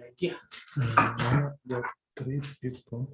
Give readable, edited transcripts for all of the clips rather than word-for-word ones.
idea. The three people.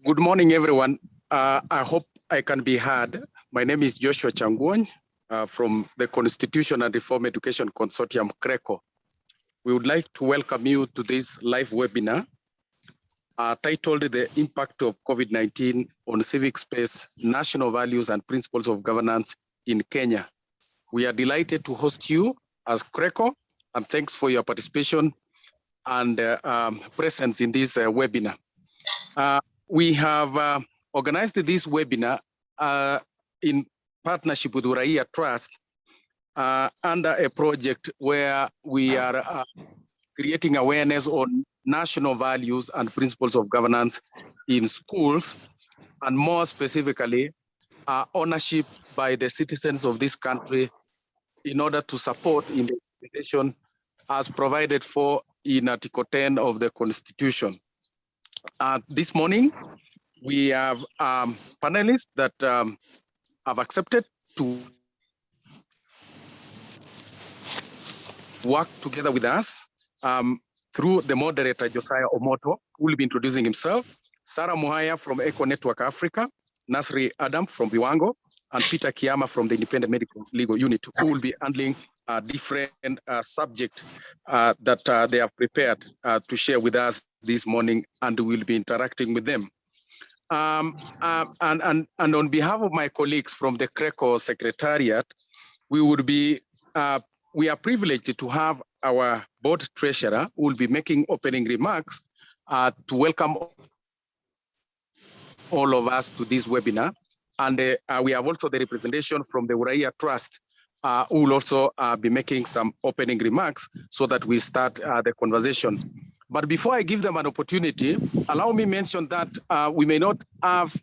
Good morning, everyone. I hope I can be heard. My name is Joshua Changwony from the Constitution and Reform Education Consortium, CRECO. We would like to welcome you to this live webinar titled The Impact of COVID-19 on Civic Space, National Values and Principles of Governance in Kenya. We are delighted to host you as CRECO, and thanks for your participation and presence in this webinar. We have organized this webinar in partnership with Uraia Trust under a project where we are creating awareness on national values and principles of governance in schools, and more specifically, ownership by the citizens of this country in order to support in the implementation as provided for in Article 10 of the Constitution. This morning, we have panelists that have accepted to work together with us through the moderator, Josiah Omoto, who will be introducing himself, Sarah Muhaya from Eco Network Africa, Nasri Adam from Viwango, and Peter Kiama from the Independent Medical Legal Unit, who will be handling different subject that they have prepared to share with us this morning, and we'll be interacting with them. And on behalf of my colleagues from the CRECO Secretariat, we are privileged to have our board treasurer who will be making opening remarks to welcome all of us to this webinar. And we have also the representation from the Uraia Trust who will also be making some opening remarks so that we start the conversation. But before I give them an opportunity, allow me mention that we may not have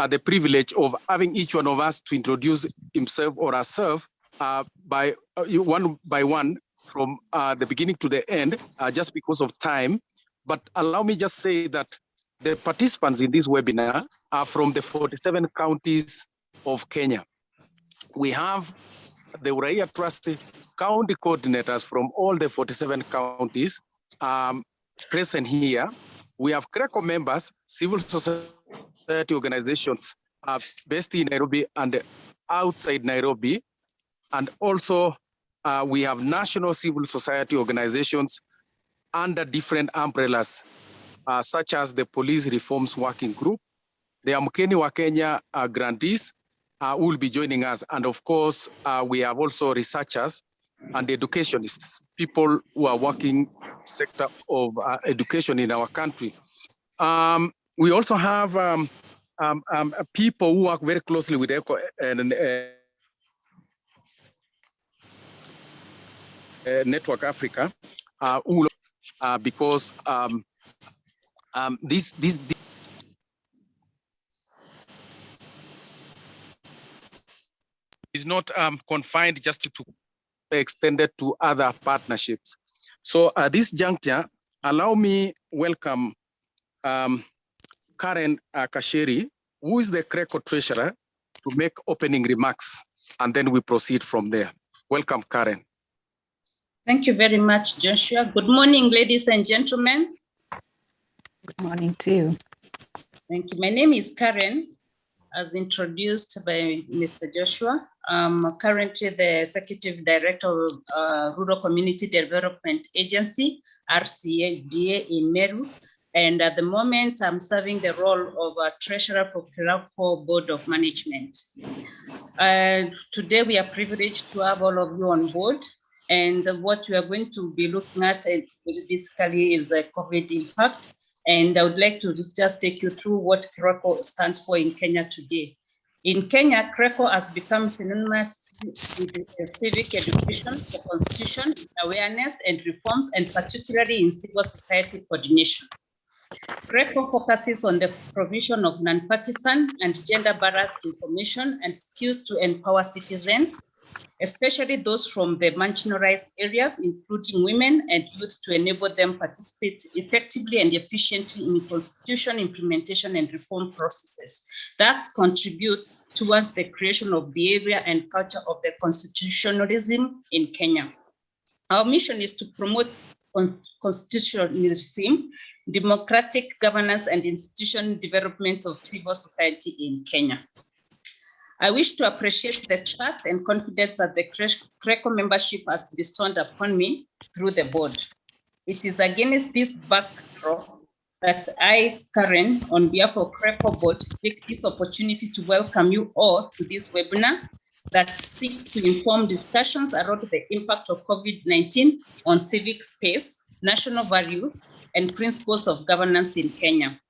the privilege of having each one of us to introduce himself or herself one by one from the beginning to the end, just because of time. But allow me just say that the participants in this webinar are from the 47 counties of Kenya. We have the Uraia Trust county coordinators from all the 47 counties present here. We have CRECO members, civil society organizations based in Nairobi and outside Nairobi. And also we have national civil society organizations under different umbrellas, such as the Police Reforms Working Group, the Amkeni wa Kenya grantees who will be joining us. And of course, we have also researchers and educationists, people who are working sector of education in our country. We also have people who work very closely with ECO and Network Africa, because this is not confined just to extended to other partnerships. So at this juncture, allow me welcome Karen Kasheri, who is the CRECO treasurer, to make opening remarks, and then we proceed from there. Welcome, Karen. Thank you very much, Joshua. Good morning, ladies and gentlemen. Good morning to you. Thank you. My name is Karen, as introduced by Mr. Joshua. I'm currently the Executive Director of Rural Community Development Agency, RCADA in Meru. And at the moment, I'm serving the role of a Treasurer for Parental Board of Management. Today, we are privileged to have all of you on board. And what we are going to be looking at basically is the COVID impact. And I would like to just take you through what CRECO stands for in Kenya today. In Kenya, CRECO has become synonymous with civic education for constitution awareness and reforms, and particularly in civil society coordination. CRECO focuses on the provision of non-partisan and gender-balanced information and skills to empower citizens, especially those from the marginalized areas, including women and youth, to enable them participate effectively and efficiently in constitution implementation and reform processes. That contributes towards the creation of behavior and culture of the constitutionalism in Kenya. Our mission is to promote constitutionalism, democratic governance, and institutional development of civil society in Kenya. I wish to appreciate the trust and confidence that the CRECO membership has bestowed upon me through the board. It is against this backdrop that I, Karen, on behalf of CRECO board, take this opportunity to welcome you all to this webinar that seeks to inform discussions around the impact of COVID-19 on civic space, national values, and principles of governance in Kenya.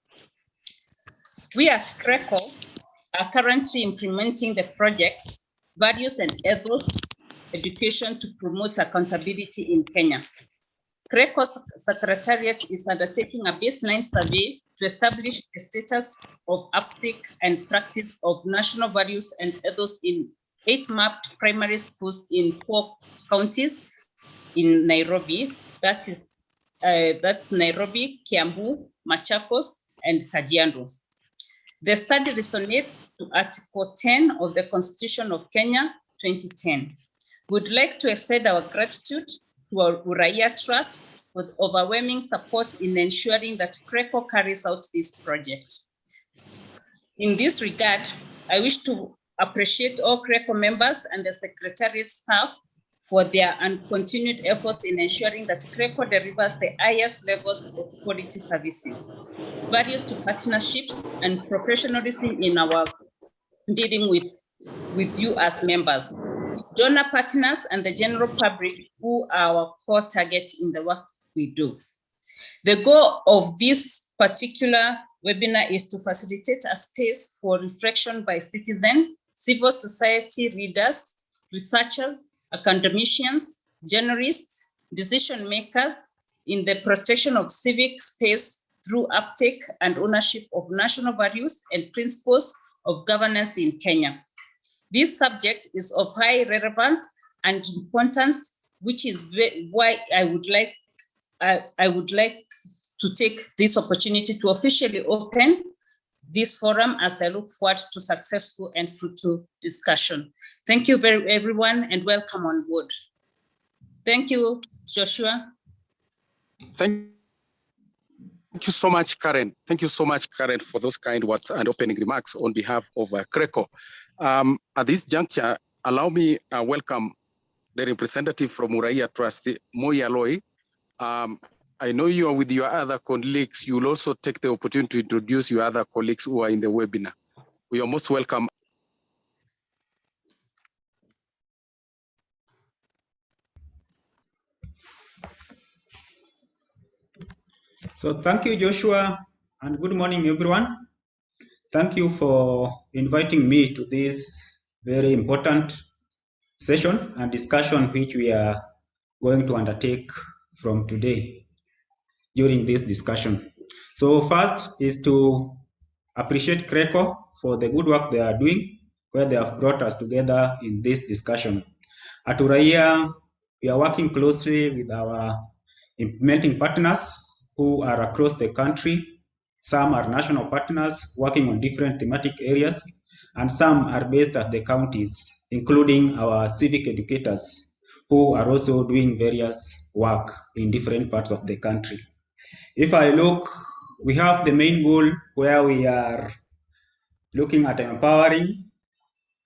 We at CRECO are currently implementing the project Values and Ethos Education to promote accountability in Kenya. CRECO's Secretariat is undertaking a baseline survey to establish the status of uptake and practice of national values and ethos in 8 mapped primary schools in 4 counties in Nairobi. That's Nairobi, Kiambu, Machakos, and Kajiado. The study resonates to Article 10 of the Constitution of Kenya, 2010. We'd like to extend our gratitude to our Uraia Trust for the overwhelming support in ensuring that CRECO carries out this project. In this regard, I wish to appreciate all CRECO members and the Secretariat staff for their continued efforts in ensuring that CRECO delivers the highest levels of quality services, values to partnerships, and professionalism in our dealing with you as members, donor partners, and the general public who are our core target in the work we do. The goal of this particular webinar is to facilitate a space for reflection by citizens, civil society leaders, researchers, academicians, journalists, decision makers in the protection of civic space through uptake and ownership of national values and principles of governance in Kenya. This subject is of high relevance and importance, which is why I would like to take this opportunity to officially open this forum as I look forward to successful and fruitful discussion. Thank you everyone, and welcome on board. Thank you, Joshua. Thank you so much, Karen. Thank you so much, Karen, for those kind words and opening remarks on behalf of CRECO. At this juncture, allow me to welcome the representative from Uraia Trust, Moya Loi. I know you are with your other colleagues. You will also take the opportunity to introduce your other colleagues who are in the webinar. We are most welcome. So thank you, Joshua, and good morning, everyone. Thank you for inviting me to this very important session and discussion which we are going to undertake from today during this discussion. So first is to appreciate CRECO for the good work they are doing, where they have brought us together in this discussion. At Uraia, we are working closely with our implementing partners who are across the country. Some are national partners working on different thematic areas, and some are based at the counties, including our civic educators who are also doing various work in different parts of the country. If I look, we have the main goal where we are looking at empowering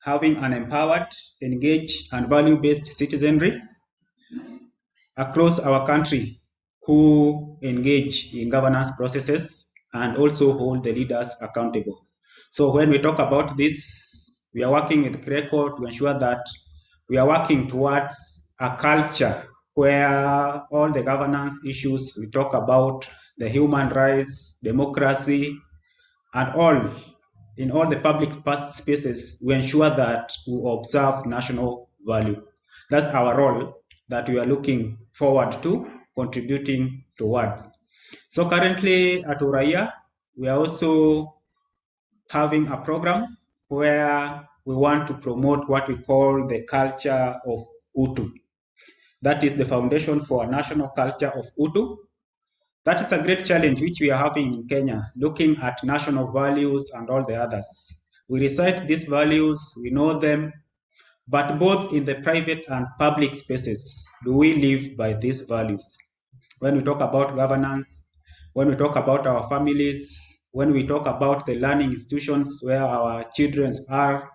having an empowered, engaged, and value-based citizenry across our country who engage in governance processes and also hold the leaders accountable. So when we talk about this, we are working with CRECO to ensure that we are working towards a culture where all the governance issues we talk about, the human rights, democracy, and all, in all the public spaces, we ensure that we observe national value. That's our role that we are looking forward to contributing towards. So currently at Uraia, we are also having a program where we want to promote what we call the culture of Utu. That is the foundation for a national culture of Utu. That is a great challenge which we are having in Kenya, looking at national values and all the others. We recite these values, we know them, but both in the private and public spaces, do we live by these values? When we talk about governance, when we talk about our families, when we talk about the learning institutions where our children are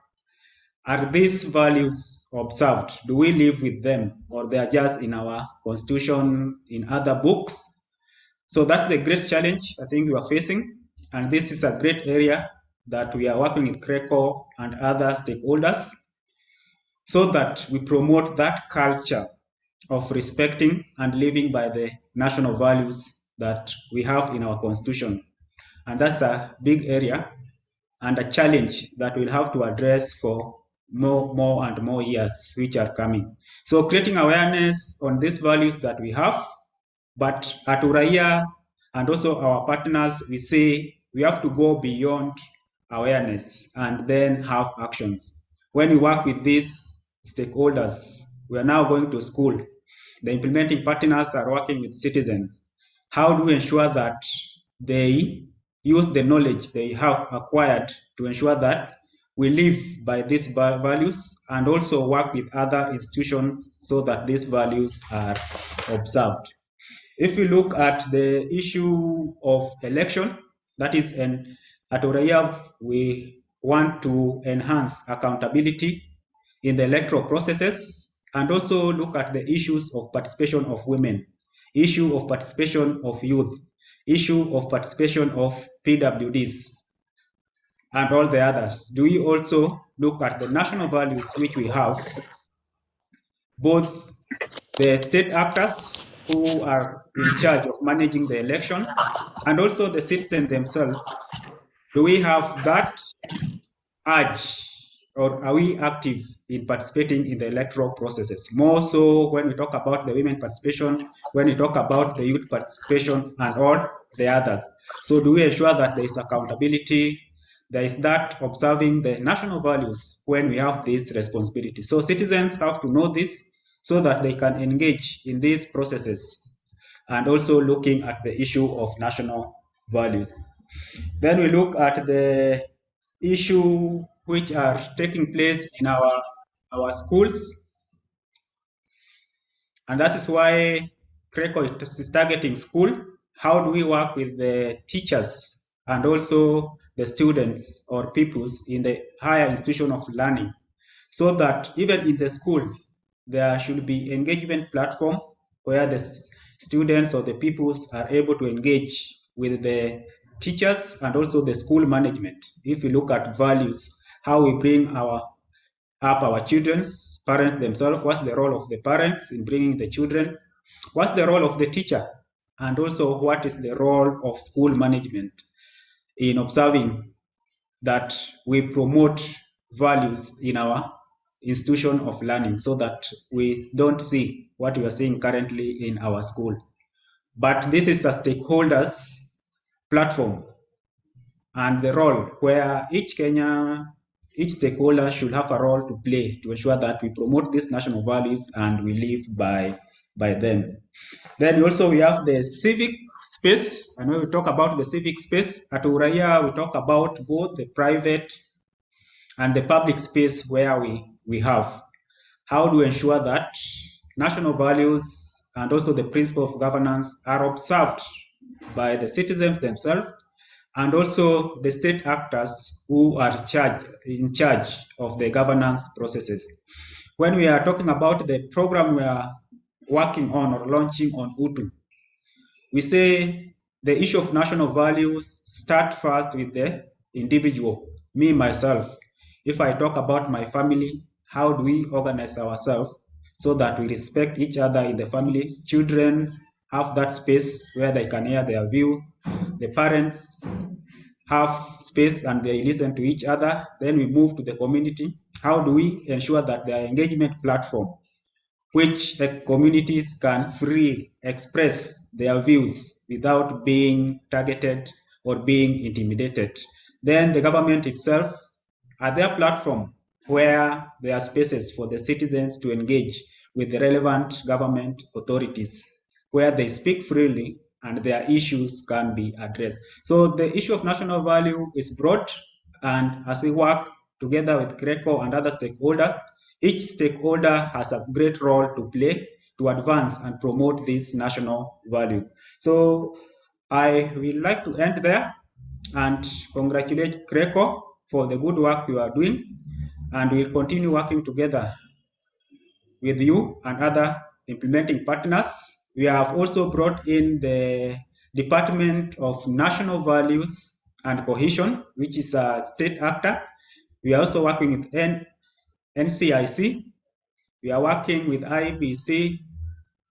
these values observed? Do we live with them, or they are just in our constitution, in other books? So that's the great challenge I think we are facing. And this is a great area that we are working with CRECO and other stakeholders so that we promote that culture of respecting and living by the national values that we have in our constitution. And that's a big area and a challenge that we'll have to address for more and more years which are coming. So creating awareness on these values that we have, but at Uraia and also our partners, we say we have to go beyond awareness and then have actions. When we work with these stakeholders, we are now going to school. The implementing partners are working with citizens. How do we ensure that they use the knowledge they have acquired to ensure that we live by these values and also work with other institutions so that these values are observed? If we look at the issue of election, that is, at Uraia, we want to enhance accountability in the electoral processes and also look at the issues of participation of women, issue of participation of youth, issue of participation of PWDs, and all the others. Do we also look at the national values which we have, both the state actors who are in charge of managing the election and also the citizens themselves? Do we have that urge, or are we active in participating in the electoral processes? More so when we talk about the women participation, when we talk about the youth participation and all the others. So do we ensure that there is accountability, there is that observing the national values when we have this responsibility? So citizens have to know this so that they can engage in these processes and also looking at the issue of national values. Then we look at the issue which are taking place in our schools. And that is why CRECO is targeting school. How do we work with the teachers and also the students or pupils in the higher institution of learning so that even in the school, there should be engagement platform where the students or the pupils are able to engage with the teachers and also the school management. If we look at values, how we bring up our children's parents themselves, what's the role of the parents in bringing the children, what's the role of the teacher, and also what is the role of school management in observing that we promote values in our institution of learning so that we don't see what we are seeing currently in our school. But this is a stakeholders platform and the role where each stakeholder should have a role to play to ensure that we promote these national values and we live by them. Then also we have the civic space, and when we talk about the civic space at Uraia, we talk about both the private and the public space where we have. How do we ensure that national values and also the principle of governance are observed by the citizens themselves and also the state actors who are in charge of the governance processes. When we are talking about the program we are working on or launching on UTU, we say the issue of national values start first with the individual, me, myself. If I talk about my family, how do we organize ourselves so that we respect each other in the family? Children have that space where they can hear their view. The parents have space and they listen to each other. Then we move to the community. How do we ensure that their engagement platform, which the communities can freely express their views without being targeted or being intimidated? Then the government itself, are there platforms where there are spaces for the citizens to engage with the relevant government authorities, where they speak freely and their issues can be addressed? So the issue of national value is broad, and as we work together with CRECO and other stakeholders, each stakeholder has a great role to play to advance and promote this national value. So I will like to end there and congratulate CRECO for the good work you are doing, and we'll continue working together with you and other implementing partners. We have also brought in the Department of National Values and Cohesion, which is a state actor. We are also working with NCIC. We are working with IBC,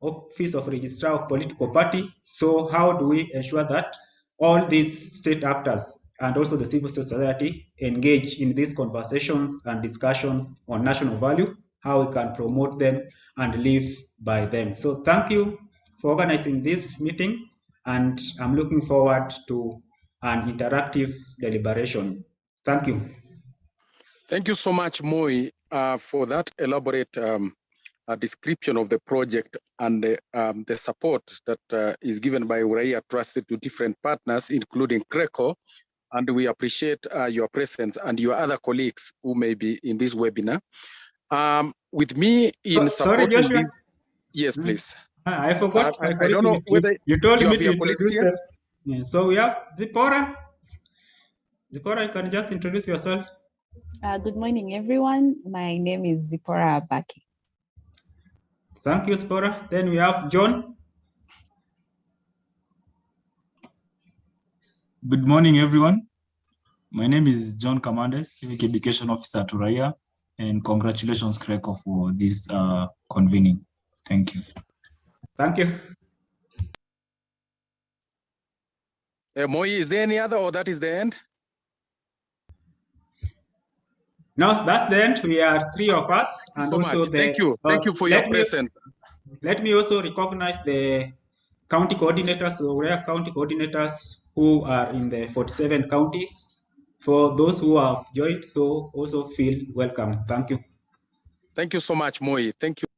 Office of Registrar of Political Party. So how do we ensure that all these state actors and also the civil society engage in these conversations and discussions on national value, how we can promote them and live by them? So thank you for organizing this meeting, and I'm looking forward to an interactive deliberation. Thank you. Thank you so much, Moi, for that elaborate description of the project and the support that is given by Uraia Trust to different partners, including CRECO. And we appreciate your presence and your other colleagues who may be in this webinar. With me in sorry, supporting Joshua. this, yes, please. I forgot. I don't know whether you told you me have to your colleagues introduce here. them. Yeah, so we have Zipporah. Zipporah, you can just introduce yourself. Good morning, everyone. My name is Zipporah Abaki. Thank you, Zipporah. Then we have John. Good morning, everyone. My name is John Kamandes, Civic Education Officer at Uraia, and congratulations, CRECO, for this convening. Thank you. Thank you. Moi, is there any other, or that is the end? No, that's the end. We are three of us, and So also much. Thank you for your presence. Let me also recognize the county coordinators, the Uraia county coordinators who are in the 47 counties. For those who have joined, so also feel welcome. Thank you. Thank you so much, Moi. Thank you.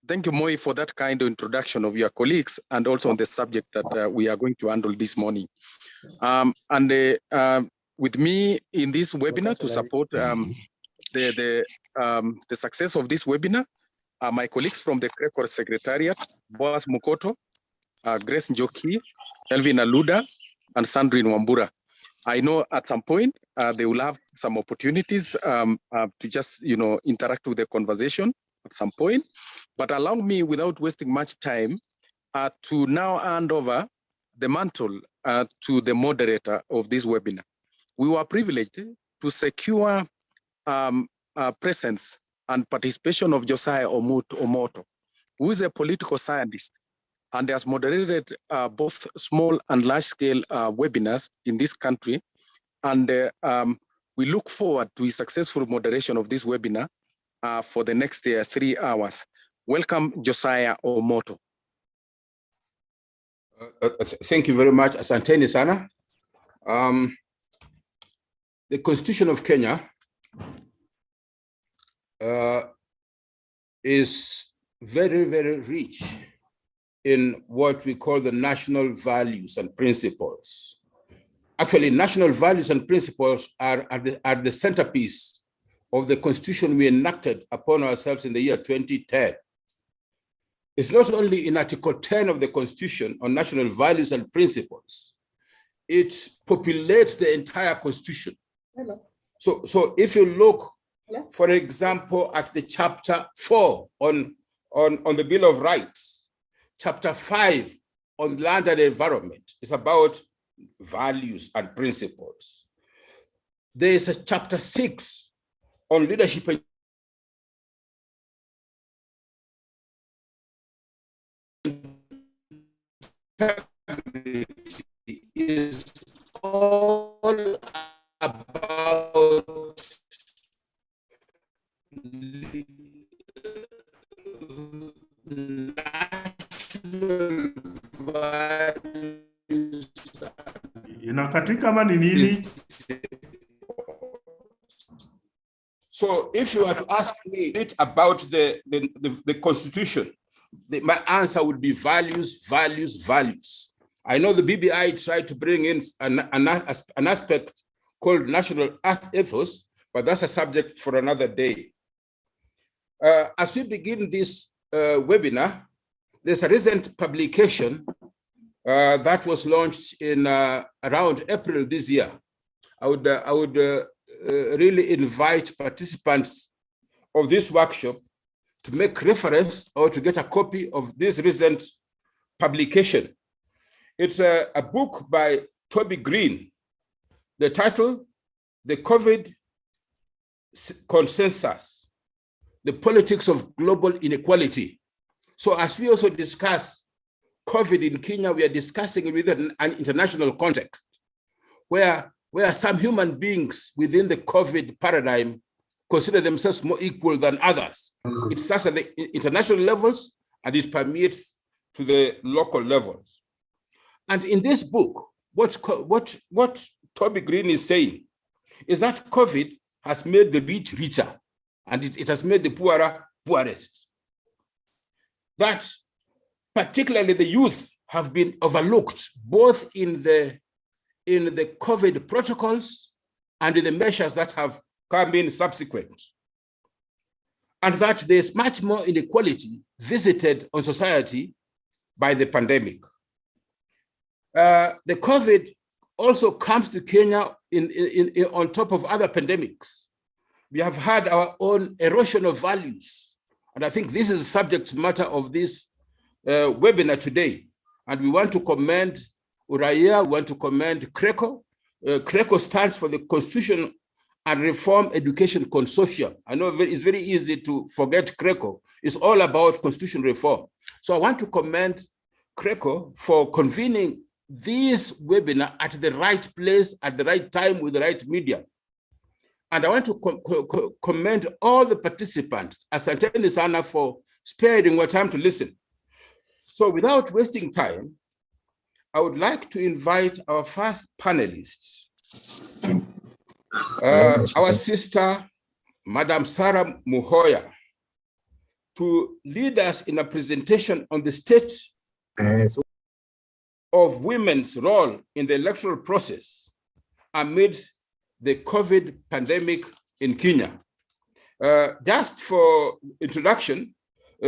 Thank you, Moi, for that kind of introduction of your colleagues and also on the subject that we are going to handle this morning. With me in this webinar to support the success of this webinar are my colleagues from the CRECO Secretariat, Boaz Mukoto, Grace Njoki, Elvin Aluda, and Sandrine Wambura. I know at some point they will have some opportunities to just interact with the conversation at some point. But allow me, without wasting much time, to now hand over the mantle to the moderator of this webinar. We were privileged to secure presence and participation of Josiah Omoto, who is a political scientist and has moderated both small and large-scale webinars in this country. And we look forward to his successful moderation of this webinar for the next 3 hours. Welcome, Josiah Omoto. Thank you very much, Asanteni Sana. The Constitution of Kenya is very, very rich in what we call the national values and principles. Actually, national values and principles are the centerpiece of the Constitution we enacted upon ourselves in the year 2010. It's not only in Article 10 of the Constitution on national values and principles, it populates the entire Constitution. So if you look, for example, at the chapter 4 on the Bill of Rights, chapter 5 on land and environment is about values and principles. There is a chapter 6 on leadership and is all about national values. Inakatika kama ni nini? So if you were to ask me about the Constitution, my answer would be values, values, values. I know the BBI tried to bring in an aspect called national ethos, but that's a subject for another day. As we begin this webinar, there's a recent publication that was launched in around April this year. I would really invite participants of this workshop to make reference or to get a copy of this recent publication. It's a book by Toby Green. The title, The COVID Consensus, The Politics of Global Inequality. So as we also discuss COVID in Kenya, we are discussing it within an international context where some human beings within the COVID paradigm consider themselves more equal than others. It starts at the international levels and it permeates to the local levels. And in this book, what Toby Green is saying is that COVID has made the rich richer and it has made the poorer poorest. That particularly the youth have been overlooked both in the COVID protocols and in the measures that have come in subsequent. And that there's much more inequality visited on society by the pandemic. The COVID also comes to Kenya on top of other pandemics. We have had our own erosion of values. And I think this is the subject matter of this webinar today. And we want to commend Uraia, we want to commend CRECO. CRECO stands for the Constitution and Reform Education Consortium. I know it's very easy to forget CRECO. It's all about constitution reform. So I want to commend CRECO for convening this webinar at the right place, at the right time, with the right media. And I want to commend all the participants, asanteni sana, for sparing your time to listen. So without wasting time, I would like to invite our first panelists, our sister, Madam Sarah Muhoya, to lead us in a presentation on the state of women's role in the electoral process amidst the COVID pandemic in Kenya. Just for introduction,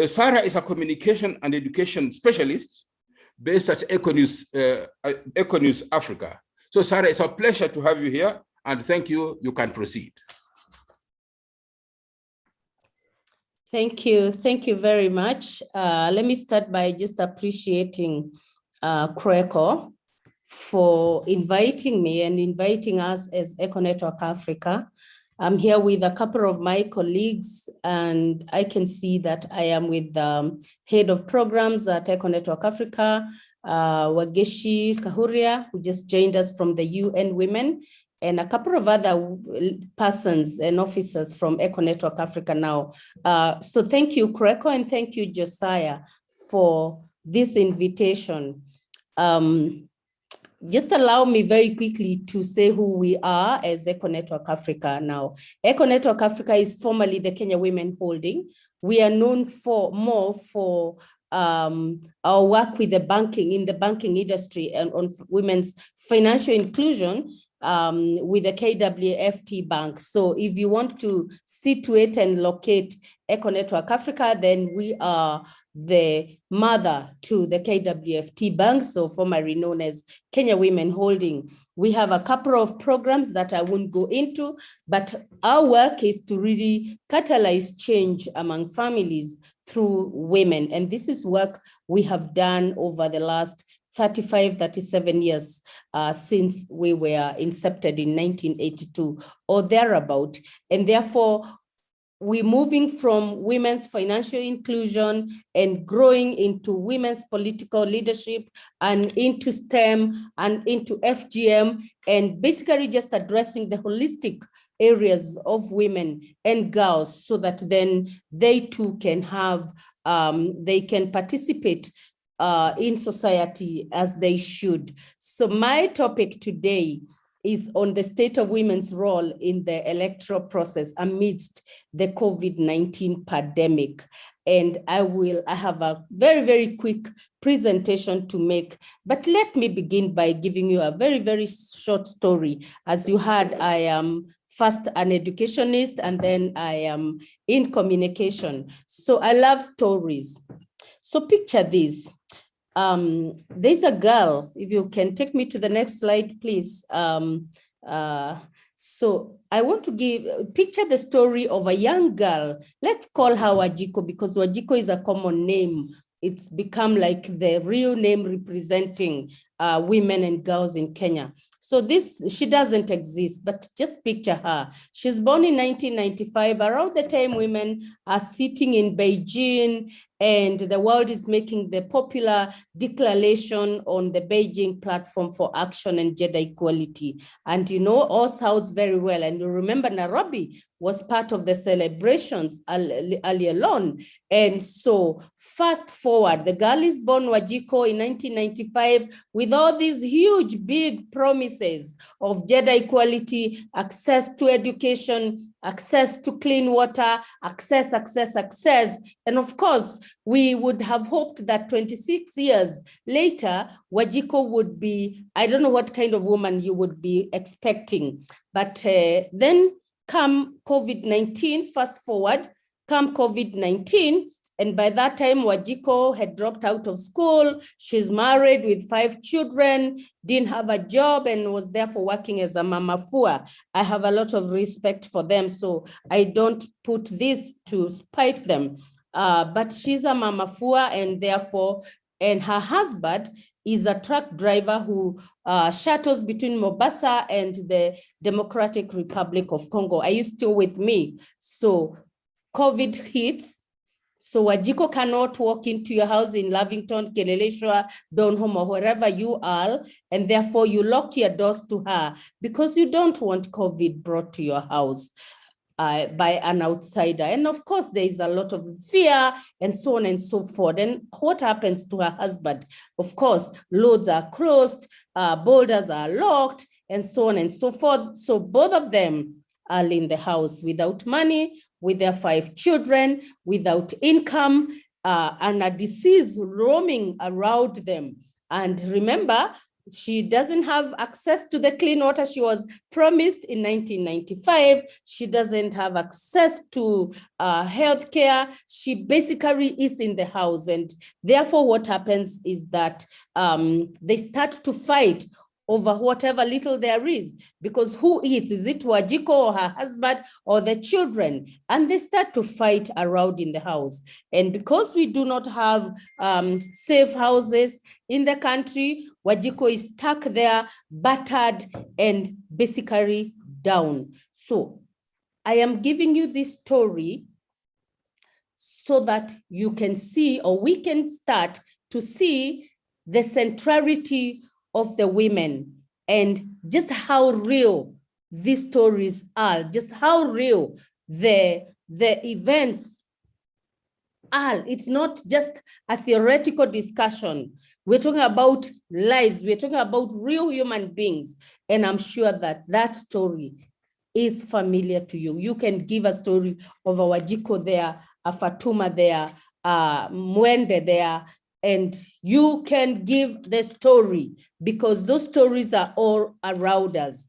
Sarah is a communication and education specialist based at Econews Africa. So Sarah, it's a pleasure to have you here, and thank you. You can proceed. Thank you very much. Let me start by just appreciating CRECO for inviting me and inviting us as Eco Network Africa. I'm here with a couple of my colleagues, and I can see that I am with the head of programs at Eco Network Africa, Wageshi Kahuria, who just joined us from the UN Women, and a couple of other persons and officers from Eco Network Africa now. So thank you, CRECO, and thank you, Josiah, for this invitation. Just allow me very quickly to say who we are as Eco Network Africa now. Eco Network Africa is formerly the Kenya Women Holding. We are known more for our work with the banking industry and on women's financial inclusion with the KWFT Bank. So if you want to situate and locate Eco Network Africa, then we are the mother to the KWFT Bank, so formerly known as Kenya Women Holding. We have a couple of programs that I won't go into, but our work is to really catalyze change among families through women. And this is work we have done over the last 35, 37 years since we were incepted in 1982 or thereabout. And therefore, we're moving from women's financial inclusion and growing into women's political leadership and into STEM and into FGM, and basically just addressing the holistic areas of women and girls so that then they too can have, they can participate in society as they should. So my topic today is on the state of women's role in the electoral process amidst the COVID-19 pandemic. And I have a very, very quick presentation to make, but let me begin by giving you a very, very short story. As you heard, I am first an educationist and then I am in communication. So I love stories. So picture this. There's a girl, if you can take me to the next slide, please. So I want to picture the story of a young girl. Let's call her Wajiko because Wajiko is a common name. It's become like the real name representing women and girls in Kenya. So she doesn't exist, but just picture her. She's born in 1995, around the time women are sitting in Beijing and the world is making the popular declaration on the Beijing platform for action and gender equality. And you know all Souths very well. And you remember Nairobi was part of the celebrations earlier on. And so fast forward, the girl is born Wajiko in 1995 with all these huge, big promises of gender equality, access to education, access to clean water, access. And of course, we would have hoped that 26 years later, Wajiko would be, I don't know what kind of woman you would be expecting, but then come COVID-19, fast forward, come COVID-19, and by that time, Wajiko had dropped out of school. She's married with 5 children, didn't have a job, and was therefore working as a mama fua. I have a lot of respect for them, so I don't put this to spite them. But she's a mama fua, and therefore, and her husband is a truck driver who shuttles between Mombasa and the Democratic Republic of Congo. Are you still with me? So COVID hits. So Wajiko cannot walk into your house in Lavington, Keleleshwa, Donholm, or wherever you are, and therefore you lock your doors to her because you don't want COVID brought to your house by an outsider. And of course, there is a lot of fear and so on and so forth. And what happens to her husband? Of course, roads are closed, borders are locked, and so on and so forth. So both of them are in the house without money, with their 5 children, without income, and a disease roaming around them. And remember, she doesn't have access to the clean water she was promised in 1995. She doesn't have access to healthcare. She basically is in the house. And therefore, what happens is that they start to fight over whatever little there is, because who eats? Is it Wajiko or her husband or the children? And they start to fight around in the house. And because we do not have safe houses in the country, Wajiko is stuck there, battered, and basically down. So I am giving you this story so that you can see, or we can start to see the centrality of the women and just how real these stories are, just how real the events are. It's not just a theoretical discussion. We're talking about lives. We're talking about real human beings. And I'm sure that that story is familiar to you. You can give a story of a Wajiko there, a Fatuma there, Mwende there, and you can give the story because those stories are all around us.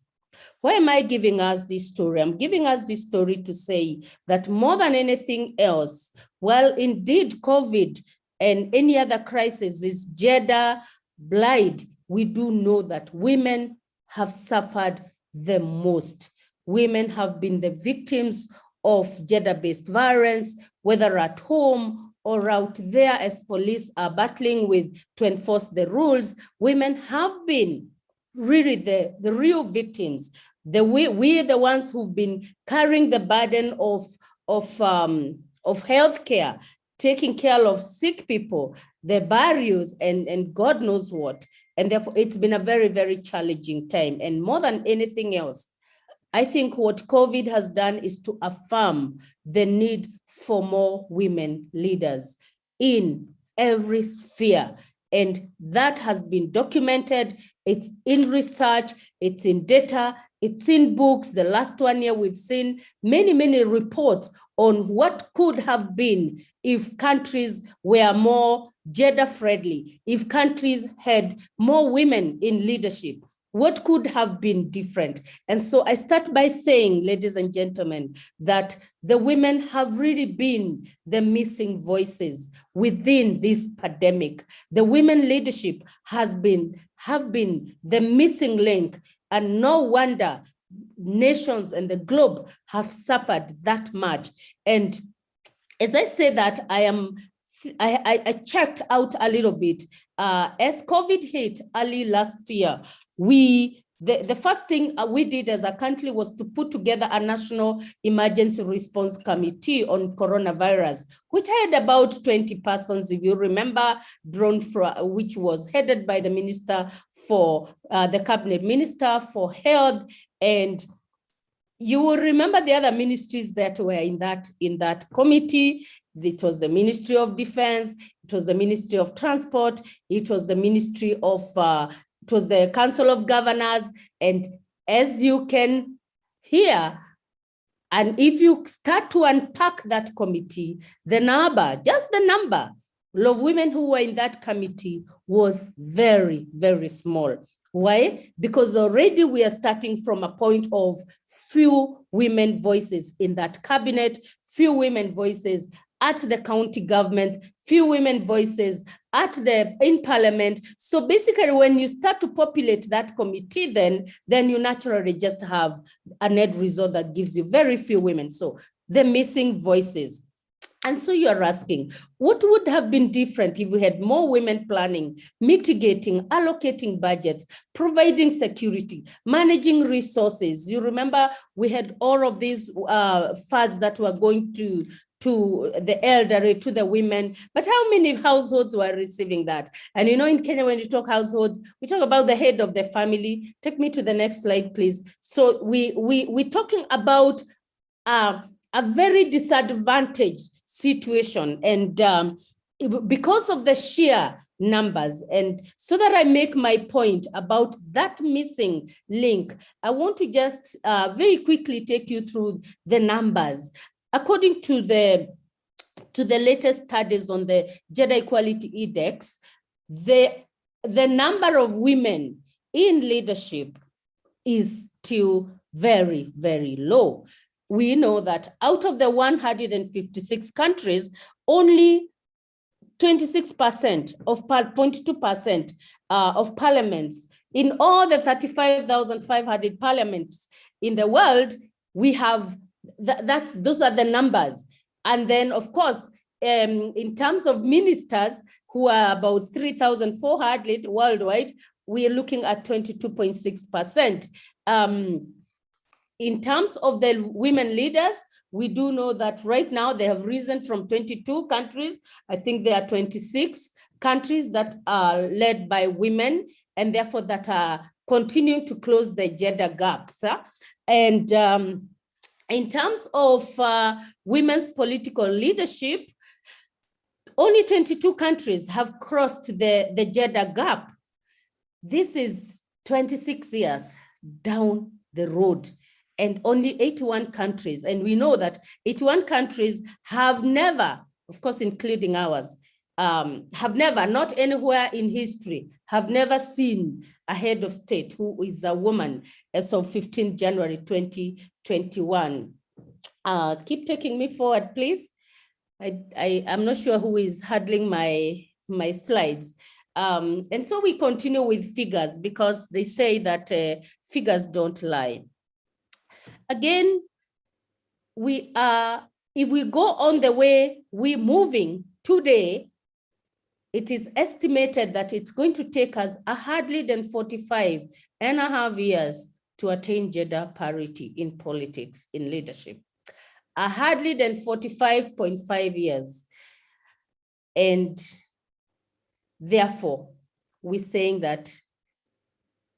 Why am I giving us this story? I'm giving us this story to say that more than anything else, well, indeed, COVID and any other crisis is gender blind, we do know that women have suffered the most. Women have been the victims of gender-based violence, whether at home or out there as police are battling with to enforce the rules. Women have been really the real victims. We're the ones who've been carrying the burden of healthcare, taking care of sick people, the barriers, and God knows what. And therefore, it's been a very, very challenging time. And more than anything else, I think what COVID has done is to affirm the need for more women leaders in every sphere. And that has been documented. It's in research, it's in data, it's in books. The last 1 year, we've seen many, many reports on what could have been if countries were more gender-friendly, if countries had more women in leadership. What could have been different? And so I start by saying, ladies and gentlemen, that the women have really been the missing voices within this pandemic. The women leadership have been the missing link, and no wonder nations and the globe have suffered that much. And as I say that, I checked out a little bit. As COVID hit early last year, the first thing we did as a country was to put together a national emergency response committee on coronavirus, which had about 20 persons, if you remember, which was headed by the minister for the cabinet minister for health. And you will remember the other ministries that were in that committee. It was the Ministry of Defense, it was the Ministry of Transport, it was the Ministry of, it was the Council of Governors. And as you can hear, and if you start to unpack that committee, the number, just the number of women who were in that committee was very, very small. Why? Because already we are starting from a point of few women voices in that cabinet, few women voices at the county government, few women voices in parliament. So basically, when you start to populate that committee, then you naturally just have a net result that gives you very few women. So the missing voices. And so you're asking, what would have been different if we had more women planning, mitigating, allocating budgets, providing security, managing resources? You remember we had all of these funds that were going to the elderly, to the women, but how many households were receiving that? And you know, in Kenya, when you talk households, we talk about the head of the family. Take me to the next slide, please. So we're talking about a very disadvantaged situation, and because of the sheer numbers. And so that I make my point about that missing link, I want to just very quickly take you through the numbers. According to the latest studies on the Gender Equality Index, the number of women in leadership is still very, very low. We know that out of the 156 countries, only 26% of 0.2% of parliaments in all the 35,500 parliaments in the world, we have those are the numbers. And then, of course, in terms of ministers, who are about 3,400 worldwide, we are looking at 22.6%. In terms of the women leaders, we do know that right now they have risen from 22 countries. I think there are 26 countries that are led by women, and therefore that are continuing to close the gender gaps. And in terms of women's political leadership, only 22 countries have crossed the gender gap. This is 26 years down the road, and only 81 countries. And we know that 81 countries have never, of course, including ours, have never, not anywhere in history, have never seen a head of state who is a woman as of 15 January 2021. Keep taking me forward, please. I'm not sure who is handling my slides. And so we continue with figures because they say that figures don't lie. Again, if we go on the way we're moving today, it is estimated that it's going to take us 145.5 years to attain gender parity in politics, in leadership. 145.5 years. And therefore, we're saying that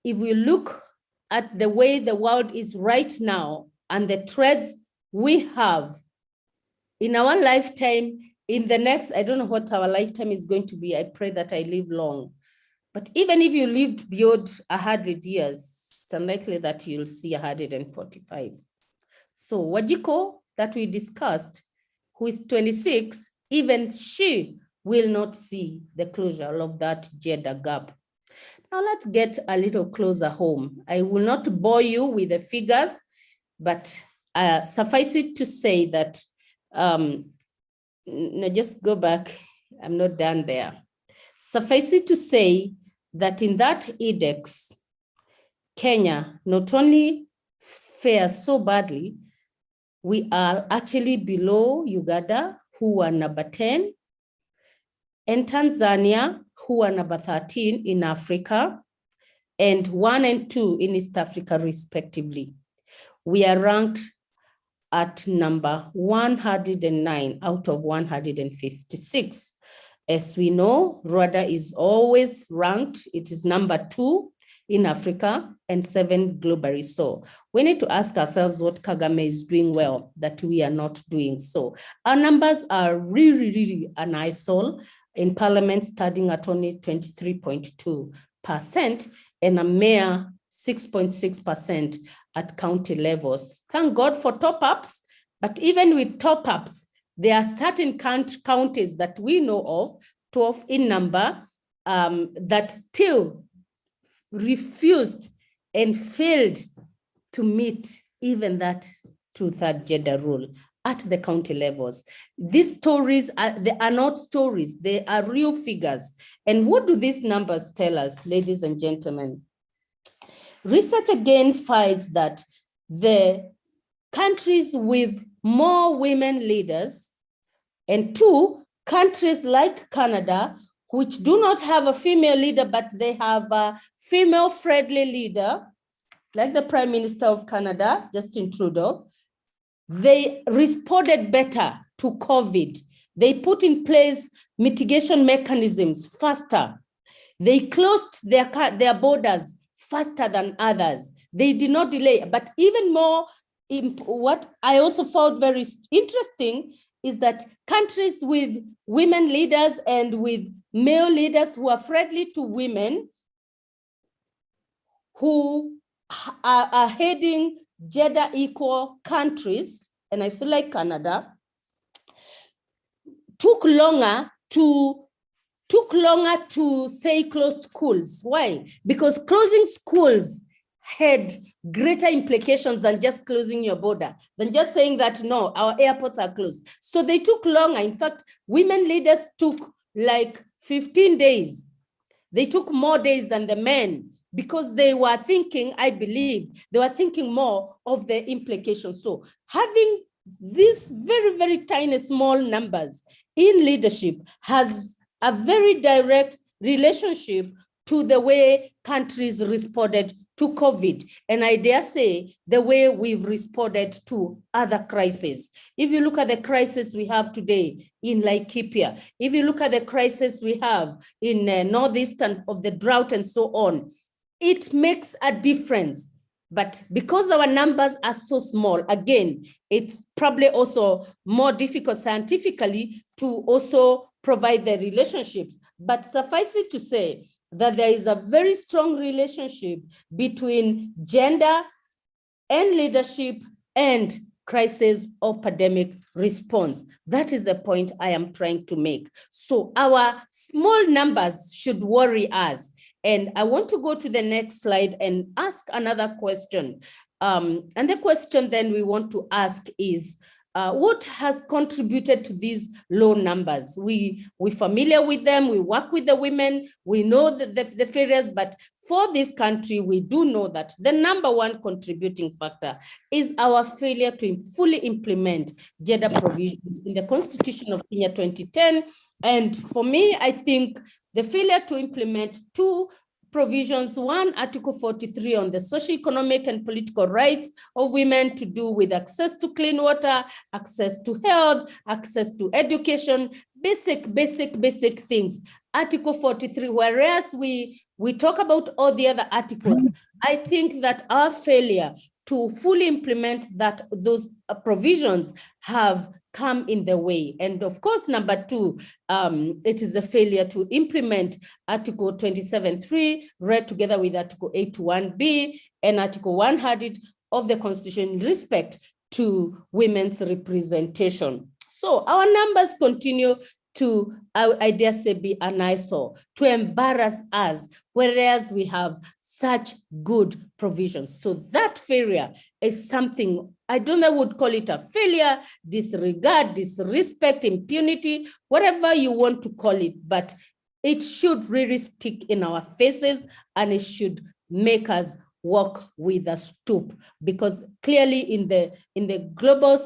if we look at the way the world is right now and the threats we have in our lifetime, in the next, I don't know what our lifetime is going to be. I pray that I live long. But even if you lived beyond 100 years, it's unlikely that you'll see 145. So Wajiko, that we discussed, who is 26, even she will not see the closure of that gender gap. Now let's get a little closer home. I will not bore you with the figures, but suffice it to say that, no, just go back, I'm not done there. Suffice it to say that in that index, Kenya not only fares so badly, we are actually below Uganda, who are number 10, and Tanzania, who are number 13 in Africa, and 1 and 2 in East Africa, respectively. We are ranked at number 109 out of 156. As we know, Rwanda is always ranked. It is number 2 in Africa and 7 globally. So we need to ask ourselves what Kagame is doing well, that we are not doing so. Our numbers are really an eyesore in parliament, starting at only 23.2% and a mere 6.6% at county levels. Thank God for top-ups, but even with top-ups, there are certain counties that we know of, 12 in number, that still refused and failed to meet even that 2/3 gender rule at the county levels. These stories they are not stories, they are real figures. And what do these numbers tell us, ladies and gentlemen? Research again finds that the countries with more women leaders, and 2 countries like Canada, which do not have a female leader, but they have a female-friendly leader, like the Prime Minister of Canada, Justin Trudeau, they responded better to COVID. They put in place mitigation mechanisms faster. They closed their borders faster than others. They did not delay, but even more, what I also found very interesting is that countries with women leaders and with male leaders who are friendly to women, who are heading gender equal countries, and I still like Canada, took longer to say close schools. Why? Because closing schools had greater implications than just closing your border, than just saying that, no, our airports are closed. So they took longer. In fact, women leaders took like 15 days. They took more days than the men because they were thinking, I believe, they were thinking more of the implications. So having these very tiny small numbers in leadership has a very direct relationship to the way countries responded to COVID. And I dare say the way we've responded to other crises. If you look at the crisis we have today in Laikipia, if you look at the crisis we have in northeastern of the drought and so on, it makes a difference. But because our numbers are so small, again, it's probably also more difficult scientifically to also provide the relationships. But suffice it to say that there is a very strong relationship between gender and leadership and crisis or pandemic response. That is the point I am trying to make. So our small numbers should worry us. And I want to go to the next slide and ask another question. And the question then we want to ask is, what has contributed to these low numbers? We're familiar with them, we work with the women, we know the failures, but for this country, we do know that the number one contributing factor is our failure to fully implement gender provisions in the Constitution of Kenya 2010. And for me, I think the failure to implement two provisions, one, Article 43 on the socio-economic and political rights of women to do with access to clean water, access to health, access to education, basic things. Article 43, whereas we talk about all the other articles, I think that our failure to fully implement those provisions have come in the way. And of course, number two, it is a failure to implement Article 27.3, read together with Article 81B and Article 100 of the Constitution in respect to women's representation. So our numbers continue to, I dare say, be an eyesore, to embarrass us, whereas we have such good provisions. So that failure is something, I don't know, would call it a failure, disregard, disrespect, impunity, whatever you want to call it, but it should really stick in our faces and it should make us walk with a stoop, because clearly in the global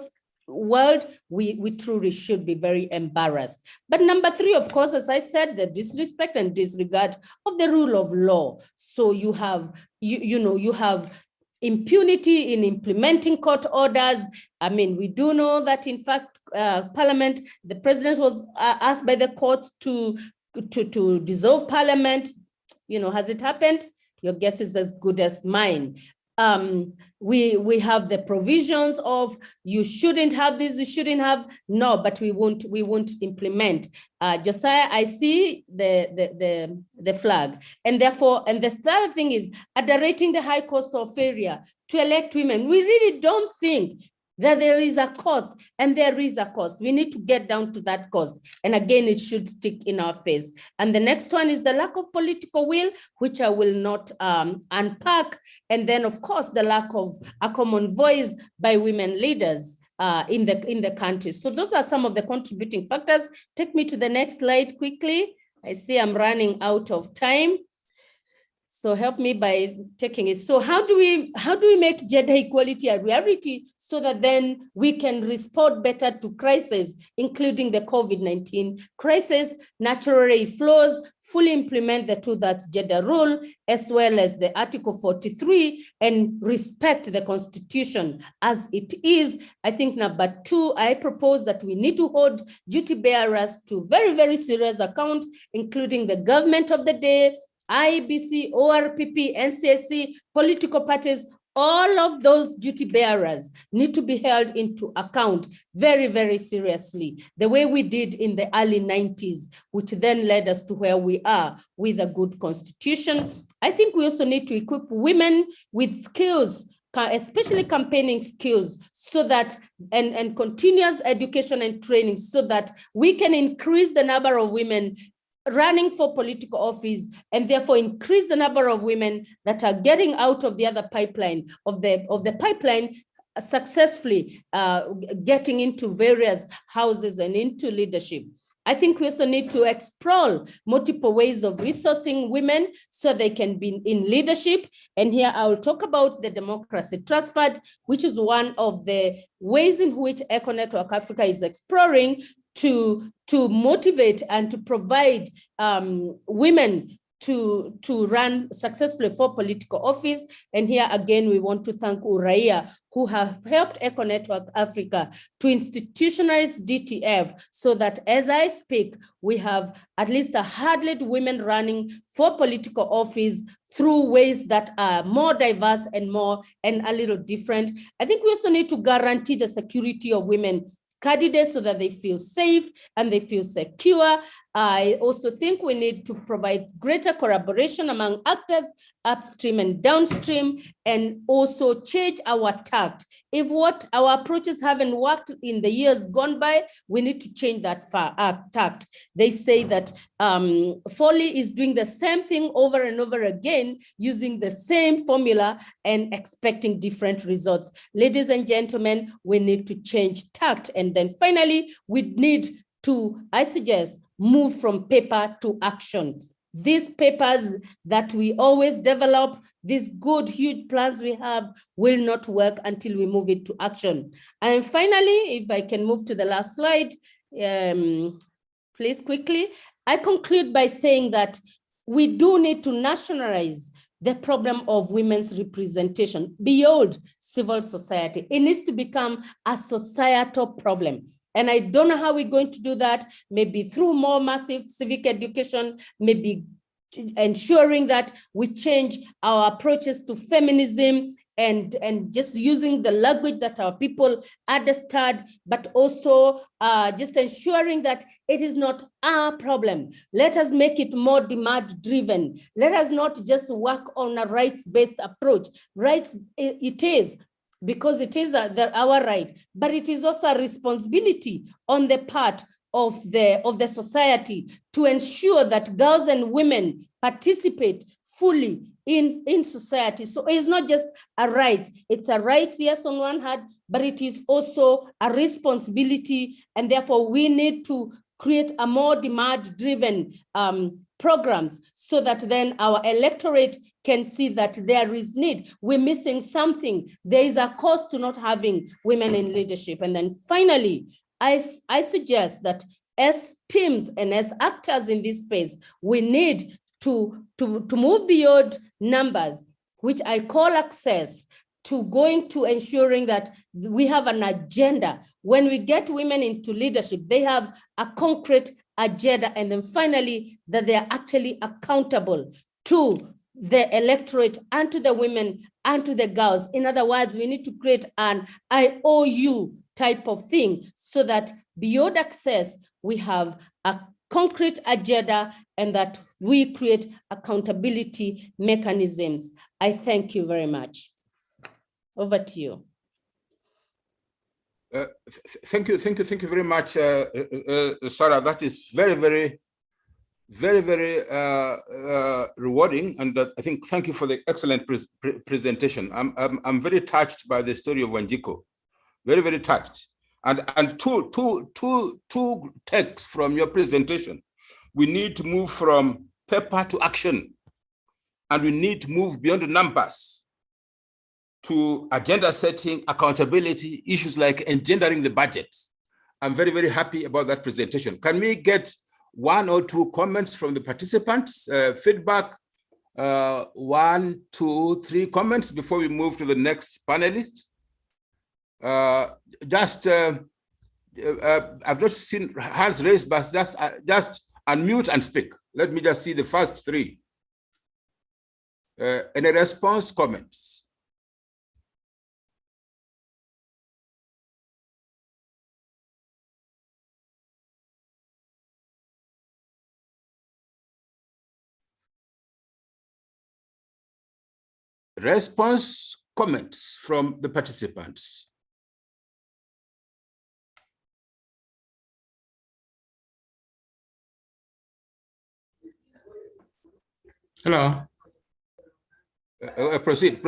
world, we truly should be very embarrassed. But number three, of course, as I said, the disrespect and disregard of the rule of law. So you have, you have impunity in implementing court orders. I mean, we do know that in fact, Parliament, the president was asked by the courts to dissolve Parliament. Has it happened? Your guess is as good as mine. We have the provisions of you shouldn't have this, you shouldn't have, no, but we won't implement. Josiah, I see the flag. And therefore, and the third thing is underrating the high cost of failure to elect women. We really don't think that there is a cost, and there is a cost. We need to get down to that cost. And again, it should stick in our face. And the next one is the lack of political will, which I will not unpack. And then, of course, the lack of a common voice by women leaders in the country. So those are some of the contributing factors. Take me to the next slide quickly. I see I'm running out of time. So help me by taking it. So how do we make gender equality a reality so that then we can respond better to crises, including the COVID-19 crisis, naturally flows, fully implement the 2/3 gender rule, as well as the Article 43, and respect the Constitution as it is. I think number two, I propose that we need to hold duty bearers to very, very serious account, including the government of the day, IEBC, ORPP, NCSC, political parties. All of those duty bearers need to be held into account very, very seriously, the way we did in the early 90s, which then led us to where we are with a good constitution. I think we also need to equip women with skills, especially campaigning skills, so that, and continuous education and training, so that we can increase the number of women running for political office, and therefore increase the number of women that are getting out of the other pipeline of the pipeline successfully, getting into various houses and into leadership. I think we also need to explore multiple ways of resourcing women so they can be in leadership. And here I will talk about the Democracy Trust Fund, which is one of the ways in which Eco Network Africa is exploring to motivate and to provide women to run successfully for political office. And here again, we want to thank Uraia, who have helped Eco Network Africa to institutionalize DTF, so that as I speak, we have at least 100 women running for political office through ways that are more diverse and a little different. I think we also need to guarantee the security of women candidates so that they feel safe and they feel secure. I also think we need to provide greater collaboration among actors upstream and downstream, and also change our tact. If what our approaches haven't worked in the years gone by, we need to change that tact. They say that Foley is doing the same thing over and over again, using the same formula and expecting different results. Ladies and gentlemen, we need to change tact. And then finally, we need to, I suggest, move from paper to action. These papers that we always develop, these good, huge plans we have, will not work until we move it to action. And finally, if I can move to the last slide, please quickly. I conclude by saying that we do need to nationalize the problem of women's representation beyond civil society. It needs to become a societal problem. And I don't know how we're going to do that, maybe through more massive civic education, maybe ensuring that we change our approaches to feminism and just using the language that our people understand, but also just ensuring that it is not our problem. Let us make it more demand-driven. Let us not just work on a rights-based approach. Rights, it is, because it is our right, but it is also a responsibility on the part of the society to ensure that girls and women participate fully in society. So it's not just a right. It's a right, yes, on one hand, but it is also a responsibility, and therefore we need to create a more demand-driven programs so that then our electorate can see that there is need. We're missing something. There is a cost to not having women in leadership. And then finally, I suggest that as teams and as actors in this space, we need to move beyond numbers, which I call access, to going to ensuring that we have an agenda. When we get women into leadership, they have a concrete agenda, and then finally, that they are actually accountable to the electorate and to the women and to the girls. In other words, we need to create an IOU type of thing so that beyond access, we have a concrete agenda and that we create accountability mechanisms. I thank you very much. Over to you. Thank you very much, Sarah. That is very rewarding, and I think thank you for the excellent presentation. I'm very touched by the story of Wanjiko, very touched, and two texts from your presentation. We need to move from paper to action, and we need to move beyond the numbers to agenda setting, accountability, issues like engendering the budget. I'm very happy about that presentation. Can we get 1 or 2 comments from the participants? Feedback, 1, 2, 3 comments before we move to the next panelist. I've not seen hands raised, but just unmute and speak. Let me just see the first 3. Any response, comments? Response, comments from the participants. Hello. Proceed,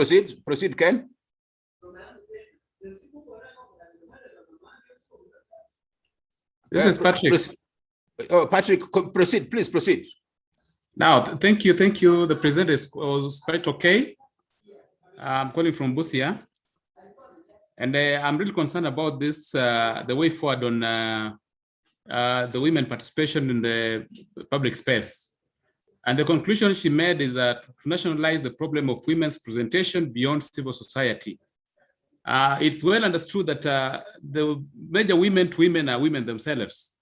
Ken. This is Patrick. Patrick, proceed, please proceed. Now, thank you. The presenter was quite okay. I'm calling from Busia, and I'm really concerned about this, the way forward on the women participation in the public space. And the conclusion she made is that to nationalize the problem of women's presentation beyond civil society. It's well understood that the major women to women are women themselves.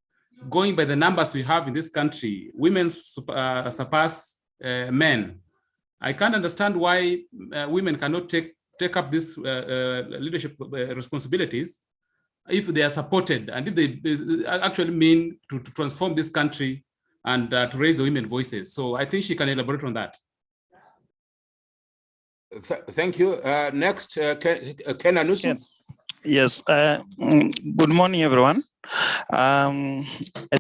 Going by the numbers we have in this country, women surpass men. I can't understand why women cannot take up these leadership responsibilities if they are supported and if they actually mean to transform this country and to raise the women voices. So I think she can elaborate on that. Thank you. Next, Kenyan. Yes, good morning, everyone. I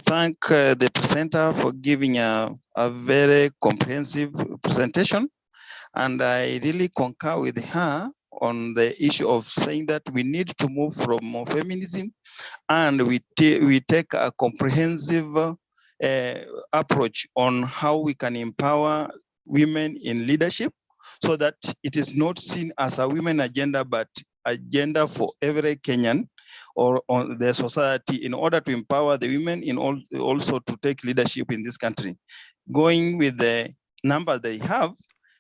thank the presenter for giving a very comprehensive presentation. And I really concur with her on the issue of saying that we need to move from feminism, and we take a comprehensive approach on how we can empower women in leadership, so that it is not seen as a women agenda, but agenda for every Kenyan or on the society, in order to empower the women in also to take leadership in this country. Going with the number they have,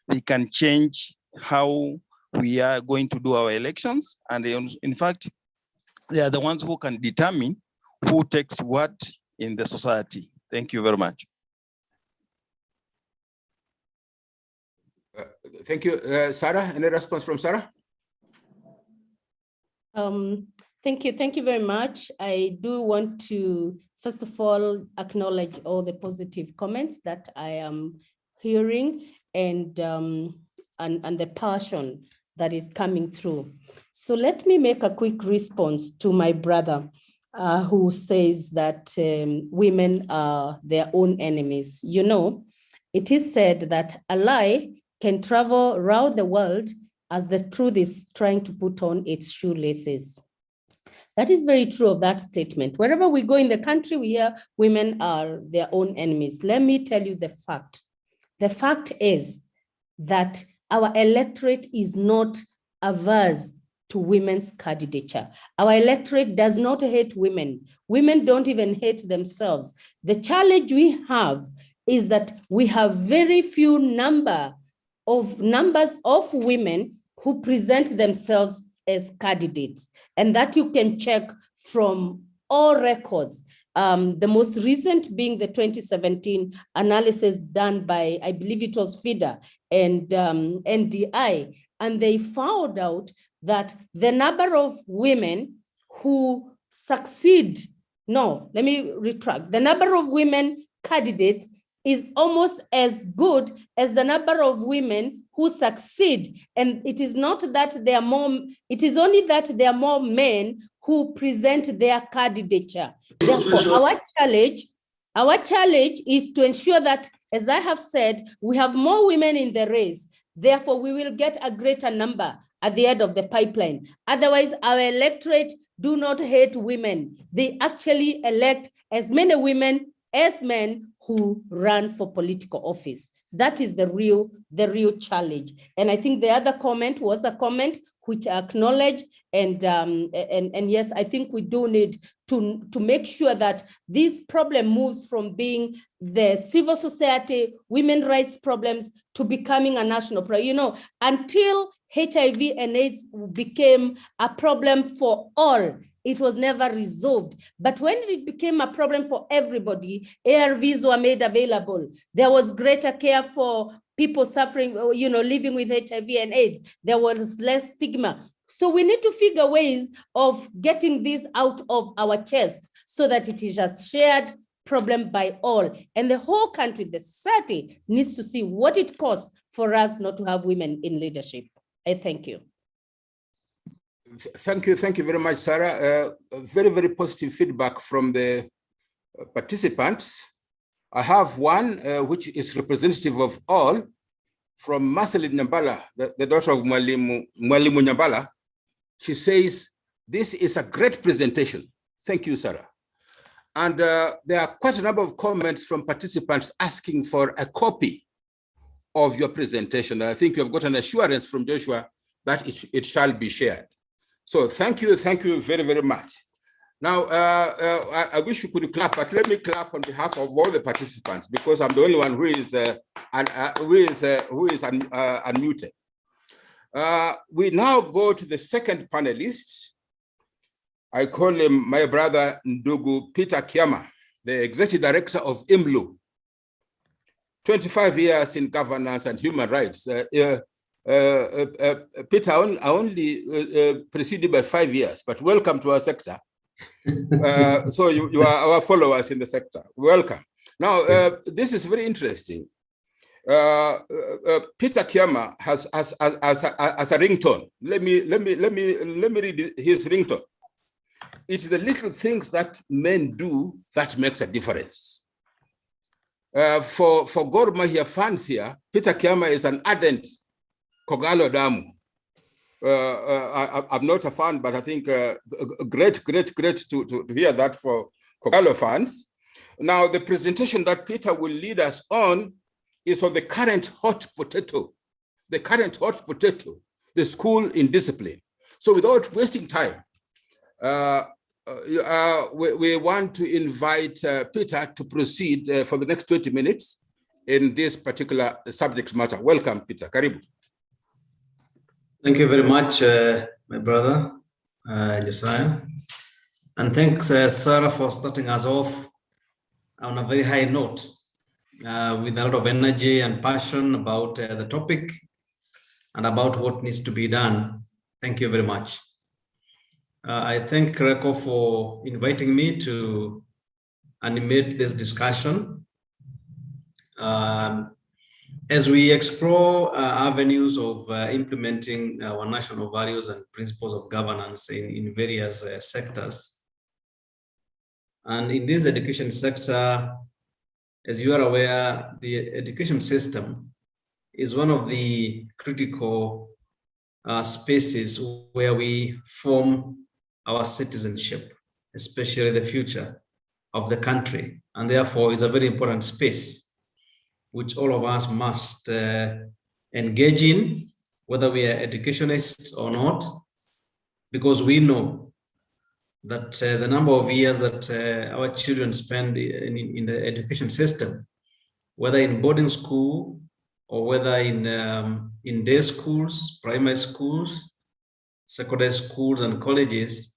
they can change how we are going to do our elections. And in fact, they are the ones who can determine who takes what in the society. Thank you very much. Thank you. Sarah, any response from Sarah? Thank you very much. I do want to, first of all, acknowledge all the positive comments that I am hearing, and the passion that is coming through. So let me make a quick response to my brother who says that women are their own enemies. You know, it is said that a lie can travel around the world as the truth is trying to put on its shoelaces. That is very true of that statement. Wherever we go in the country, we hear women are their own enemies. Let me tell you the fact. The fact is that our electorate is not averse to women's candidature. Our electorate does not hate women. Women don't even hate themselves. The challenge we have is that we have very few numbers of women who present themselves as candidates, and that you can check from all records. The most recent being the 2017 analysis done by, I believe it was FIDA and NDI, and they found out that the number of women who succeed, no, let me retract, the number of women candidates is almost as good as the number of women who succeed. And it is not that there are more, it is only that there are more men who present their candidature. Therefore, our challenge is to ensure that, as I have said, we have more women in the race. Therefore, we will get a greater number at the end of the pipeline. Otherwise, our electorate do not hate women. They actually elect as many women as men who run for political office. That is the real challenge. And I think the other comment was a comment which I acknowledge, and yes, I think we do need to make sure that this problem moves from being the civil society, women's rights problems to becoming a national problem. You know, until HIV and AIDS became a problem for all, it was never resolved. But when it became a problem for everybody, ARVs were made available. There was greater care for people suffering, you know, living with HIV and AIDS. There was less stigma. So we need to figure ways of getting this out of our chests so that it is a shared problem by all. And the whole country, the society, needs to see what it costs for us not to have women in leadership. I thank you. Thank you very much, Sarah. Very, very positive feedback from the participants. I have one which is representative of all, from Marceline Nyambala, the daughter of Mwalimu Nyambala. She says, this is a great presentation. Thank you, Sarah. And there are quite a number of comments from participants asking for a copy of your presentation. And I think you have got an assurance from Joshua that it shall be shared. So thank you very, very much. Now, I wish we could clap, but let me clap on behalf of all the participants, because I'm the only one who is unmuted. We now go to the second panelist. I call him my brother Ndugu Peter Kiama, the Executive Director of IMLU. 25 years in governance and human rights. Peter, I only preceded by 5 years, but welcome to our sector. So you are our followers in the sector. Welcome. Now, this is very interesting. Peter Kiama has a ringtone. Let me read his ringtone. It's the little things that men do that makes a difference. For Gor Mahia fans here, Peter Kiama is an ardent Kogalo Damu. I'm not a fan, but I think great to hear that for Kogalo fans. Now, the presentation that Peter will lead us on is on the current hot potato, the school in discipline. So without wasting time, we want to invite Peter to proceed for the next 20 minutes in this particular subject matter. Welcome, Peter. Karibu. Thank you very much, my brother, Josiah. And thanks, Sarah, for starting us off on a very high note with a lot of energy and passion about the topic and about what needs to be done. Thank you very much. I thank Greco for inviting me to animate this discussion. As we explore avenues of implementing our national values and principles of governance in various sectors. And in this education sector, as you are aware, the education system is one of the critical spaces where we form our citizenship, especially the future of the country. And therefore, it's a very important space which all of us must engage in, whether we are educationists or not, because we know that the number of years that our children spend in the education system, whether in boarding school or whether in day schools, primary schools, secondary schools, and colleges,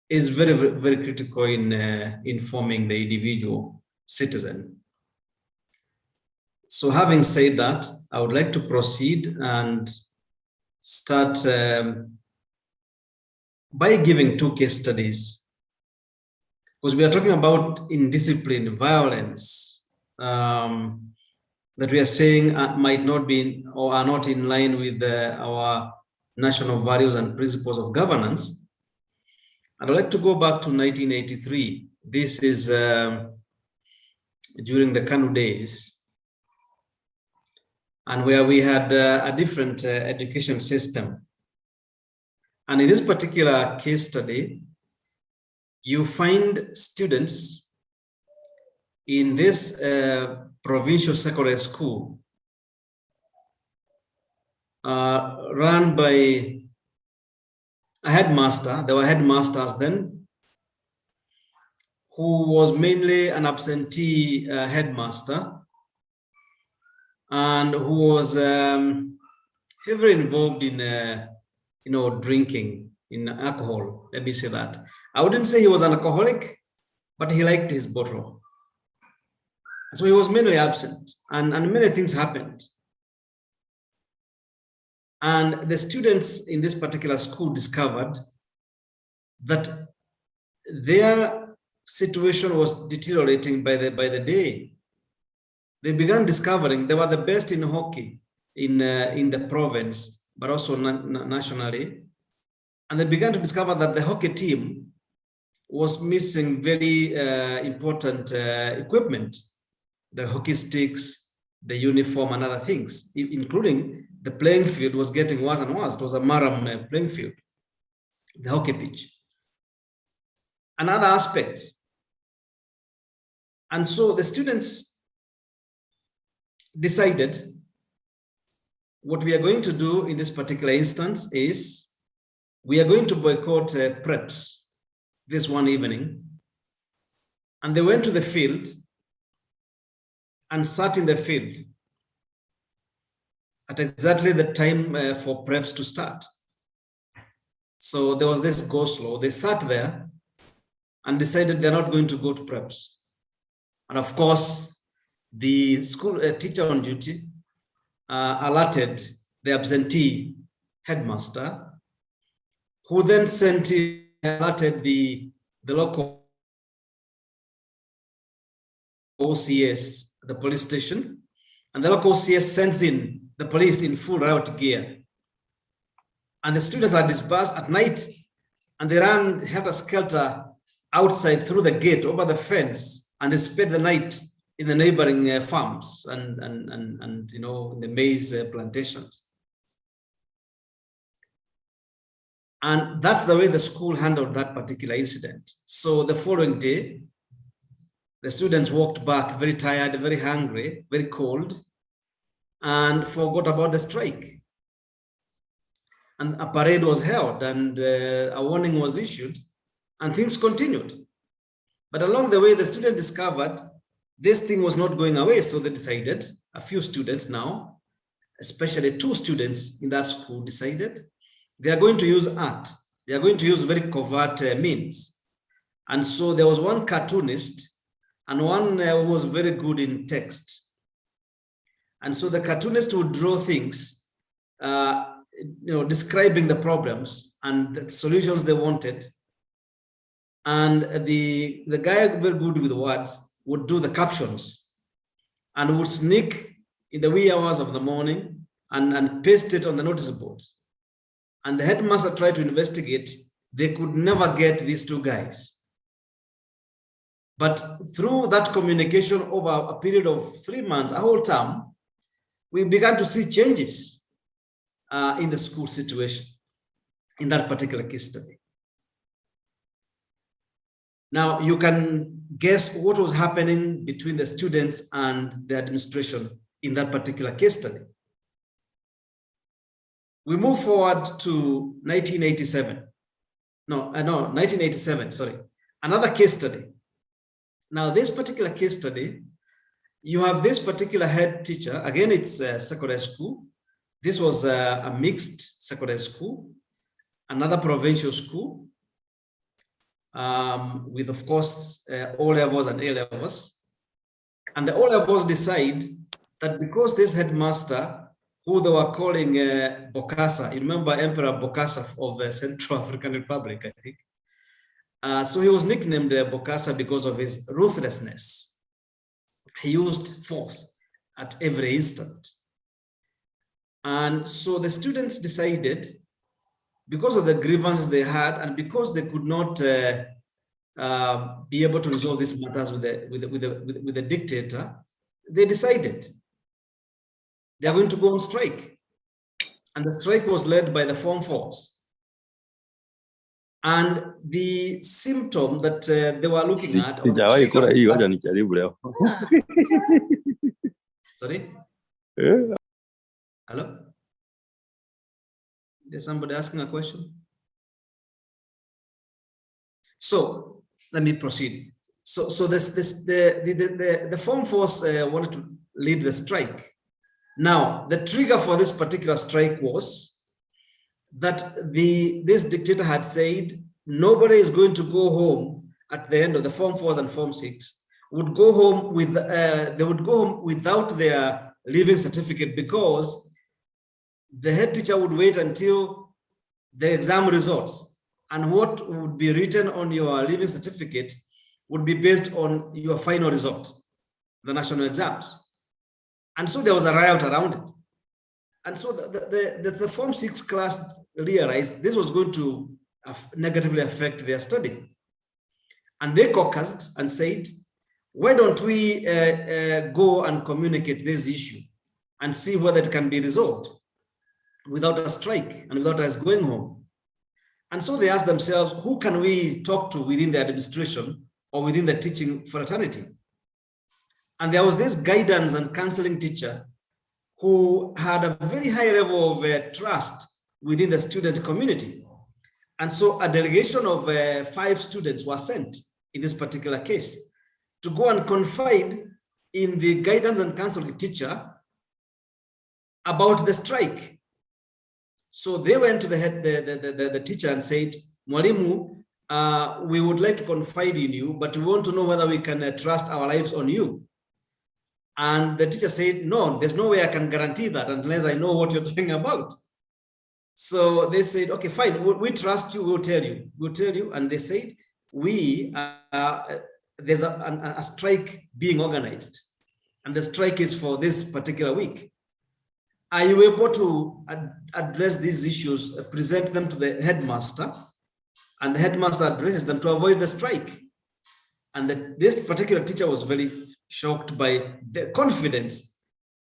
is very, very critical in forming the individual citizen. So having said that, I would like to proceed and start by giving two case studies, because we are talking about indiscipline, violence, that we are saying might not be or are not in line with our national values and principles of governance. And I'd like to go back to 1983. This is during the KANU days, and where we had a different education system. And in this particular case study, you find students in this provincial secondary school run by a headmaster. There were headmasters then, who was mainly an absentee headmaster, and who was heavily involved in drinking, in alcohol. Let me say that. I wouldn't say he was an alcoholic, but he liked his bottle. So he was mainly absent, and many things happened. And the students in this particular school discovered that their situation was deteriorating by the day. They began discovering they were the best in hockey in the province, but also nationally. And they began to discover that the hockey team was missing very important equipment, the hockey sticks, the uniform, and other things, including the playing field was getting worse and worse. It was a Maram playing field, the hockey pitch, and other aspects. And so the students decided what we are going to do in this particular instance is we are going to boycott preps this one evening. And they went to the field and sat in the field at exactly the time for preps to start. So there was this go-slow. They sat there and decided they're not going to go to preps. And of course, the school teacher on duty alerted the absentee headmaster, who then alerted the local OCS, the police station, and the local OCS sends in the police in full riot gear. And the students are dispersed at night, and they run helter-skelter outside through the gate over the fence, and they spend the night in the neighboring farms and in the maize plantations. And that's the way the school handled that particular incident. So the following day, the students walked back very tired, very hungry, very cold, and forgot about the strike. And a parade was held, and a warning was issued, and things continued. But along the way, the students discovered this thing was not going away, so they decided, a few students now, especially 2 students in that school, decided they are going to use art. They are going to use very covert means. And so there was one cartoonist and one who was very good in text. And so the cartoonist would draw things, describing the problems and the solutions they wanted. And the guy very good with words would do the captions and would sneak in the wee hours of the morning and paste it on the notice board. And the headmaster tried to investigate. They could never get these 2 guys. But through that communication over a period of 3 months, a whole term, we began to see changes in the school situation in that particular case study. Now, you can guess what was happening between the students and the administration in that particular case study. We move forward to 1987, sorry, another case study. Now, this particular case study, you have this particular head teacher. Again, it's a secondary school. This was a mixed secondary school, another provincial school, with, of course, O levels and A levels. And the O levels decide that because this headmaster, who they were calling Bokassa, you remember Emperor Bokassa of Central African Republic, I think. So he was nicknamed Bokassa because of his ruthlessness. He used force at every instant. And so the students decided, because of the grievances they had, and because they could not be able to resolve these matters with the dictator, they decided they are going to go on strike. And the strike was led by the Form 4s. And the symptom that they were looking at... Sorry? Hello? Is somebody asking a question? So let me proceed. So the Form 4s wanted to lead the strike. Now, the trigger for this particular strike was that this dictator had said nobody is going to go home at the end of the Form 4s and Form 6 would go home with they would go home without their leaving certificate, because the head teacher would wait until the exam results, and what would be written on your leaving certificate would be based on your final result, the national exams. And so there was a riot around it. And so the Form 6 class realized this was going to negatively affect their study. And they caucused and said, why don't we go and communicate this issue and see whether it can be resolved without a strike and without us going home. And so they asked themselves, who can we talk to within the administration or within the teaching fraternity? And there was this guidance and counseling teacher who had a very high level of trust within the student community. And so a delegation of 5 students were sent in this particular case to go and confide in the guidance and counseling teacher about the strike. So they went to the teacher and said, Mwalimu, we would like to confide in you, but we want to know whether we can trust our lives on you. And the teacher said, no, there's no way I can guarantee that unless I know what you're talking about. So they said, okay, fine, we trust you, we'll tell you. And they said, we there's a strike being organized, and the strike is for this particular week. Are you able to address these issues, present them to the headmaster, and the headmaster addresses them to avoid the strike? And this particular teacher was very shocked by the confidence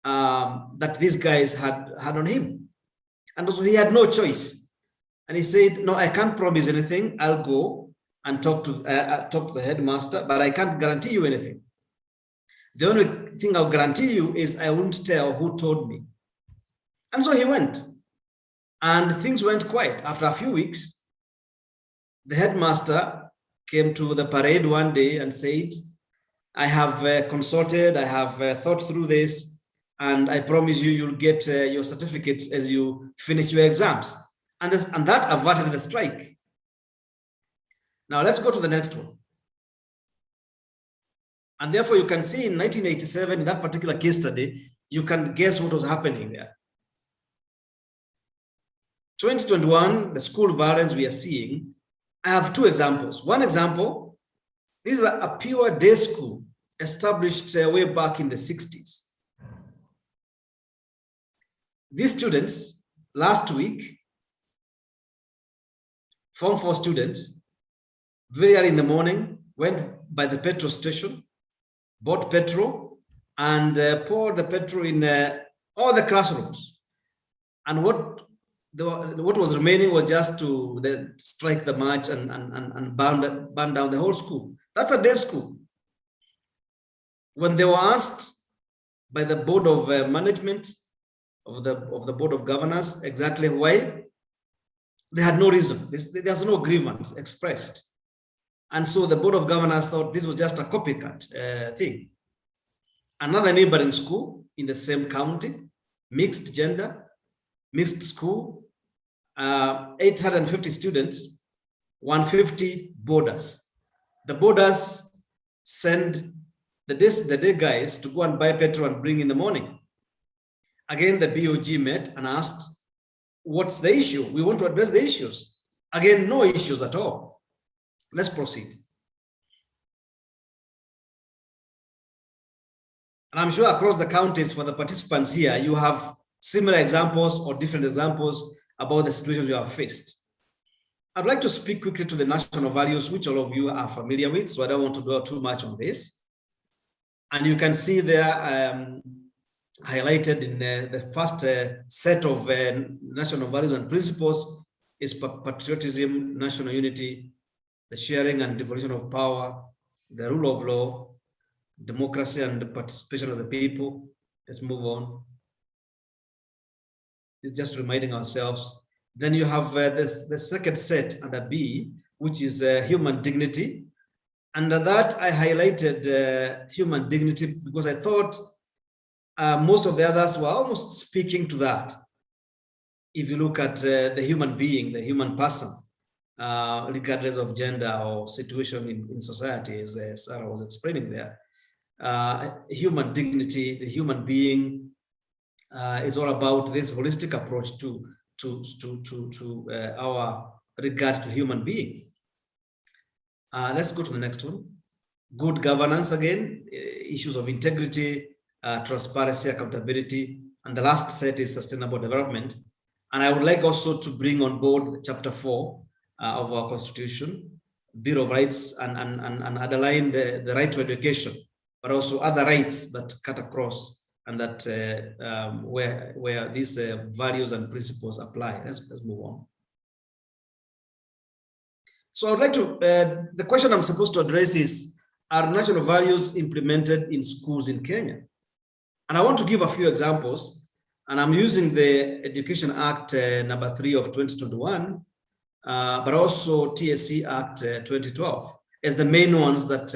that these guys had on him. And also he had no choice. And he said, no, I can't promise anything. I'll go and talk to the headmaster, but I can't guarantee you anything. The only thing I'll guarantee you is I won't tell who told me. And so he went. And things went quiet. After a few weeks, the headmaster came to the parade one day and said, I have consulted, I have thought through this, and I promise you, you'll get your certificates as you finish your exams. And that averted the strike. Now let's go to the next one. And therefore you can see in 1987, in that particular case study, you can guess what was happening there. 2021, the school violence we are seeing, I have two examples. One example, this is a pure day school established way back in the 60s. These students, last week, Form 4 students, very early in the morning, went by the petrol station, bought petrol, and poured the petrol in all the classrooms. And what was remaining was just to strike the match and burn down the whole school. That's a day school. When they were asked by the board of management of the board of governors exactly why, they had no reason. There's no grievance expressed. And so the board of governors thought this was just a copycat thing. Another neighboring school in the same county, mixed gender, mixed school, 850 students, 150 boarders. The boarders send the day guys to go and buy petrol and bring in the morning. Again, the BOG met and asked, what's the issue? We want to address the issues. Again, no issues at all. Let's proceed. And I'm sure across the counties for the participants here, you have similar examples or different examples about the situations you have faced. I'd like to speak quickly to the national values, which all of you are familiar with, so I don't want to dwell too much on this. And you can see there highlighted in the first set of national values and principles is patriotism, national unity, the sharing and devolution of power, the rule of law, democracy and the participation of the people. Let's move on. It's just reminding ourselves. Then you have the second set under B, which is human dignity. Under that, I highlighted human dignity because I thought most of the others were almost speaking to that. If you look at the human being, the human person, regardless of gender or situation in society, as Sarah was explaining there, human dignity, the human being is all about this holistic approach to our regard to human being. Let's go to the next one. Good governance again, issues of integrity, transparency, accountability, and the last set is sustainable development. And I would like also to bring on board chapter 4 of our constitution, Bill of Rights, and underline the right to education, but also other rights that cut across and that where these values and principles apply. Let's move on. So I'd like to, the question I'm supposed to address is, are national values implemented in schools in Kenya? And I want to give a few examples, and I'm using the Education Act number 3 of 2021, but also TSC Act 2012 as the main ones that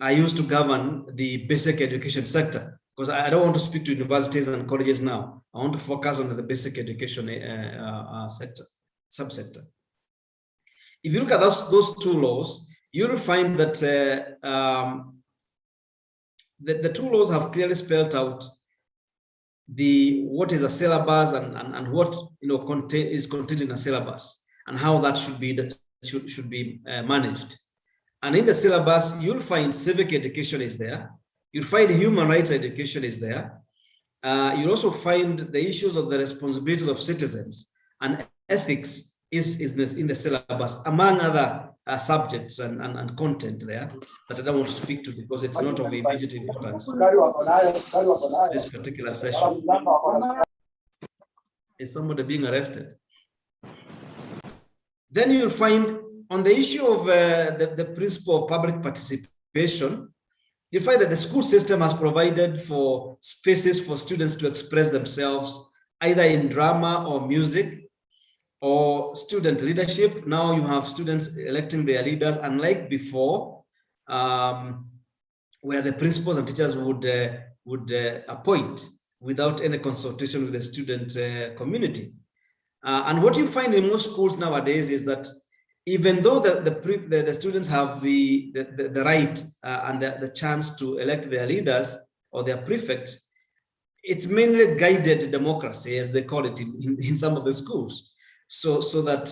I used to govern the basic education sector, because I don't want to speak to universities and colleges now. I want to focus on the basic education sector, subsector. If you look at those two laws, you'll find that the two laws have clearly spelled out what is a syllabus and what is contained in a syllabus and how that should be managed. And in the syllabus, you'll find civic education is there. You'll find human rights education is there. You'll also find the issues of the responsibilities of citizens and ethics is in the syllabus, among other subjects and content there that I don't want to speak to because it's not of immediate importance. This particular session. Is somebody being arrested? Then you'll find on the issue of the principle of public participation, you find that the school system has provided for spaces for students to express themselves, either in drama or music or student leadership. Now you have students electing their leaders, unlike before, where the principals and teachers would appoint without any consultation with the student community. And what you find in most schools nowadays is that even though the students have the right and the chance to elect their leaders or their prefects, it's mainly guided democracy, as they call it in some of the schools. So that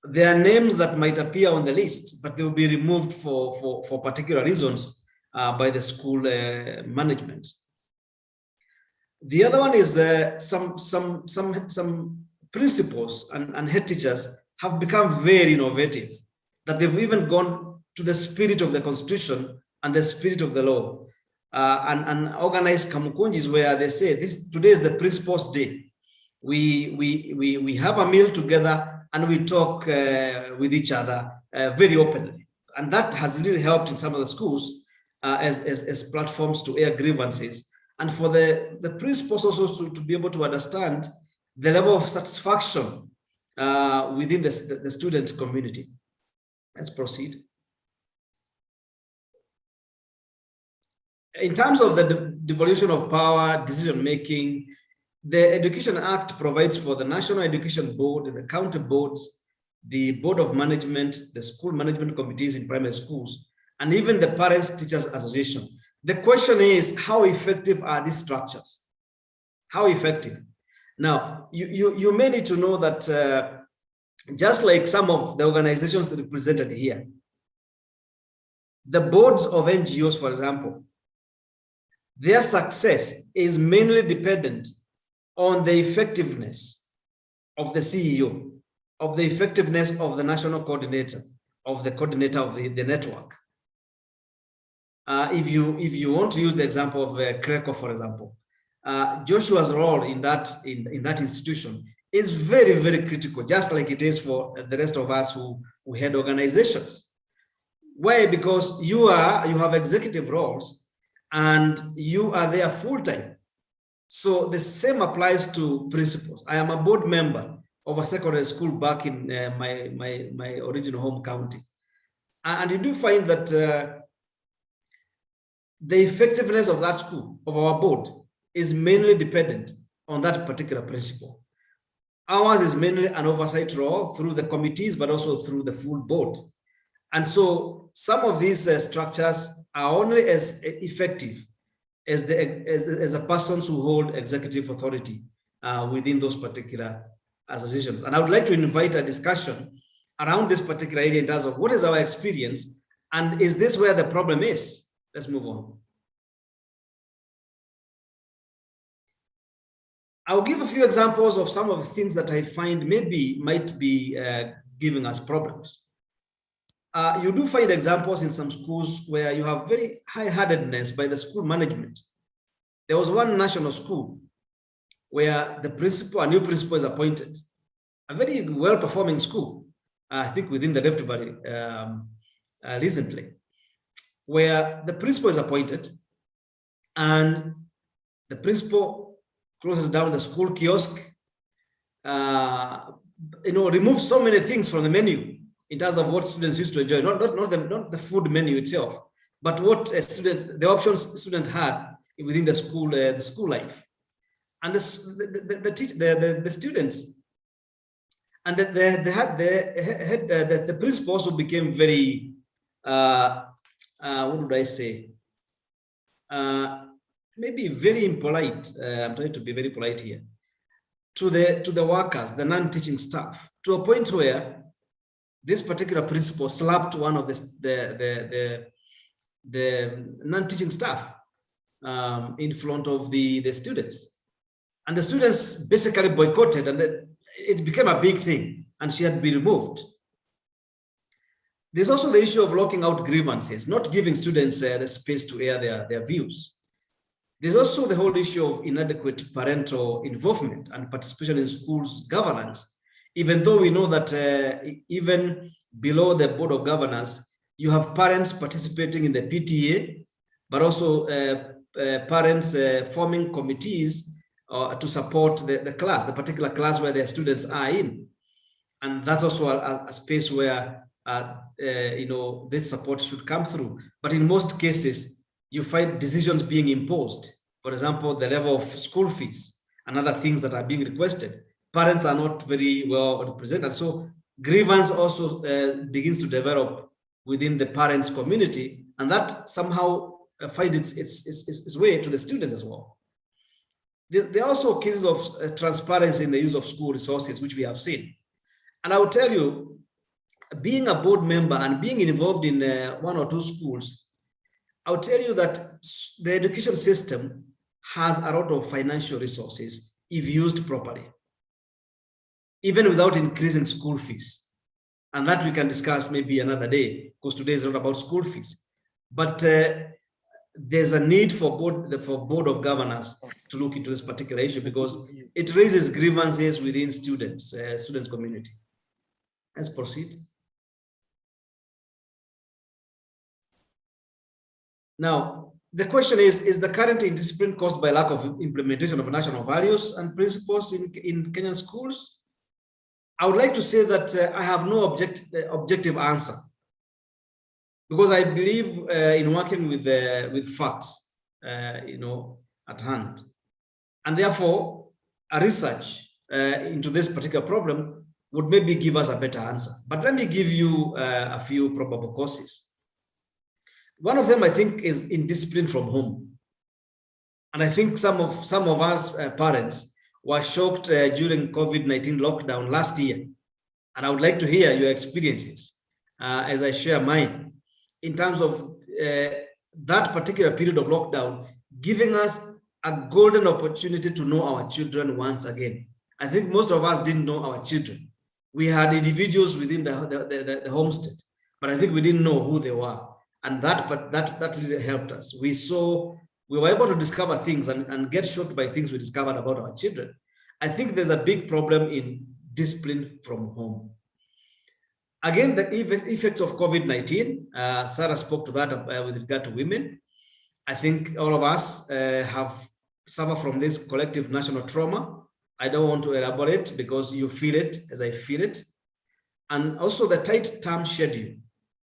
there are names that might appear on the list, but they will be removed for particular reasons by the school management. The other one is some principals and head teachers have become very innovative, that they've even gone to the spirit of the Constitution and the spirit of the law, and organized kamukunjis where they say today is the principal's day. We have a meal together and we talk with each other very openly, and that has really helped in some of the schools as platforms to air grievances, and for the principals also to be able to understand the level of satisfaction within the student community. Let's proceed. In terms of the devolution of power, decision making, the Education Act provides for the National Education Board, the county boards, the Board of Management, the school management committees in primary schools, and even the Parents Teachers Association. The question is, how effective are these structures? How effective? Now, you may need to know that just like some of the organizations represented here, the boards of NGOs, for example, their success is mainly dependent on the effectiveness of the CEO, of the effectiveness of the national coordinator, of the coordinator of the network. If you want to use the example of CRECO, for example, Joshua's role in that institution is very, very critical, just like it is for the rest of us who head organizations. Why? Because you have executive roles and you are there full-time. So the same applies to principals. I am a board member of a secondary school back in my original home county. And you do find that the effectiveness of that school, of our board, is mainly dependent on that particular principle. Ours is mainly an oversight role through the committees, but also through the full board. And so some of these structures are only as effective as the persons who hold executive authority within those particular associations. And I would like to invite a discussion around this particular area in terms of what is our experience and is this where the problem is? Let's move on. I'll give a few examples of some of the things that I find might be giving us problems. You do find examples in some schools where you have very high-handedness by the school management. There was one national school where a new principal is appointed, a very well-performing school, I think within the Rift Valley recently, where the principal is appointed and the principal closes down the school kiosk, removes so many things from the menu in terms of what students used to enjoy, not the food menu itself, but what the options students had within the school life, and the students, and the principal also became very, what would I say? Maybe very impolite. I'm trying to be very polite here to the workers, the non-teaching staff, to a point where this particular principal slapped one of the non-teaching staff in front of the students. And the students basically boycotted, and it became a big thing, and she had to be removed. There's also the issue of locking out grievances, not giving students the space to air their views. There's also the whole issue of inadequate parental involvement and participation in schools governance, even though we know that even below the board of governors, you have parents participating in the PTA, but also parents forming committees to support the class, the particular class where their students are in. And that's also a space where this support should come through. But in most cases, you find decisions being imposed. For example, the level of school fees and other things that are being requested. Parents are not very well represented. So grievance also begins to develop within the parents' community, and that somehow finds its way to the students as well. There are also cases of transparency in the use of school resources, which we have seen. And I will tell you, being a board member and being involved in one or two schools, I'll tell you that the education system has a lot of financial resources if used properly, even without increasing school fees. And that we can discuss maybe another day, because today is not about school fees. But there's a need for board of governors to look into this particular issue, because it raises grievances within student community. Let's proceed. Now, the question is the current indiscipline caused by lack of implementation of national values and principles in Kenyan schools? I would like to say that I have no objective answer, because I believe in working with facts, at hand. And therefore, a research into this particular problem would maybe give us a better answer. But let me give you a few probable causes. One of them, I think, is indiscipline from home. And I think some of us parents were shocked during COVID-19 lockdown last year. And I would like to hear your experiences as I share mine in terms of that particular period of lockdown, giving us a golden opportunity to know our children once again. I think most of us didn't know our children. We had individuals within the homestead, but I think we didn't know who they were. And that really helped us. We were able to discover things and get shocked by things we discovered about our children. I think there's a big problem in discipline from home. Again, the effects of COVID-19, Sarah spoke to that with regard to women. I think all of us have suffered from this collective national trauma. I don't want to elaborate because you feel it as I feel it. And also the tight term schedule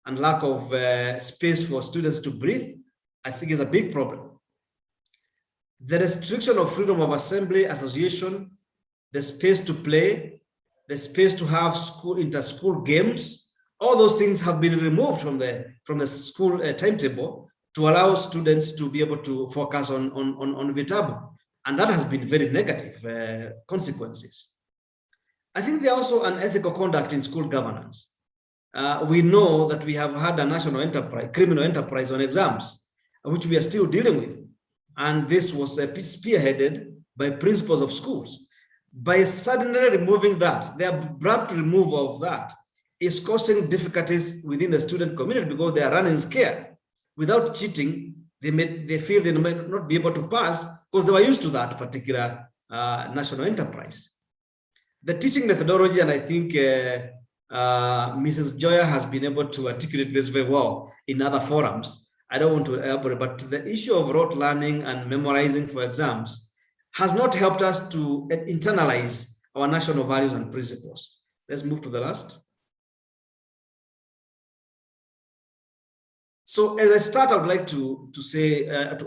and lack of space for students to breathe, I think is a big problem. The restriction of freedom of assembly, association, the space to play, the space to have inter-school games, all those things have been removed from the school timetable to allow students to be able to focus on vitabu. And that has been very negative consequences. I think there are also unethical conduct in school governance. We know that we have had a national enterprise, criminal enterprise on exams, which we are still dealing with. And this was spearheaded by principals of schools. By suddenly removing that, the abrupt removal of that is causing difficulties within the student community because they are running scared. Without cheating, they feel they might not be able to pass because they were used to that particular national enterprise. The teaching methodology, and I think Mrs. Joya has been able to articulate this very well in other forums. I don't want to elaborate, but the issue of rote learning and memorizing for exams has not helped us to internalize our national values and principles. Let's move to the last. So as I start, I would like to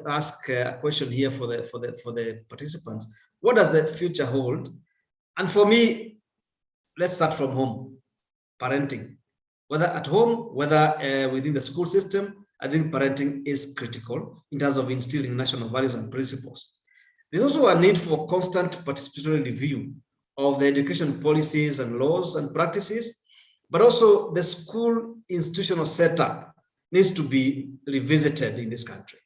ask a question here for the participants. What does the future hold? And for me, let's start from home. Parenting, whether at home, whether within the school system, I think parenting is critical in terms of instilling national values and principles. There's also a need for constant participatory review of the education policies and laws and practices, but also the school institutional setup needs to be revisited in this country.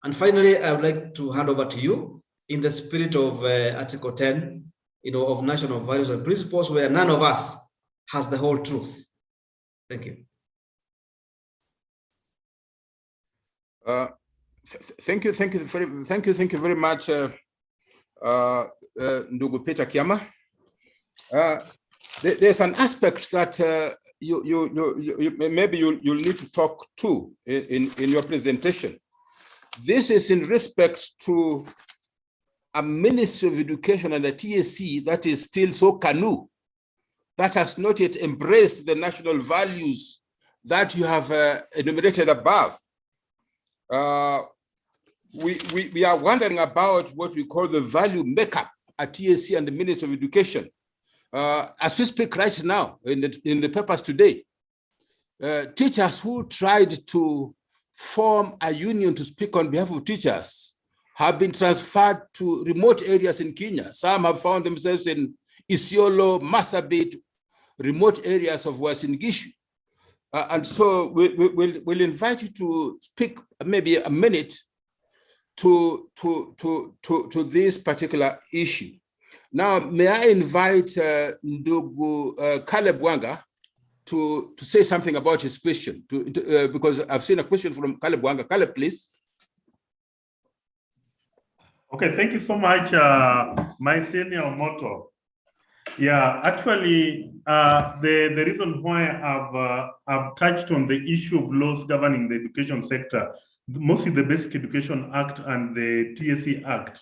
And finally, I would like to hand over to you in the spirit of Article 10, of national values and principles, where none of us has the whole truth. Thank you. Thank you very much, Ndugu Peter Kiama. There's an aspect that maybe you'll need to talk to in your presentation. This is in respect to a Ministry of Education and a TSC that is still so canoe, that has not yet embraced the national values that you have enumerated above. We are wondering about what we call the value makeup at TSC and the Ministry of Education. As we speak right now in the papers today, teachers who tried to form a union to speak on behalf of teachers have been transferred to remote areas in Kenya. Some have found themselves in Isiolo, Marsabit, remote areas of Uasin Gishu. And so we'll invite you to speak maybe a minute to this particular issue. Now, may I invite Ndugu Caleb Wanga to say something about his question, because I've seen a question from Caleb Wanga. Caleb, please. Okay, thank you so much, my senior Moto. Yeah, actually, the reason why I've touched on the issue of laws governing the education sector, mostly the Basic Education Act and the TSC Act,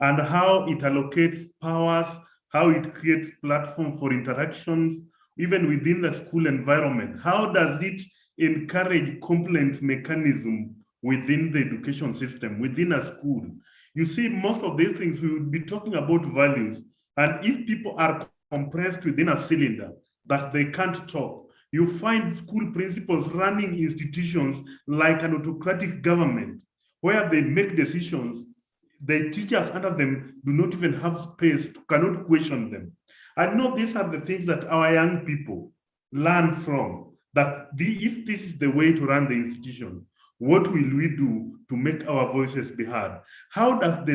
and how it allocates powers, how it creates platform for interactions, even within the school environment. How does it encourage complaints mechanism within the education system, within a school? You see, most of these things we would be talking about values, and if people are compressed within a cylinder that they can't talk, you find school principals running institutions like an autocratic government, where they make decisions. The teachers under them do not even have space, cannot question them. I know these are the things that our young people learn from, that if this is the way to run the institution, what will we do to make our voices be heard? How was the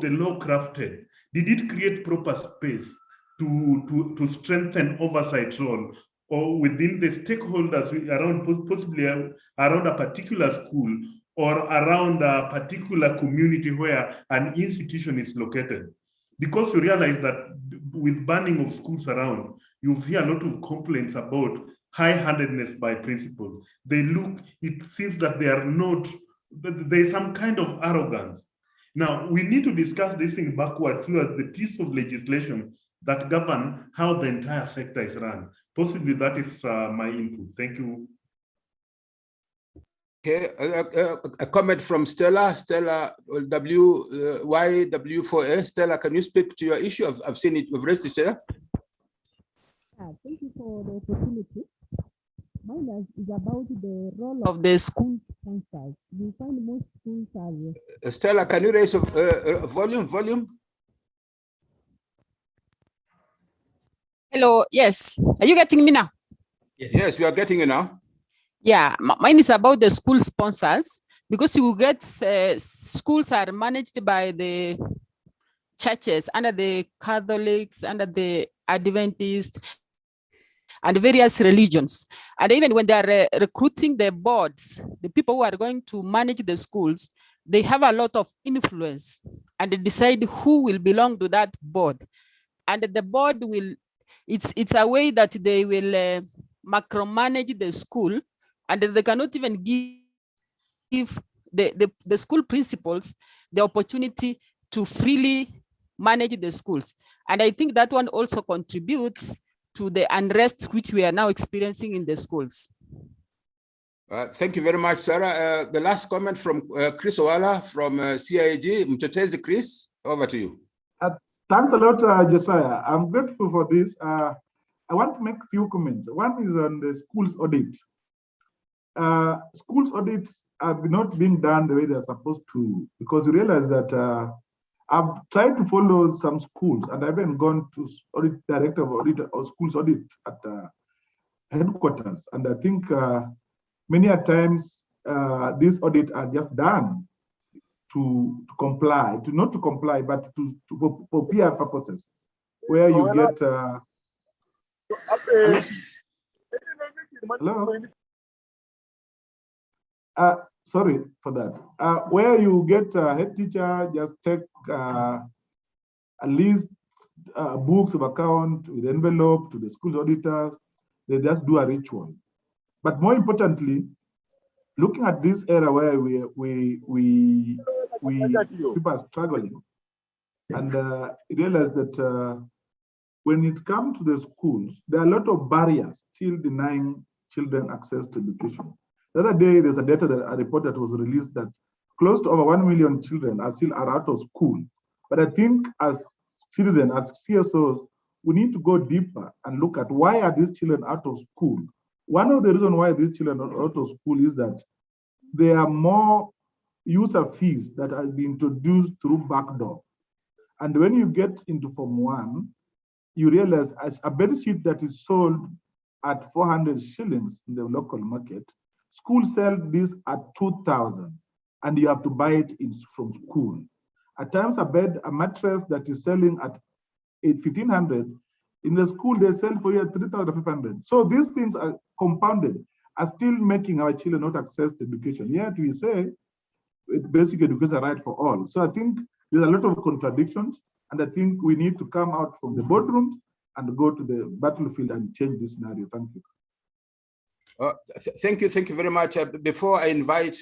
law crafted? Did it create proper space to strengthen oversight role, or within the stakeholders around, possibly around a particular school or around a particular community where an institution is located? Because you realize that with banning of schools around, you hear a lot of complaints about high-handedness by principals. It seems that they are not, there's some kind of arrogance. Now, we need to discuss this thing backward towards the piece of legislation that govern how the entire sector is run. Possibly that is my input. Thank you. Okay, a comment from Stella YW4A. Stella, can you speak to your issue? I've seen it, we've raised it here. Thank you for the opportunity. Mine is about the role of the school sponsors. You find most schools are... Stella, can you raise volume? Hello, yes. Are you getting me now? Yes, we are getting you now. Yeah, mine is about the school sponsors, because you get schools are managed by the churches, under the Catholics, under the Adventists, and various religions. And even when they are recruiting the boards, the people who are going to manage the schools, they have a lot of influence and they decide who will belong to that board. And the board will, it's a way that they will macromanage the school, and they cannot even give the school principals the opportunity to freely manage the schools. And I think that one also contributes to the unrest which we are now experiencing in the schools. Thank you very much, Sarah. The last comment from Chris Owala from CIG. Mtetezi Chris, over to you. Thanks a lot, Josiah. I'm grateful for this. I want to make a few comments. One is on the schools audit. Schools audits have not been done the way they're supposed to, because you realize that I've tried to follow some schools, and I've even gone to audit director of audit or schools audit at headquarters. And I think many a times these audits are just done to comply, not to comply, but for PR purposes, where you get. Hello. Sorry for that. Where you get a head teacher just take at least books of account with envelope to the school auditors. They just do a ritual. But more importantly, looking at this era where we people are struggling, and realize that when it comes to the schools, there are a lot of barriers still denying children access to education. The other day, there's a report that was released that close to over 1 million children are still out of school. But I think as citizens, as CSOs, we need to go deeper and look at why are these children out of school. One of the reasons why these children are out of school is that there are more user fees that have been introduced through backdoor. And when you get into Form 1, you realize as a bedsheet that is sold at 400 shillings in the local market, schools sell this at 2,000, and you have to buy it from school. At times, a mattress that is selling at 1,500, in the school they sell for you at 3,500. So these things are compounded, are still making our children not access to education. Yet we say it's basic education right for all. So I think there's a lot of contradictions, and I think we need to come out from the boardrooms and go to the battlefield and change this scenario. Thank you. Thank you very much. Before I invite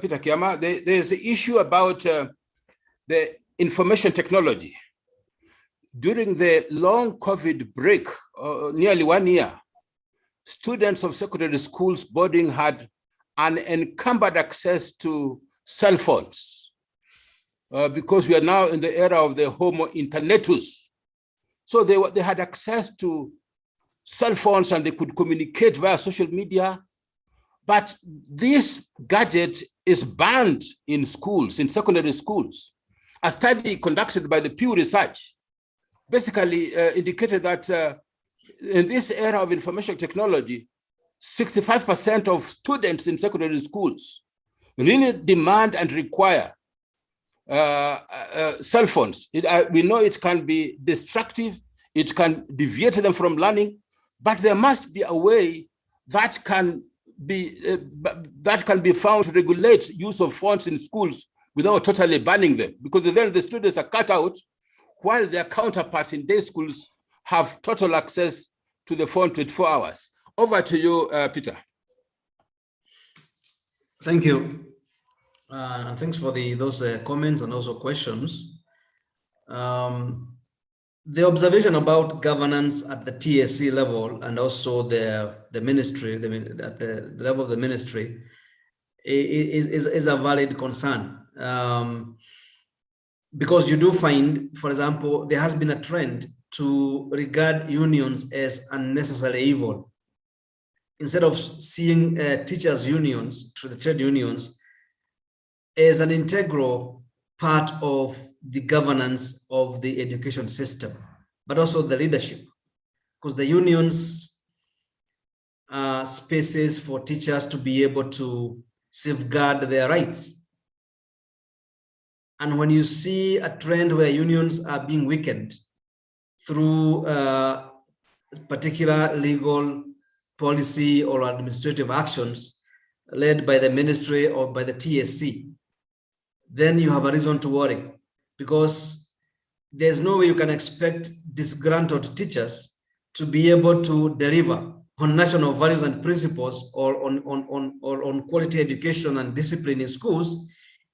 Peter Kiama, there's the issue about the information technology. During the long COVID break, nearly 1 year, students of secondary schools boarding had unencumbered access to cell phones because we are now in the era of the Homo internetus. So they had access to cell phones and they could communicate via social media. But this gadget is banned in schools, in secondary schools. A study conducted by the Pew Research basically indicated that in this era of information technology, 65% of students in secondary schools really demand and require cell phones. We know it can be destructive, it can deviate them from learning, but there must be a way that can be found to regulate use of phones in schools without totally banning them, because then the students are cut out while their counterparts in day schools have total access to the phone 24 hours. Over to you, Peter. Thank you. And thanks for those comments and also questions. The observation about governance at the TSC level and also the ministry, at the level of the ministry, is a valid concern. Because you do find, for example, there has been a trend to regard unions as unnecessary evil. Instead of seeing teachers' unions, the trade unions, as an integral part of the governance of the education system, but also the leadership, because the unions are spaces for teachers to be able to safeguard their rights. And when you see a trend where unions are being weakened through particular legal policy or administrative actions led by the ministry or by the TSC, then you have a reason to worry, because there's no way you can expect disgruntled teachers to be able to deliver on national values and principles or on quality education and discipline in schools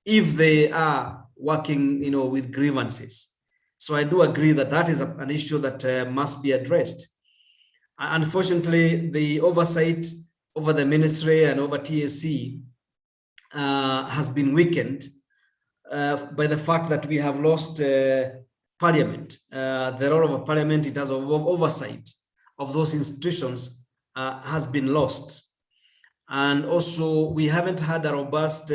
if they are working, with grievances. So I do agree that that is an issue that must be addressed. Unfortunately, the oversight over the ministry and over TSC has been weakened by the fact that we have lost parliament. The role of a parliament in terms of oversight of those institutions has been lost. And also we haven't had a robust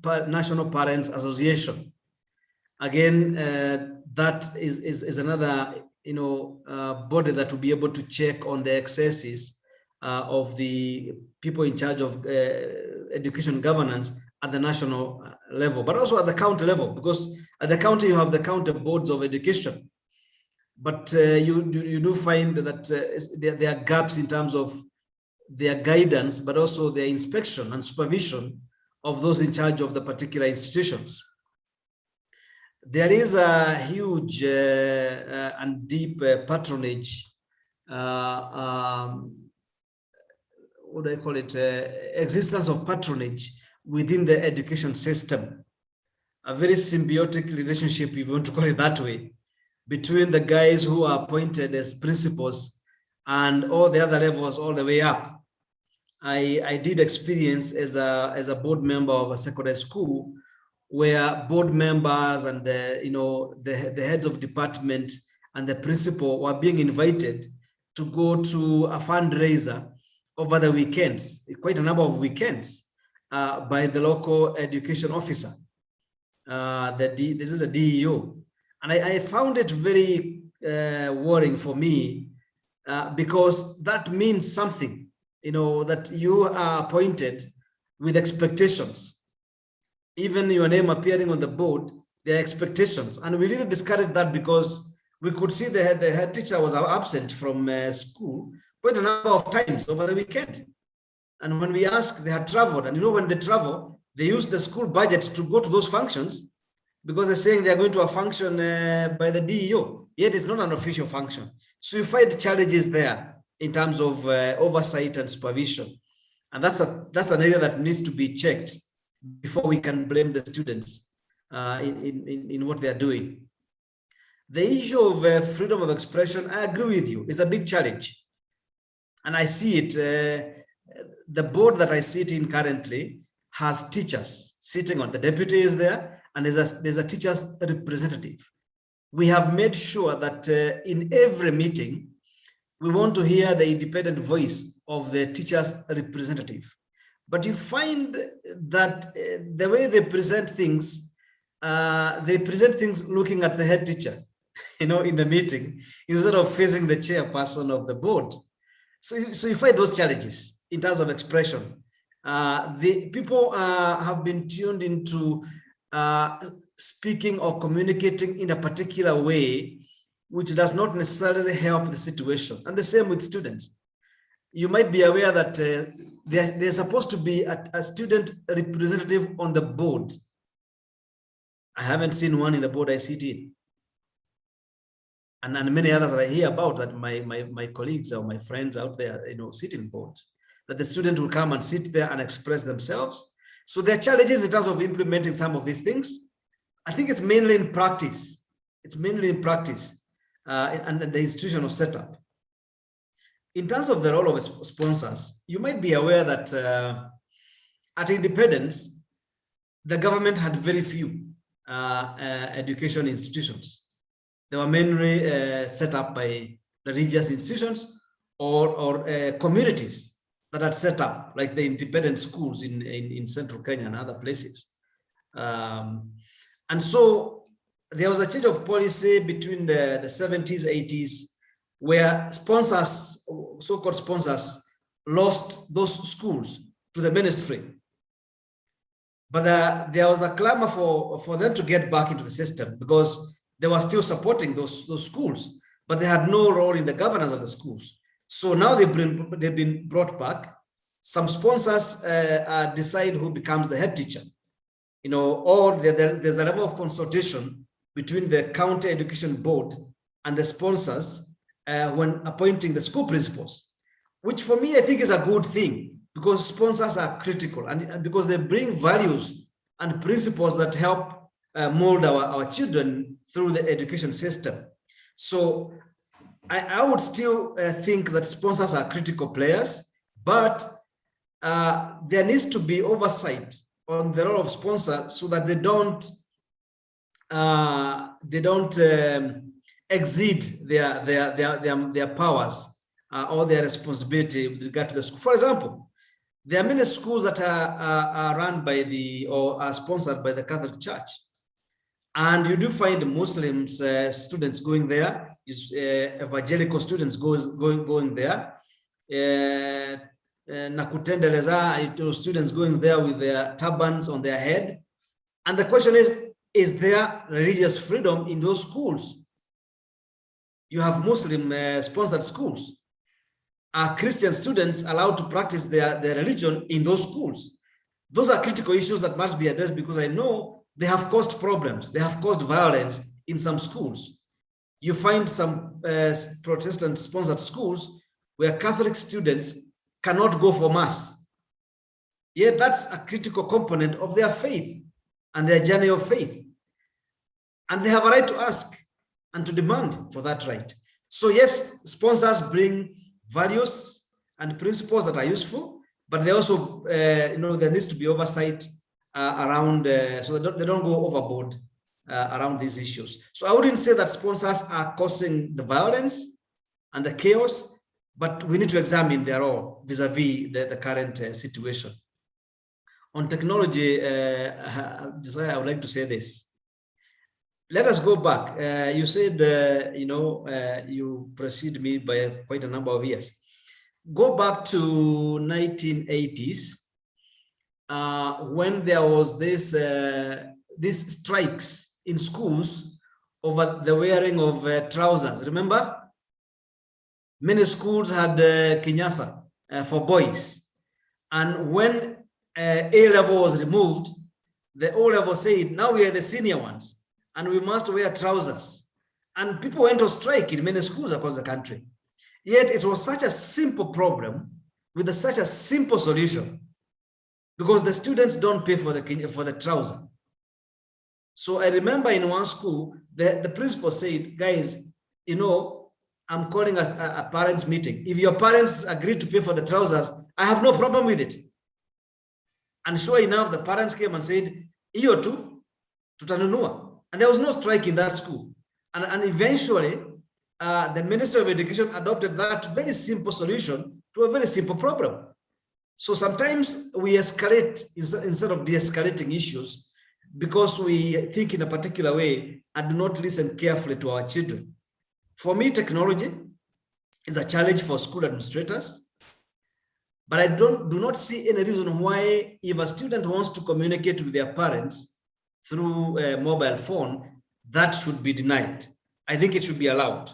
National Parents Association Again, that is another body that will be able to check on the excesses of the people in charge of education governance at the national level, but also at the county level, because at the county you have the county boards of education. But you do find that there are gaps in terms of their guidance, but also their inspection and supervision of those in charge of the particular institutions. There is a huge and deep patronage, what do I call it, existence of patronage within the education system. A very symbiotic relationship, if you want to call it that way, between the guys who are appointed as principals and all the other levels all the way up. I did experience as a board member of a secondary school where board members and the heads of department and the principal were being invited to go to a fundraiser over the weekends, quite a number of weekends, by the local education officer. This is a DEO. And I found it very worrying for me because that means something, that you are appointed with expectations. Even your name appearing on the board, there are expectations. And we really discouraged that because we could see the head teacher was absent from school quite a number of times over the weekend. And when we asked, they had traveled. And when they travel, they use the school budget to go to those functions because they're saying they're going to a function by the DEO, yet it's not an official function. So you find challenges there in terms of oversight and supervision. And that's an area that needs to be checked before we can blame the students in what they're doing. The issue of freedom of expression, I agree with you, is a big challenge. And I see it, the board that I sit in currently has teachers sitting on, the deputy is there, and there's a teacher's representative. We have made sure that in every meeting, we want to hear the independent voice of the teacher's representative. But you find that the way they present things looking at the head teacher, in the meeting, instead of facing the chairperson of the board. So you find those challenges in terms of expression. The people have been tuned into speaking or communicating in a particular way, which does not necessarily help the situation. And the same with students. You might be aware that there's supposed to be a student representative on the board. I haven't seen one in the board I sit in. And many others that I hear about that my colleagues or my friends out there, sit in boards, that the student will come and sit there and express themselves. So there are challenges in terms of implementing some of these things. I think it's mainly in practice. It's mainly in practice and the institutional setup. In terms of the role of sponsors, you might be aware that at independence, the government had very few education institutions. They were mainly set up by religious institutions or communities that had set up, like the independent schools in central Kenya and other places. And so there was a change of policy between the 70s, 80s, where sponsors, so-called sponsors, lost those schools to the ministry. But there was a clamor for them to get back into the system because they were still supporting those schools, but they had no role in the governance of the schools. So now they've been brought back. Some sponsors decide who becomes the head teacher, or there's a level of consultation between the county education board and the sponsors when appointing the school principals, which for me, I think is a good thing because sponsors are critical and because they bring values and principles that help mold our children through the education system. So I would still think that sponsors are critical players, but there needs to be oversight on the role of sponsors so that they don't exceed their powers or their responsibility with regard to the school. For example, there are many schools that are run by or are sponsored by the Catholic Church. And you do find Muslims students going there, evangelical students going there, Nakutendeleza students going there with their turbans on their head. And the question is there religious freedom in those schools? You have Muslim sponsored schools. Are Christian students allowed to practice their religion in those schools? Those are critical issues that must be addressed, because I know they have caused problems. They have caused violence in some schools. You find some Protestant sponsored schools where Catholic students cannot go for mass. Yet that's a critical component of their faith and their journey of faith. And they have a right to ask and to demand for that right. So yes, sponsors bring values and principles that are useful, but they also, there needs to be oversight around, so they don't go overboard around these issues. So I wouldn't say that sponsors are causing the violence and the chaos, but we need to examine their role vis-a-vis the current situation. On technology, Josiah, I would like to say this. Let us go back. You said, you precede me by quite a number of years. Go back to 1980s, when there was these strikes in schools over the wearing of trousers. Remember? Many schools had kinyasa for boys. And when A level was removed, the O level said, now we are the senior ones and we must wear trousers. And people went on strike in many schools across the country. Yet it was such a simple problem with such a simple solution, because the students don't pay for the trouser. So I remember in one school, the principal said, guys, I'm calling a parents meeting. If your parents agree to pay for the trousers, I have no problem with it. And sure enough, the parents came and said, "Iyo tu, tutanunua." And there was no strike in that school. And eventually, the Ministry of Education adopted that very simple solution to a very simple problem. So sometimes we escalate instead of de-escalating issues because we think in a particular way and do not listen carefully to our children. For me, technology is a challenge for school administrators, but I do not see any reason why, if a student wants to communicate with their parents through a mobile phone, that should be denied. I think it should be allowed,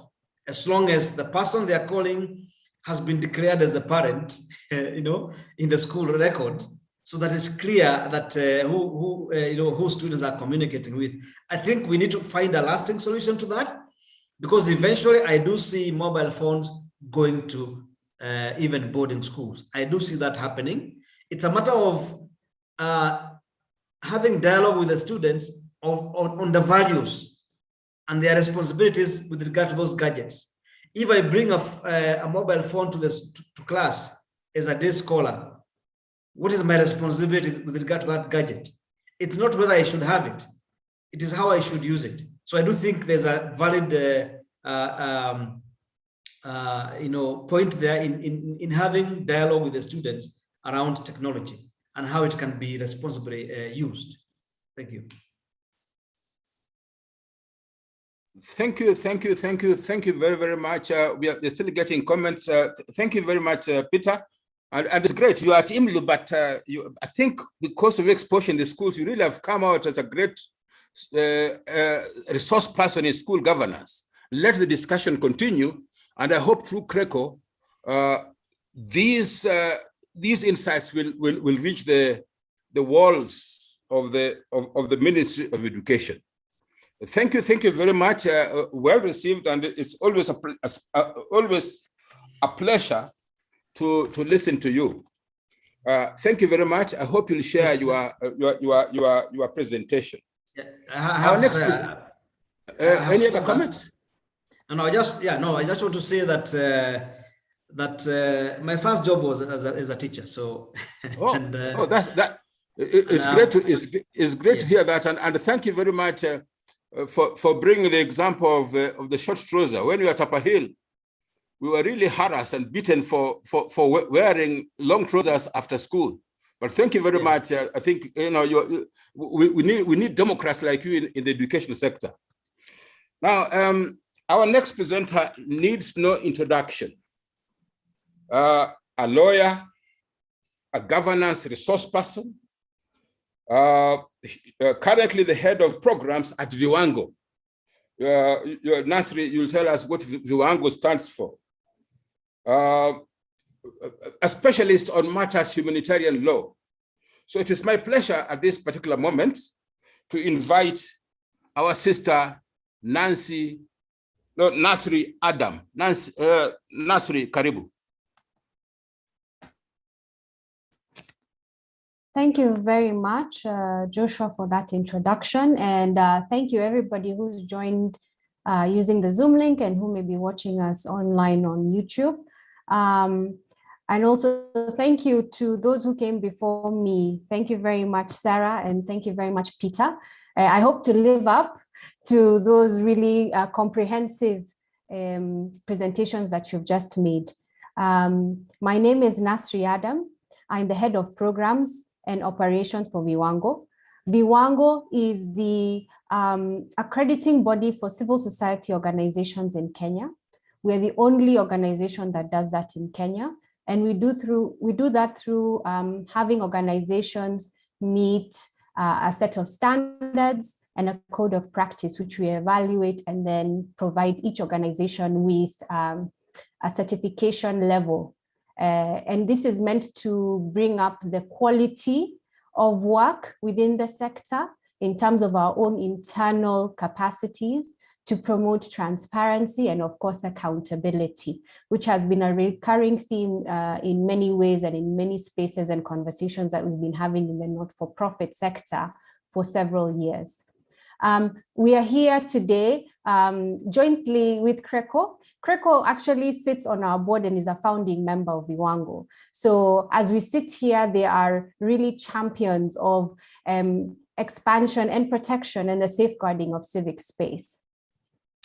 as long as the person they are calling has been declared as a parent, in the school record, so that it's clear that who students are communicating with. I think we need to find a lasting solution to that, because eventually I do see mobile phones going to even boarding schools. I do see that happening. It's a matter of having dialogue with the students on the values and their responsibilities with regard to those gadgets. If I bring a mobile phone to class as a day scholar, what is my responsibility with regard to that gadget? It's not whether I should have it. It is how I should use it. So I do think there's a valid point there in having dialogue with the students around technology and how it can be responsibly used. Thank you. Thank you very, very much. We're still getting comments. Thank you very much, Peter. And it's great. You are at IMLU, but I think because of exposure in the schools, you really have come out as a great resource person in school governance. Let the discussion continue, and I hope through CRECO, these insights will reach the walls of the Ministry of Education. Thank you very much. Well received, and it's always a pleasure to listen to you. Thank you very much. I hope you'll share your presentation. Yeah, any other comments? No, I just want to say that my first job was as a teacher. So it's great to hear that, and thank you very much for bringing the example of the short trouser. When we were at Upper Hill, we were really harassed and beaten for wearing long trousers after school. But thank you very much. I think we need Democrats like you in the education sector. Now, our next presenter needs no introduction. A lawyer, a governance resource person, currently the head of programs at Viwango. Nasri, you'll tell us what Viwango stands for. A specialist on matters humanitarian law. So it is my pleasure at this particular moment to invite our sister Nasri Adam. Nasri, karibu. Thank you very much, Joshua, for that introduction. And thank you everybody who's joined using the Zoom link and who may be watching us online on YouTube. And also thank you to those who came before me. Thank you very much, Sarah, and thank you very much, Peter. I hope to live up to those really comprehensive presentations that you've just made. My name is Nasri Adam. I'm the head of programs and operations for Viwango. Viwango is the accrediting body for civil society organizations in Kenya. We're the only organization that does that in Kenya. And we do that through having organizations meet a set of standards and a code of practice, which we evaluate and then provide each organization with a certification level. And this is meant to bring up the quality of work within the sector in terms of our own internal capacities to promote transparency and, of course, accountability, which has been a recurring theme in many ways and in many spaces and conversations that we've been having in the not-for-profit sector for several years. We are here today jointly with CRECO. CRECO actually sits on our board and is a founding member of Viwango. So as we sit here, they are really champions of expansion and protection and the safeguarding of civic space.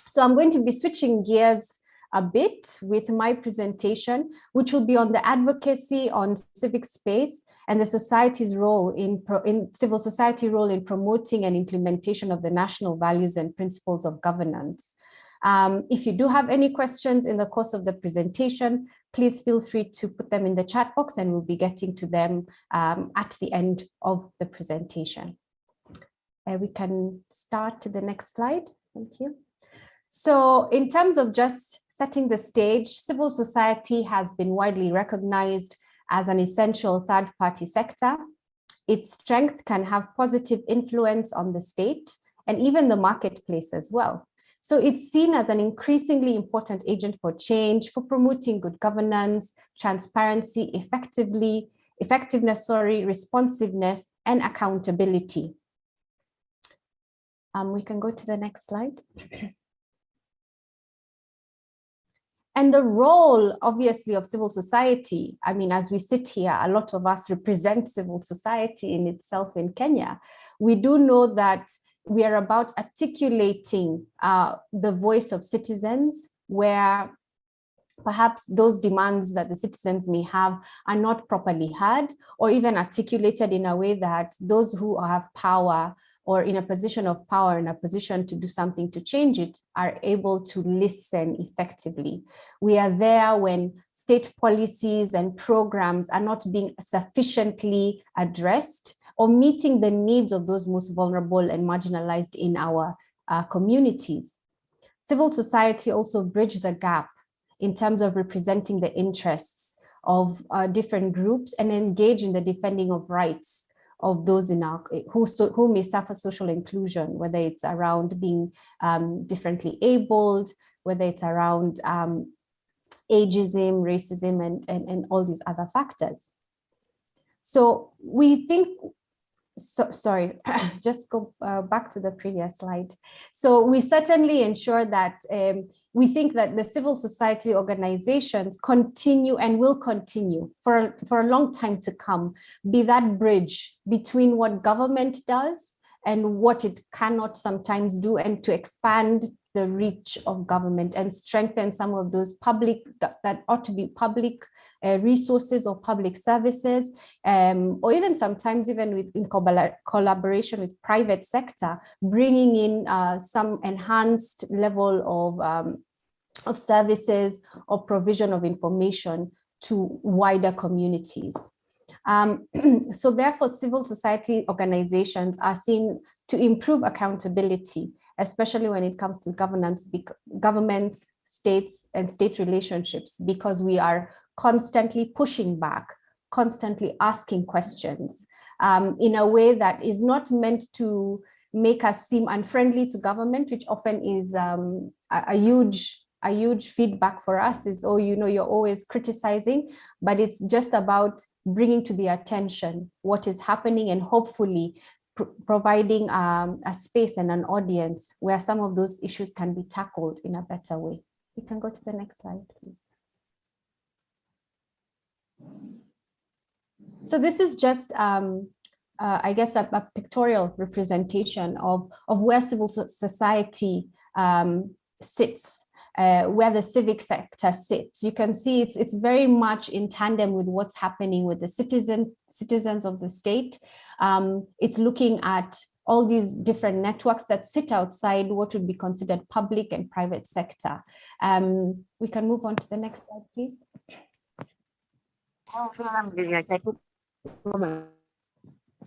So I'm going to be switching gears a bit with my presentation, which will be on the advocacy on civic space and the society's role in civil society role in promoting and implementation of the national values and principles of governance. If you do have any questions in the course of the presentation, please feel free to put them in the chat box and we'll be getting to them at the end of the presentation. We can start to the next slide. Thank you. So in terms of just setting the stage, civil society has been widely recognized as an essential third-party sector. Its strength can have positive influence on the state and even the marketplace as well. So it's seen as an increasingly important agent for change, for promoting good governance, transparency, effectiveness, responsiveness, and accountability. We can go to the next slide. And the role, obviously, of civil society, I mean, as we sit here, a lot of us represent civil society in itself in Kenya. We do know that we are about articulating the voice of citizens, where perhaps those demands that the citizens may have are not properly heard or even articulated in a way that those who have power or in a position of power, in a position to do something to change it, are able to listen effectively. We are there when state policies and programs are not being sufficiently addressed or meeting the needs of those most vulnerable and marginalized in our communities. Civil society also bridge the gap in terms of representing the interests of different groups and engage in the defending of rights of those in our who may suffer social inclusion, whether it's around being differently abled, whether it's around ageism, racism, and all these other factors. So we think, sorry, just go back to the previous slide. So we certainly ensure that we think that the civil society organizations continue and will continue for a long time to come, be that bridge between what government does and what it cannot sometimes do, and to expand the reach of government and strengthen some of those public that ought to be public resources or public services, or even sometimes even in collaboration with private sector, bringing in some enhanced level of services or provision of information to wider communities. So therefore, civil society organizations are seen to improve accountability, especially when it comes to governments, states, and state relationships, because we are constantly pushing back, constantly asking questions in a way that is not meant to make us seem unfriendly to government, which often is a huge feedback for us is, oh, you know, you're always criticizing, but it's just about bringing to the attention what is happening and hopefully providing a space and an audience where some of those issues can be tackled in a better way. You can go to the next slide, please. So this is just, I guess, a pictorial representation of where civil society sits, where the civic sector sits. You can see it's very much in tandem with what's happening with the citizens of the state. It's looking at all these different networks that sit outside what would be considered public and private sector. We can move on to the next slide, please.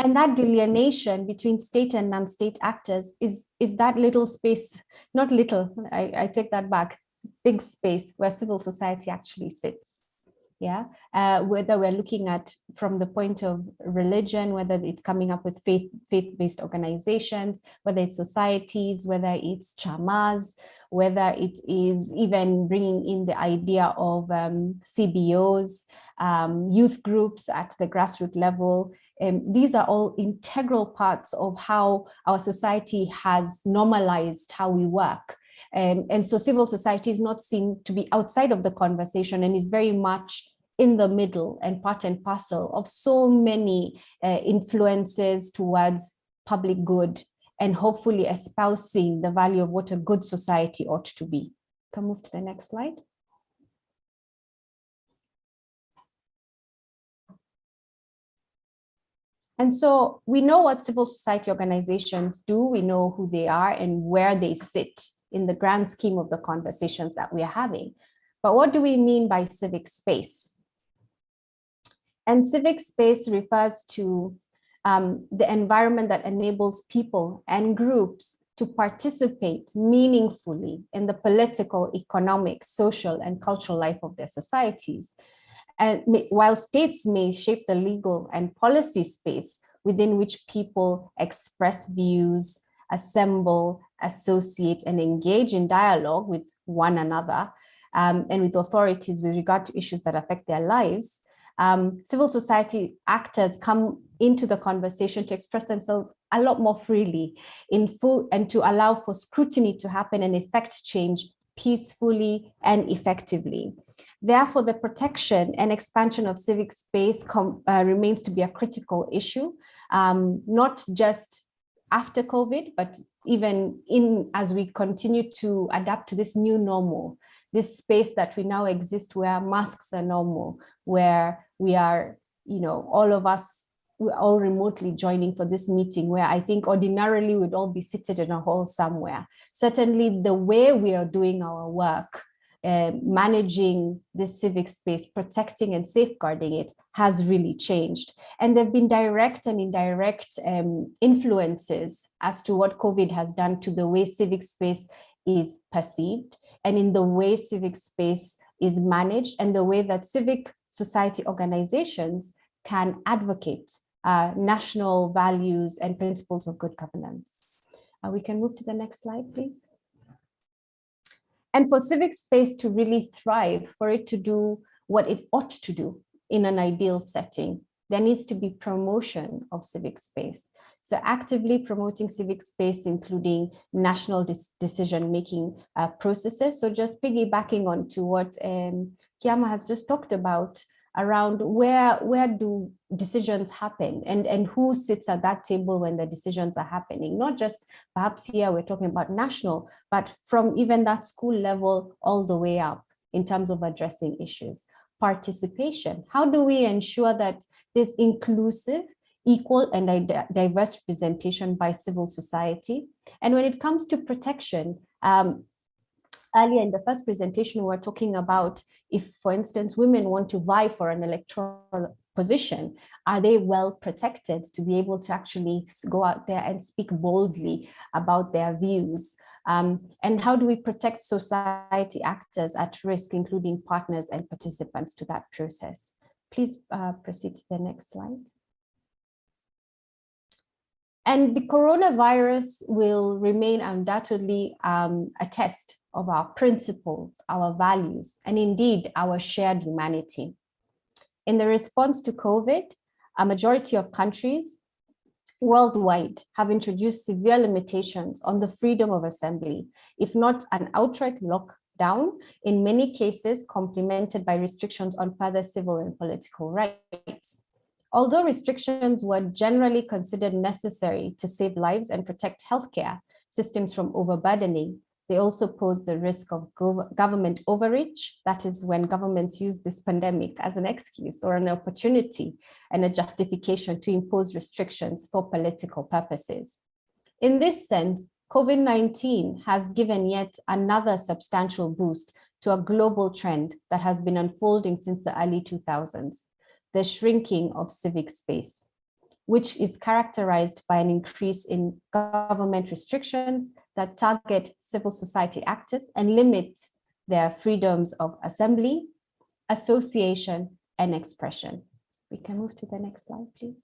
And that delineation between state and non-state actors is that little space, not little, I take that back, big space where civil society actually sits. Yeah, whether we're looking at from the point of religion, whether it's coming up with faith-based organizations, whether it's societies, whether it's chamas, whether it is even bringing in the idea of CBOs, youth groups at the grassroots level. These are all integral parts of how our society has normalized how we work. And so civil society is not seen to be outside of the conversation and is very much in the middle and part and parcel of so many influences towards public good and hopefully espousing the value of what a good society ought to be. Can move to the next slide. And so we know what civil society organizations do, we know who they are and where they sit in the grand scheme of the conversations that we are having. But what do we mean by civic space? And civic space refers to the environment that enables people and groups to participate meaningfully in the political, economic, social, and cultural life of their societies. And while states may shape the legal and policy space within which people express views, assemble, associate, and engage in dialogue with one another and with authorities with regard to issues that affect their lives, civil society actors come into the conversation to express themselves a lot more freely in full and to allow for scrutiny to happen and effect change peacefully and effectively. Therefore, the protection and expansion of civic space remains to be a critical issue, not just after COVID, but even as we continue to adapt to this new normal, this space that we now exist where masks are normal, where we are, all of us, we're all remotely joining for this meeting where I think ordinarily we'd all be seated in a hall somewhere. Certainly the way we are doing our work, managing this civic space, protecting and safeguarding it has really changed. And there've been direct and indirect influences as to what COVID has done to the way civic space is perceived and in the way civic space is managed and the way that civic society organizations can advocate national values and principles of good governance. We can move to the next slide, please. And for civic space to really thrive, for it to do what it ought to do in an ideal setting, there needs to be promotion of civic space. So actively promoting civic space, including national decision-making processes. So just piggybacking on to what Kiama has just talked about, around where do decisions happen and who sits at that table when the decisions are happening. Not just perhaps here we're talking about national, but from even that school level all the way up in terms of addressing issues. Participation, how do we ensure that there's inclusive, equal and diverse representation by civil society? And when it comes to protection, earlier in the first presentation, we were talking about if, for instance, women want to vie for an electoral position, are they well protected to be able to actually go out there and speak boldly about their views? And how do we protect society actors at risk, including partners and participants to that process? Please proceed to the next slide. And the coronavirus will remain undoubtedly a test of our principles, our values, and indeed our shared humanity. In the response to COVID, a majority of countries worldwide have introduced severe limitations on the freedom of assembly, if not an outright lockdown, in many cases complemented by restrictions on further civil and political rights. Although restrictions were generally considered necessary to save lives and protect healthcare systems from overburdening, they also pose the risk of government overreach. That is when governments use this pandemic as an excuse or an opportunity and a justification to impose restrictions for political purposes. In this sense, COVID-19 has given yet another substantial boost to a global trend that has been unfolding since the early 2000s, the shrinking of civic space, which is characterized by an increase in government restrictions that target civil society actors and limit their freedoms of assembly, association, and expression. We can move to the next slide, please.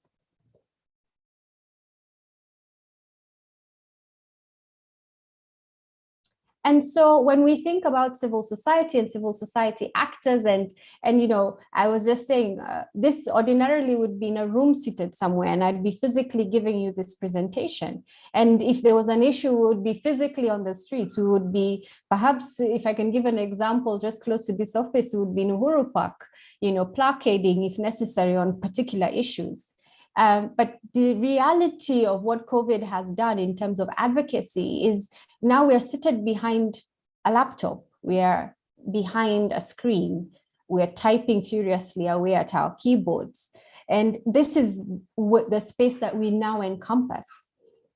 And so when we think about civil society and civil society actors, and you know, I was just saying, this ordinarily would be in a room seated somewhere, and I'd be physically giving you this presentation. And if there was an issue, we would be physically on the streets. We would be, perhaps, if I can give an example, just close to this office, we would be in Uhuru Park, you know, placarding if necessary on particular issues. But the reality of what COVID has done in terms of advocacy is now we're seated behind a laptop, we are behind a screen, we're typing furiously away at our keyboards. And this is the space that we now encompass.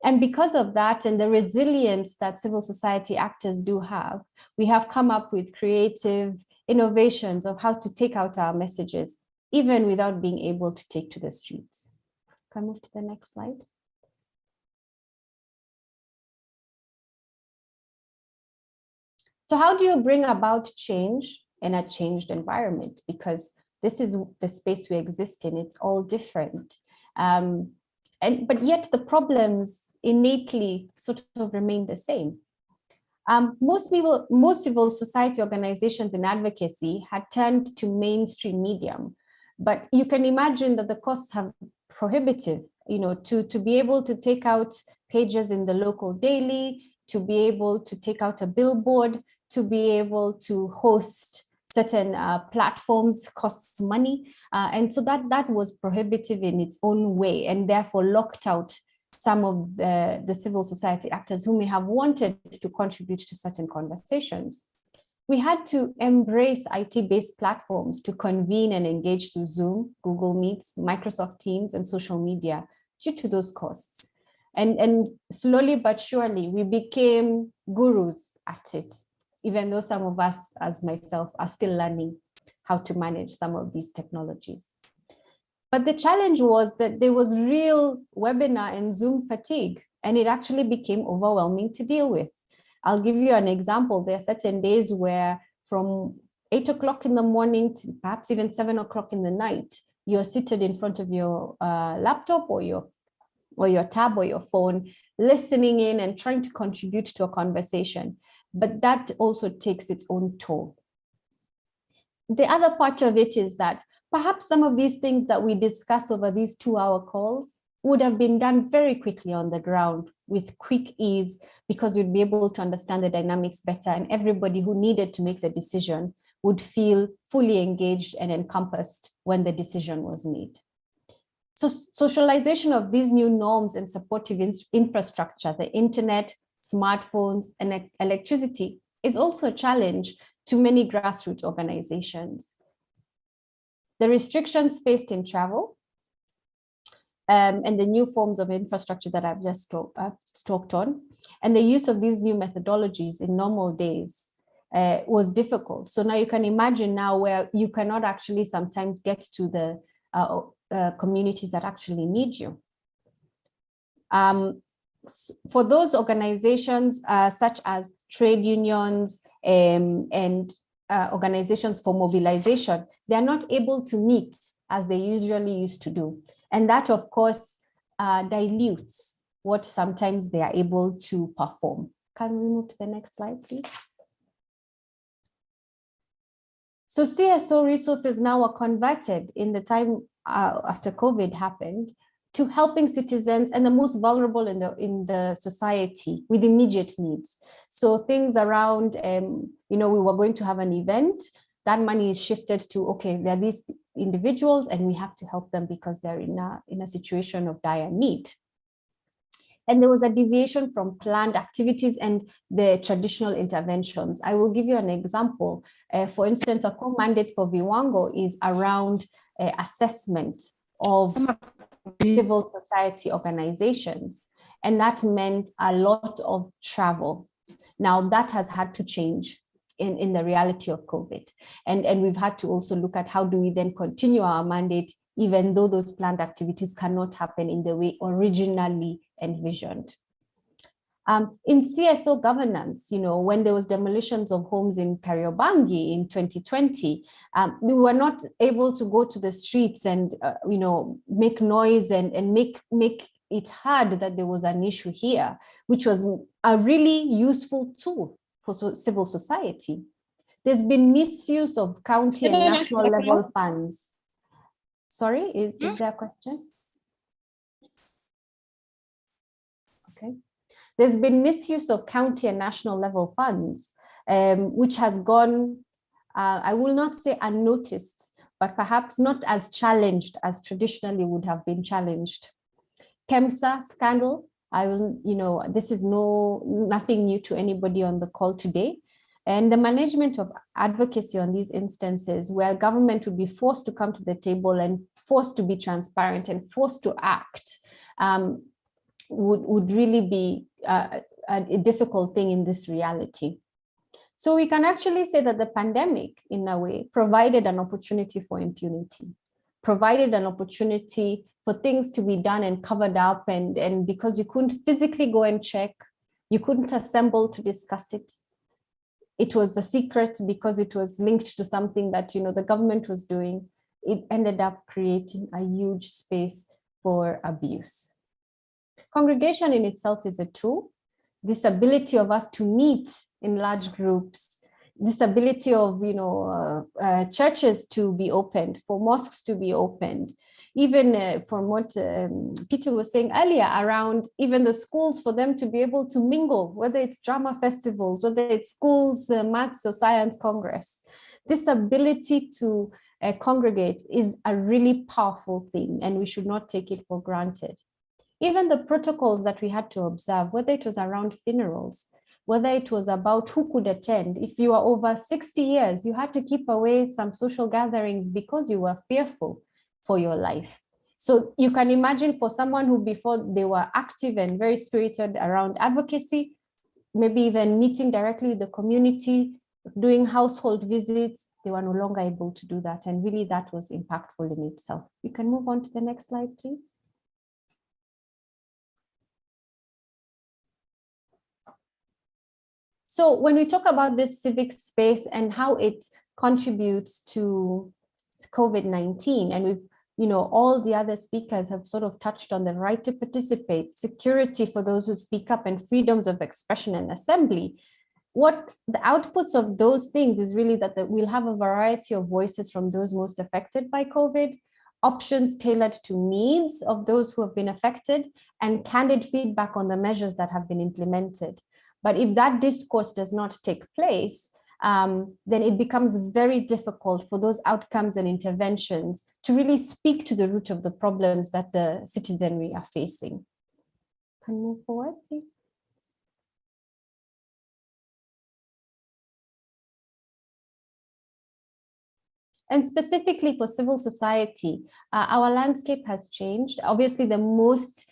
And because of that and the resilience that civil society actors do have, we have come up with creative innovations of how to take out our messages, even without being able to take to the streets. Can I move to the next slide? So how do you bring about change in a changed environment? Because this is the space we exist in, it's all different. But yet the problems innately sort of remain the same. Most civil society organizations in advocacy had turned to mainstream medium, but you can imagine that the costs have prohibitive, you know, to be able to take out pages in the local daily, to be able to take out a billboard, to be able to host certain platforms costs money. And so that was prohibitive in its own way, and therefore locked out some of the civil society actors who may have wanted to contribute to certain conversations. We had to embrace IT-based platforms to convene and engage through Zoom, Google Meets, Microsoft Teams, and social media due to those costs. And slowly but surely, we became gurus at it, even though some of us, as myself, are still learning how to manage some of these technologies. But the challenge was that there was real webinar and Zoom fatigue, and it actually became overwhelming to deal with. I'll give you an example. There are certain days where from 8 o'clock in the morning to perhaps even 7 o'clock in the night, you're seated in front of your laptop or your tab or your phone, listening in and trying to contribute to a conversation. But that also takes its own toll. The other part of it is that perhaps some of these things that we discuss over these 2-hour calls would have been done very quickly on the ground with quick ease, because you'd be able to understand the dynamics better, and everybody who needed to make the decision would feel fully engaged and encompassed when the decision was made. So socialization of these new norms and supportive infrastructure, the internet, smartphones, and electricity is also a challenge to many grassroots organizations. The restrictions faced in travel and the new forms of infrastructure that I've just talked on, and the use of these new methodologies in normal days was difficult. So now you can imagine now where you cannot actually sometimes get to the communities that actually need you. For those organizations such as trade unions and organizations for mobilization, they are not able to meet as they usually used to do. And that, of course, dilutes what sometimes they are able to perform. Can we move to the next slide, please? So CSO resources now are converted in the time after COVID happened to helping citizens and the most vulnerable in the society with immediate needs. So things around, we were going to have an event, that money is shifted to, okay, there are these individuals and we have to help them because they're in a situation of dire need. And there was a deviation from planned activities and the traditional interventions. I will give you an example. For instance, a core mandate for Viwango is around assessment of civil society organizations. And that meant a lot of travel. Now that has had to change in the reality of COVID. And we've had to also look at how do we then continue our mandate, even though those planned activities cannot happen in the way originally envisioned. In CSO governance, when there was demolitions of homes in Kariobangi in 2020, we were not able to go to the streets and, make noise and make it hard that there was an issue here, which was a really useful tool for civil society. There's been misuse of county and national level funds. Sorry, is there a question? Okay. There's been misuse of county and national level funds, which has gone, I will not say unnoticed, but perhaps not as challenged as traditionally would have been challenged. KEMSA scandal, this is nothing new to anybody on the call today. And the management of advocacy on these instances where government would be forced to come to the table and forced to be transparent and forced to act would really be a difficult thing in this reality. So we can actually say that the pandemic, in a way, provided an opportunity for impunity, provided an opportunity for things to be done and covered up, and because you couldn't physically go and check, you couldn't assemble to discuss it. It was a secret because it was linked to something that the government was doing. It ended up creating a huge space for abuse. Congregation in itself is a tool. This ability of us to meet in large groups, this ability of churches to be opened, for mosques to be opened, even from what Peter was saying earlier around even the schools, for them to be able to mingle, whether it's drama festivals, whether it's schools, maths or science congress. This ability to congregate is a really powerful thing, and we should not take it for granted. Even the protocols that we had to observe, whether it was around funerals, whether it was about who could attend. If you are over 60 years, you had to keep away some social gatherings because you were fearful for your life. So you can imagine for someone who before they were active and very spirited around advocacy, maybe even meeting directly with the community, doing household visits, they were no longer able to do that. And really that was impactful in itself. You can move on to the next slide, please. So when we talk about this civic space and how it contributes to COVID-19, and we've, all the other speakers have sort of touched on the right to participate, security for those who speak up, and freedoms of expression and assembly. What the outputs of those things is really that we'll have a variety of voices from those most affected by COVID, options tailored to needs of those who have been affected, and candid feedback on the measures that have been implemented. But if that discourse does not take place, then it becomes very difficult for those outcomes and interventions to really speak to the root of the problems that the citizenry are facing. Can you move forward, please? And specifically for civil society, our landscape has changed. Obviously, the most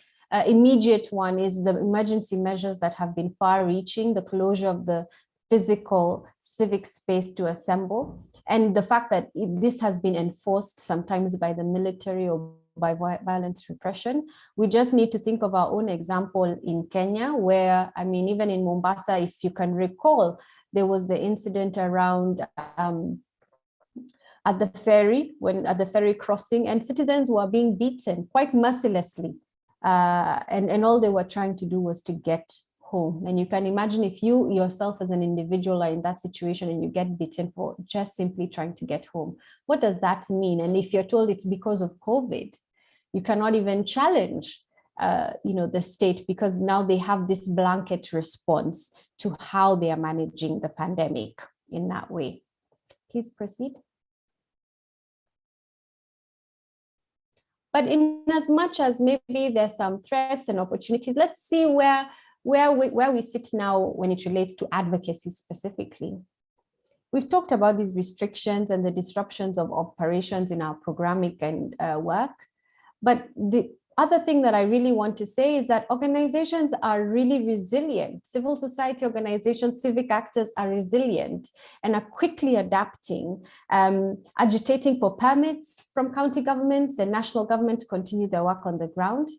immediate one is the emergency measures that have been far-reaching, the closure of the physical civic space to assemble, and the fact that this has been enforced sometimes by the military or by violent repression. We just need to think of our own example in Kenya, where, I mean, even in Mombasa, if you can recall, there was the incident around at the ferry crossing, and citizens were being beaten quite mercilessly. And all they were trying to do was to get home. And you can imagine if you yourself as an individual are in that situation and you get beaten for just simply trying to get home, what does that mean? And if you're told it's because of COVID, you cannot even challenge the state, because now they have this blanket response to how they are managing the pandemic in that way. Please proceed. But in as much as maybe there's some threats and opportunities, let's see where we sit now when it relates to advocacy specifically. We've talked about these restrictions and the disruptions of operations in our programming and work. But the other thing that I really want to say is that organizations are really resilient. Civil society organizations, civic actors are resilient and are quickly adapting, agitating for permits from county governments and national government to continue their work on the ground.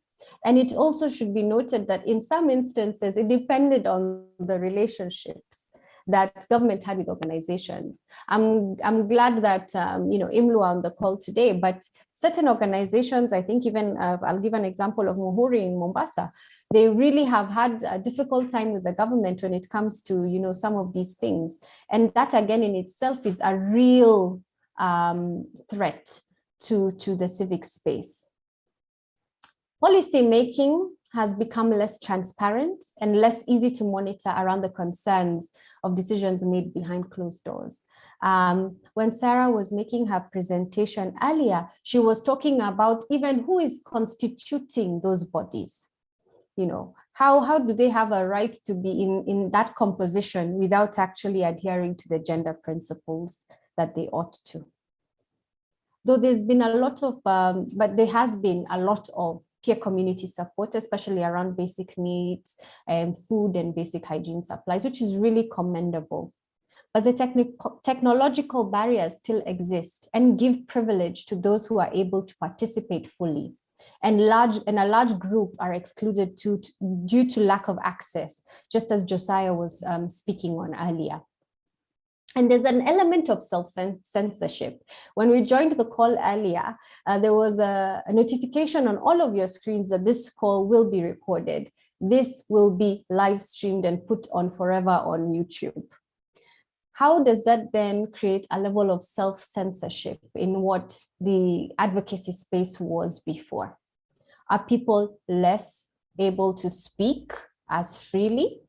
And it also should be noted that in some instances, it depended on the relationships that government had with organizations. I'm glad that IMLU are on the call today, but certain organizations, I think even I'll give an example of Muhuri in Mombasa. They really have had a difficult time with the government when it comes to some of these things, and that again in itself is a real threat to the civic space. Policy making has become less transparent and less easy to monitor around the concerns of decisions made behind closed doors. When Sarah was making her presentation earlier, she was talking about even who is constituting those bodies. How do they have a right to be in that composition without actually adhering to the gender principles that they ought to? Though there's been a lot of, but there has been a lot of peer community support, especially around basic needs and food and basic hygiene supplies, which is really commendable. But the technological barriers still exist and give privilege to those who are able to participate fully. And a large group are excluded due to lack of access, just as Josiah was speaking on earlier. And there's an element of self-censorship. When we joined the call earlier, there was a notification on all of your screens that this call will be recorded. This will be live streamed and put on forever on YouTube. How does that then create a level of self-censorship in what the advocacy space was before? Are people less able to speak as freely?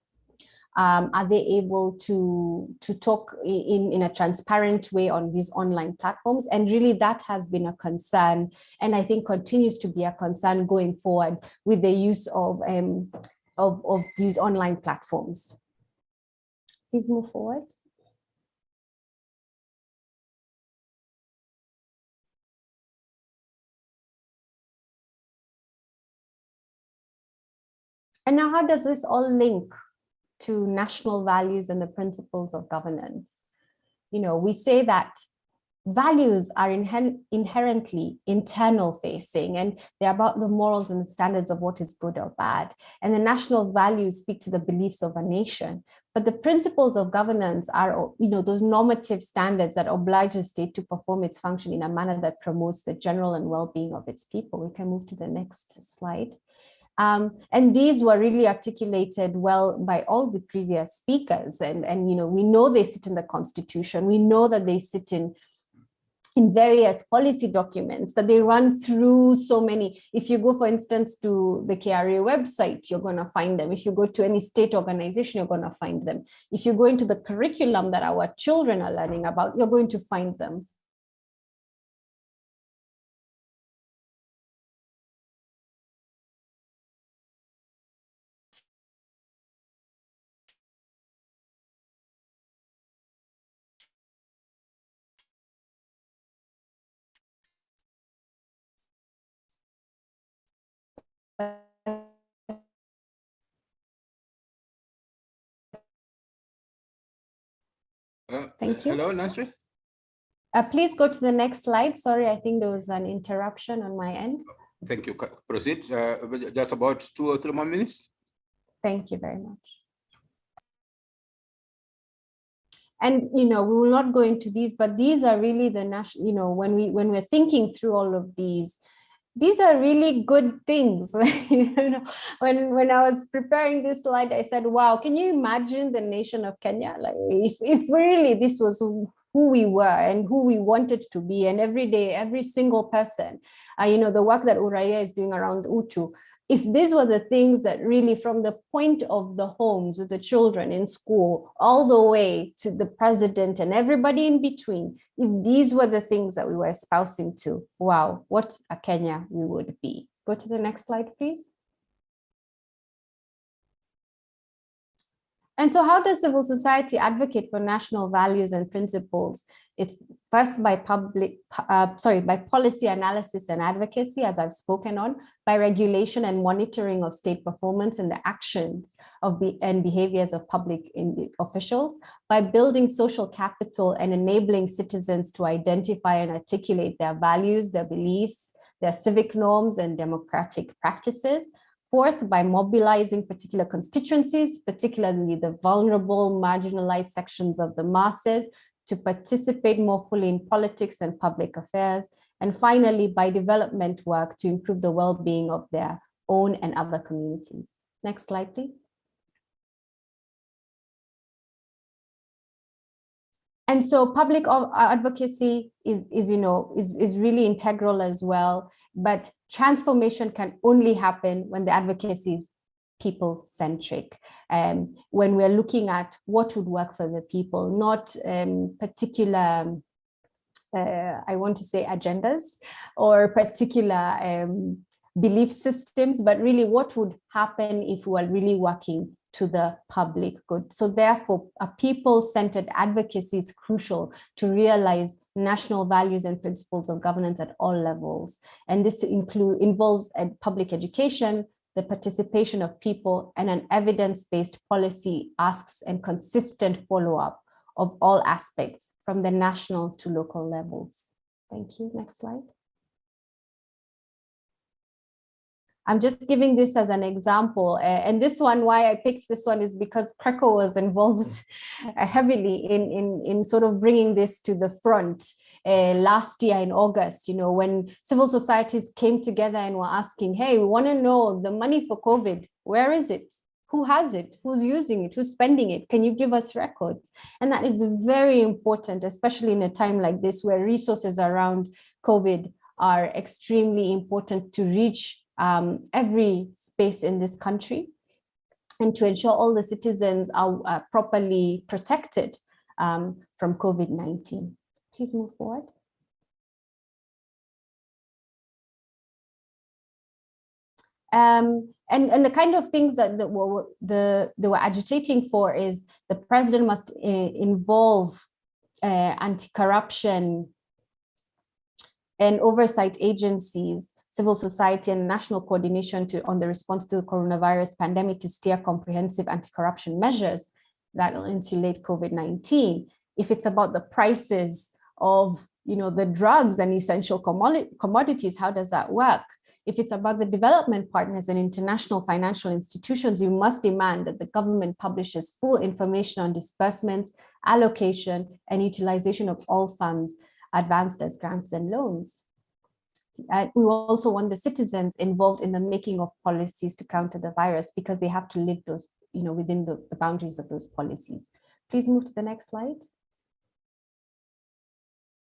Are they able to talk in a transparent way on these online platforms? And really that has been a concern, and I think continues to be a concern going forward with the use of these online platforms. Please move forward. And now how does this all link to national values and the principles of governance? We say that values are inherently internal facing, and they're about the morals and the standards of what is good or bad. And the national values speak to the beliefs of a nation. But the principles of governance are, those normative standards that oblige the state to perform its function in a manner that promotes the general and well-being of its people. We can move to the next slide. And these were really articulated well by all the previous speakers. And we know they sit in the Constitution. We know that they sit in in various policy documents that they run through so many. If you go, for instance, to the KRA website, you're going to find them. If you go to any state organization, you're going to find them. If you go into the curriculum that our children are learning about, you're going to find them. Thank you. Hello, Nasri? Please go to the next slide. Sorry, I think there was an interruption on my end. Thank you. Proceed. Just about 2 or 3 more minutes. Thank you very much. And, you know, we will not go into these, but these are really the national, you know, when we're thinking through all of these are really good things. You know, when I was preparing this slide, I said, wow, can you imagine the nation of Kenya? Like if really this was who we were and who we wanted to be, and every day, every single person, you know, the work that Uraia is doing around Utu, if these were the things that really, from the point of the homes with the children in school, all the way to the president and everybody in between, if these were the things that we were espousing to, wow, what a Kenya we would be. Go to the next slide, please. And so how does civil society advocate for national values and principles? It's first by by policy analysis and advocacy, as I've spoken on, by regulation and monitoring of state performance and the actions and behaviors of public officials, by building social capital and enabling citizens to identify and articulate their values, their beliefs, their civic norms and democratic practices. Fourth, by mobilizing particular constituencies, particularly the vulnerable, marginalized sections of the masses, to participate more fully in politics and public affairs. And finally, by development work to improve the well-being of their own and other communities. Next slide, please. And so public advocacy is really integral as well, but transformation can only happen when the advocacy is people-centric. When we're looking at what would work for the people, not particular, I want to say agendas or particular belief systems, but really what would happen if we are really working to the public good. So therefore, a people-centered advocacy is crucial to realize national values and principles of governance at all levels. And this involves public education, the participation of people, and an evidence-based policy asks and consistent follow-up of all aspects from the national to local levels. Thank you. Next slide. I'm just giving this as an example. And this one, why I picked this one is because CRECO was involved heavily in sort of bringing this to the front last year in August, you know, when civil societies came together and were asking, hey, we want to know the money for COVID, where is it? Who has it? Who's using it? Who's spending it? Can you give us records? And that is very important, especially in a time like this where resources around COVID are extremely important to reach every space in this country and to ensure all the citizens are properly protected from COVID-19. Please move forward. And the kind of things that they were agitating for is the president must involve anti-corruption and oversight agencies, civil society and national coordination on the response to the coronavirus pandemic to steer comprehensive anti-corruption measures that will insulate COVID-19. If it's about the prices of, you know, the drugs and essential commodities, how does that work? If it's about the development partners and international financial institutions, you must demand that the government publishes full information on disbursements, allocation, and utilization of all funds advanced as grants and loans. We also want the citizens involved in the making of policies to counter the virus because they have to live those, you know, within the boundaries of those policies. Please move to the next slide.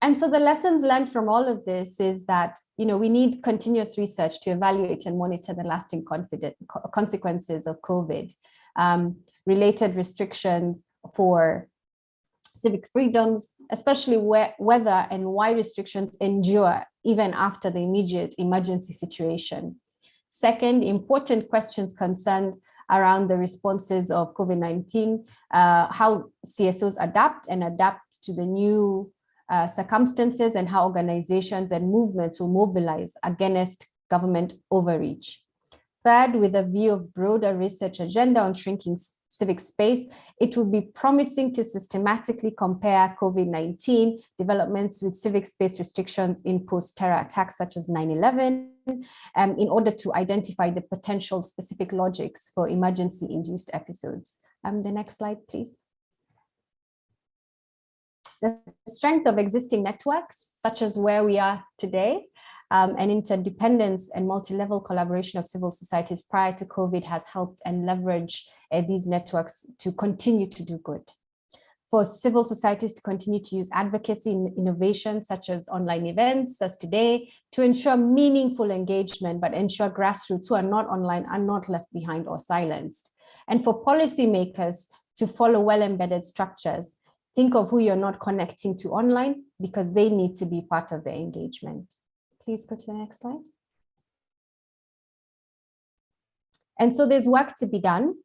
And so the lessons learned from all of this is that, we need continuous research to evaluate and monitor the lasting consequences of COVID, related restrictions for civic freedoms, especially whether and why restrictions endure even after the immediate emergency situation. Second, important questions concerned around the responses of COVID-19, how CSOs adapt to the new circumstances, and how organizations and movements will mobilize against government overreach. Third, with a view of broader research agenda on shrinking civic space, it would be promising to systematically compare COVID-19 developments with civic space restrictions in post-terror attacks such as 9/11, in order to identify the potential specific logics for emergency-induced episodes. The next slide, please. The strength of existing networks, such as where we are today, and interdependence and multi-level collaboration of civil societies prior to COVID has helped and leverage these networks to continue to do good. For civil societies to continue to use advocacy in innovations such as online events as today to ensure meaningful engagement, but ensure grassroots who are not online are not left behind or silenced. And for policymakers to follow well-embedded structures, think of who you're not connecting to online because they need to be part of the engagement. Please go to the next slide. And so there's work to be done.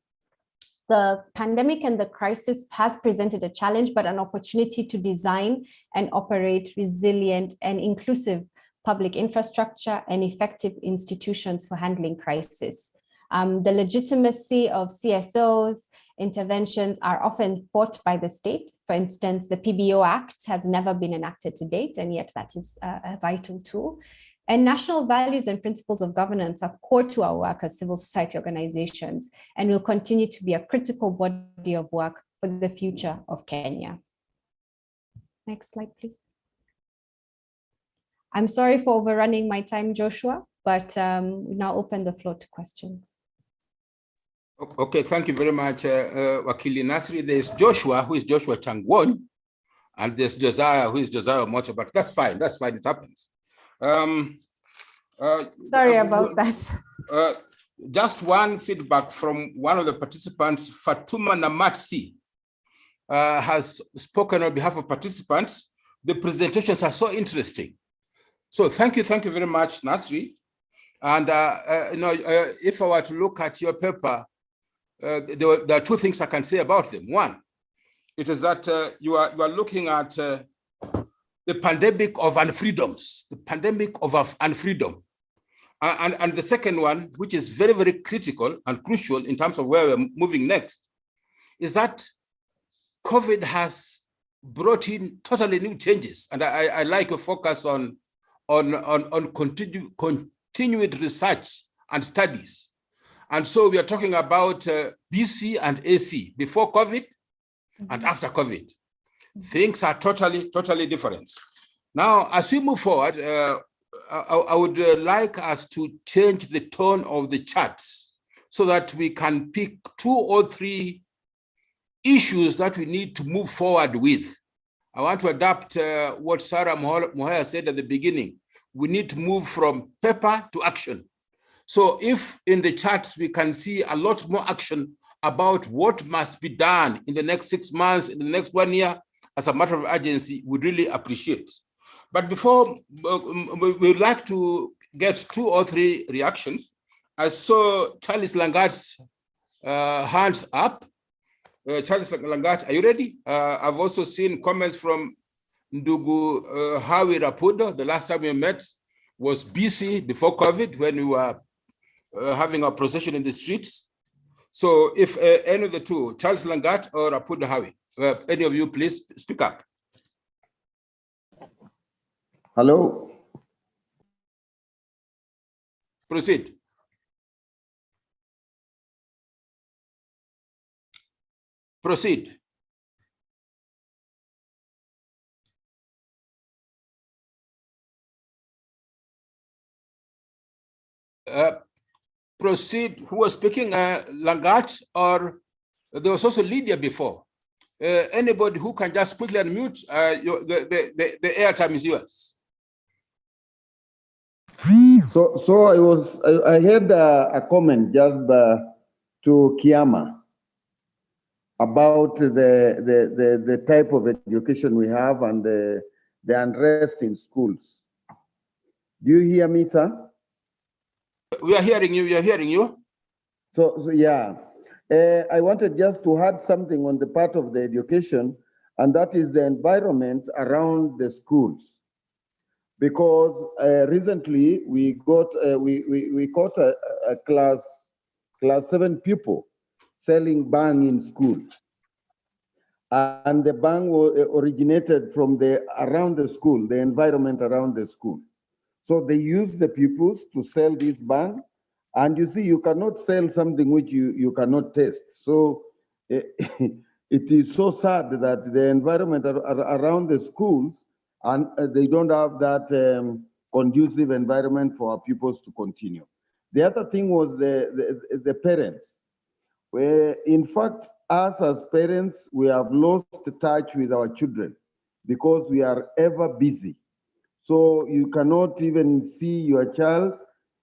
The pandemic and the crisis has presented a challenge, but an opportunity to design and operate resilient and inclusive public infrastructure and effective institutions for handling crisis. The legitimacy of CSOs interventions are often fought by the state. For instance, the PBO Act has never been enacted to date, and yet that is a vital tool. And national values and principles of governance are core to our work as civil society organizations and will continue to be a critical body of work for the future of Kenya. Next slide, please. I'm sorry for overrunning my time, Joshua, but we now open the floor to questions. Okay, thank you very much, Wakili Nasri. There's Joshua, who is Joshua Changwon, and there's Josiah, who is Josiah Moto, but that's fine, it happens. Sorry about that. Just one feedback from one of the participants, Fatuma Namatsi, has spoken on behalf of participants. The presentations are so interesting. So thank you very much, Nasri. And if I were to look at your paper, there are two things I can say about them. One, it is that you are looking at the pandemic of unfreedoms, the pandemic of unfreedom. And the second one, which is very, very critical and crucial in terms of where we're moving next, is that COVID has brought in totally new changes. And I like a focus on continued research and studies. And so we are talking about BC and AC, before COVID and after COVID. Things are totally different. Now, as we move forward, I would like us to change the tone of the charts so that we can pick 2 or 3 issues that we need to move forward with. I want to adapt what Sarah Moher said at the beginning. We need to move from paper to action. So if in the charts we can see a lot more action about what must be done in the next 6 months, in the next 1 year, as a matter of urgency, we'd really appreciate. But before, we'd like to get 2 or 3 reactions. I saw Charles Langat's hands up. Charles Langat, are you ready? I've also seen comments from Ndugu Hawi Rapudo. The last time we met was BC, before COVID, when we were having a procession in the streets. So if any of the two, Charles Langat or Rapudo Hawi, any of you, please speak up. Hello. Proceed. Proceed. Proceed. Who was speaking? Langat, or there was also Lydia before? Anybody who can just quickly unmute, the airtime is yours. So I had a comment just to Kiama about the type of education we have and the unrest in schools. Do you hear me, sir? We are hearing you. We are hearing you. So yeah, I wanted just to add something on the part of the education, and that is the environment around the schools. Because recently we got we caught a class 7 pupil selling bang in school, and the bang originated from around the school, the environment around the school. So they used the pupils to sell this bang, and you see, you cannot sell something which you cannot taste. So it is so sad that the environment around the schools, and they don't have that conducive environment for our pupils to continue. The other thing was the parents, where in fact, us as parents, we have lost touch with our children because we are ever busy. So you cannot even see your child.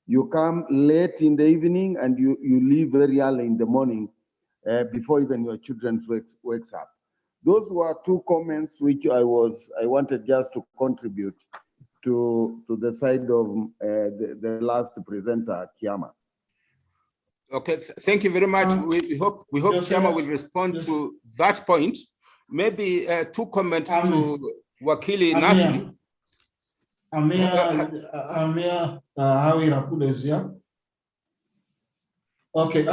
You come late in the evening and you leave very early in the morning before even your children wakes up. Those were 2 comments which I wanted just to contribute to the side of the last presenter, Kiama. Okay, thank you very much. We hope Kiama will respond to that point. Maybe 2 comments to Wakili Nasri. Amir Hawira Pudezia. Okay,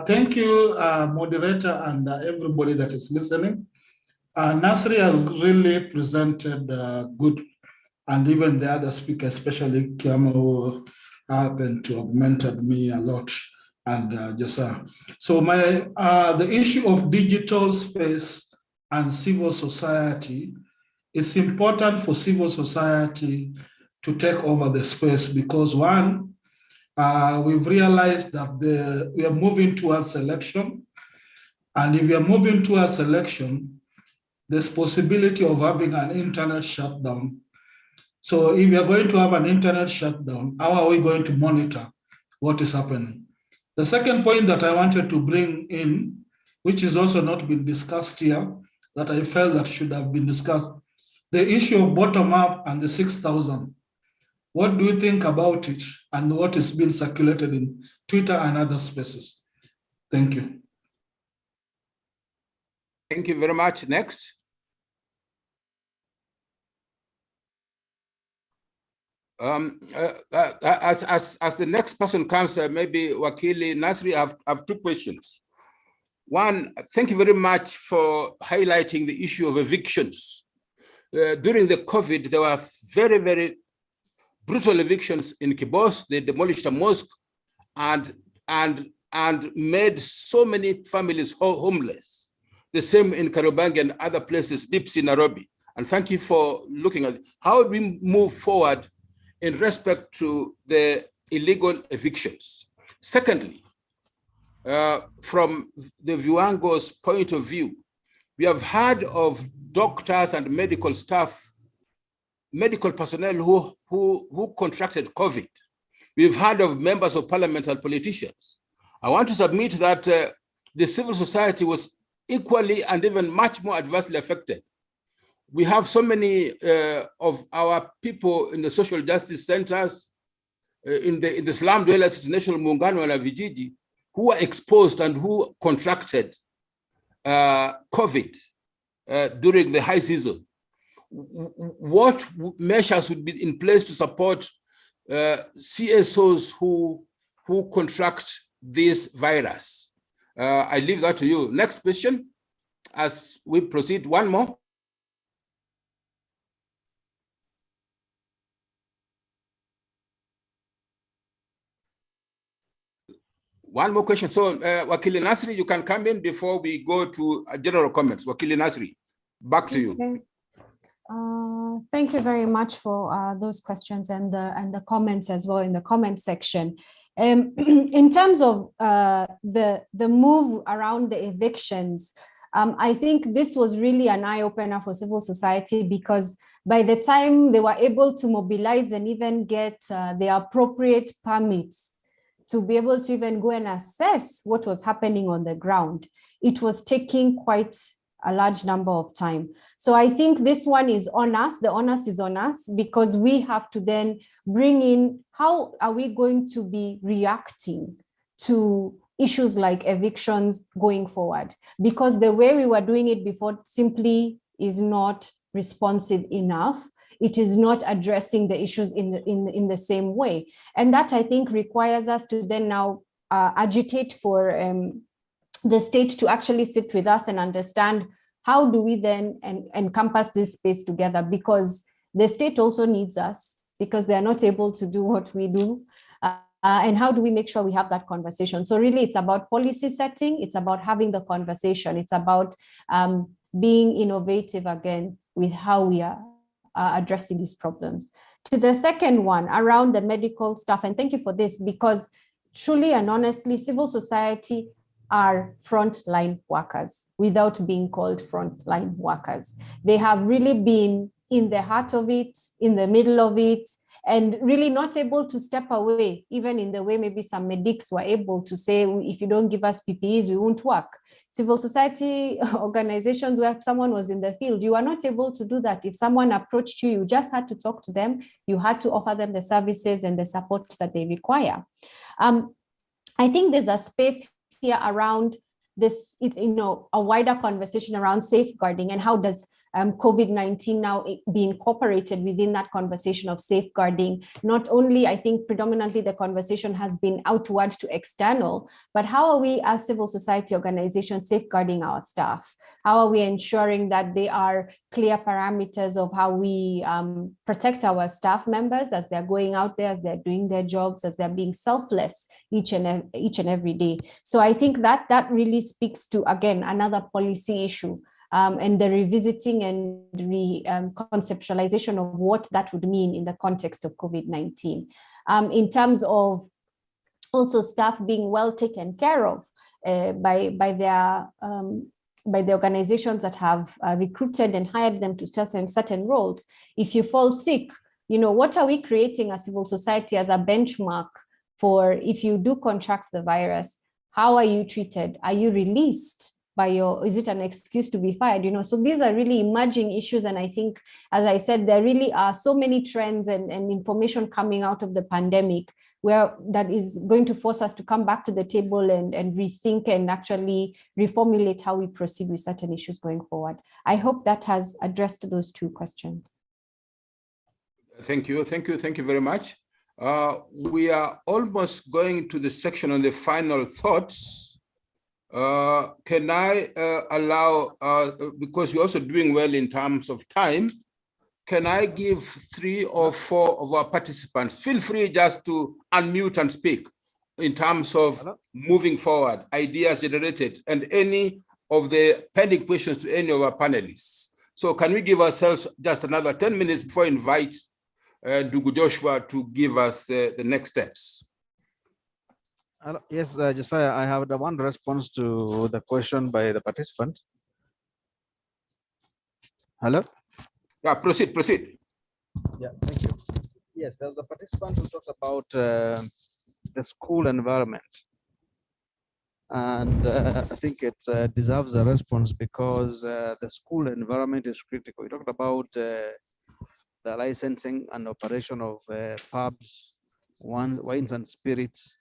thank you, moderator, and everybody that is listening. Nasri has really presented good, and even the other speaker, especially Kiama, who happened to augmented me a lot, and Josa. So the issue of digital space and civil society, it's important for civil society to take over the space because one, we've realized that we are moving towards election. And if we are moving towards election, there's possibility of having an internet shutdown. So if we are going to have an internet shutdown, how are we going to monitor what is happening? The second point that I wanted to bring in, which is also not been discussed here, that I felt that should have been discussed, the issue of bottom up and the 6,000. What do you think about it and what is being circulated in Twitter and other spaces? Thank you. Thank you very much. Next. As the next person comes, maybe Wakili Nasri, I have 2 questions. One, thank you very much for highlighting the issue of evictions. During the COVID, there were very, very brutal evictions in Kibos. They demolished a mosque and made so many families homeless. The same in Kariobangi and other places, Dipsy, Nairobi. And thank you for looking at it. How do we move forward in respect to the illegal evictions? Secondly, from the Viwango's point of view, we have heard of doctors and medical staff, medical personnel who contracted COVID. We've heard of members of parliament and politicians. I want to submit that the civil society was equally and even much more adversely affected. We have so many of our people in the social justice centers, in the slum dwellers, National Muungano and Vijiji, who were exposed and who contracted COVID during the high season. What measures would be in place to support CSOs who contract this virus? I leave that to you. Next question, as we proceed, one more. One more question. So, Wakili Nasri, you can come in before we go to general comments. Wakili Nasri, back to you. Okay. Thank you very much for those questions and the comments as well in the comment section. In terms of the move around the evictions, I think this was really an eye-opener for civil society, because by the time they were able to mobilize and even get the appropriate permits to be able to even go and assess what was happening on the ground, it was taking quite a large number of time. So I think this one is on us. The onus is on us, because we have to then bring in, how are we going to be reacting to issues like evictions going forward? Because the way we were doing it before simply is not responsive enough. It is not addressing the issues in the same way. And that, I think, requires us to then now agitate for the state to actually sit with us and understand, how do we then encompass this space together? Because the state also needs us, because they are not able to do what we do. And how do we make sure we have that conversation? So really, it's about policy setting. It's about having the conversation. It's about being innovative again with how we are addressing these problems. To the second one around the medical staff, and thank you for this, because truly and honestly, civil society are frontline workers without being called frontline workers. They have really been in the heart of it, in the middle of it, and really not able to step away, even in the way maybe some medics were able to say, if you don't give us PPEs, we won't work. Civil society organizations where someone was in the field, you are not able to do that. If someone approached you, you just had to talk to them. You had to offer them the services and the support that they require. I think there's a space here around this, a wider conversation around safeguarding, and how does COVID-19 now be incorporated within that conversation of safeguarding. Not only, I think predominantly the conversation has been outward to external, but how are we as civil society organizations safeguarding our staff? How are we ensuring that there are clear parameters of how we protect our staff members as they're going out there, as they're doing their jobs, as they're being selfless each and every day? So I think that really speaks to, again, another policy issue. And the revisiting and conceptualization of what that would mean in the context of COVID-19. In terms of also staff being well taken care of by the organizations that have recruited and hired them to certain roles. If you fall sick, what are we creating as civil society as a benchmark for, if you do contract the virus, how are you treated? Are you released? Is it an excuse to be fired? So these are really emerging issues. And I think, as I said, there really are so many trends and information coming out of the pandemic where that is going to force us to come back to the table and rethink and actually reformulate how we proceed with certain issues going forward. I hope that has addressed those two questions. Thank you very much. We are almost going to the section on the final thoughts. Can I allow, because you're also doing well in terms of time, can I give 3 or 4 of our participants, feel free just to unmute and speak in terms of moving forward, ideas generated, and any of the pending questions to any of our panelists. So can we give ourselves just another 10 minutes before I invite Ndugu Joshua to give us the next steps? Yes, Josiah, I have the one response to the question by the participant. Hello? Yeah, proceed. Yeah, thank you. Yes, there's a participant who talks about the school environment. And I think it deserves a response because the school environment is critical. We talked about the licensing and operation of pubs, wines and spirits,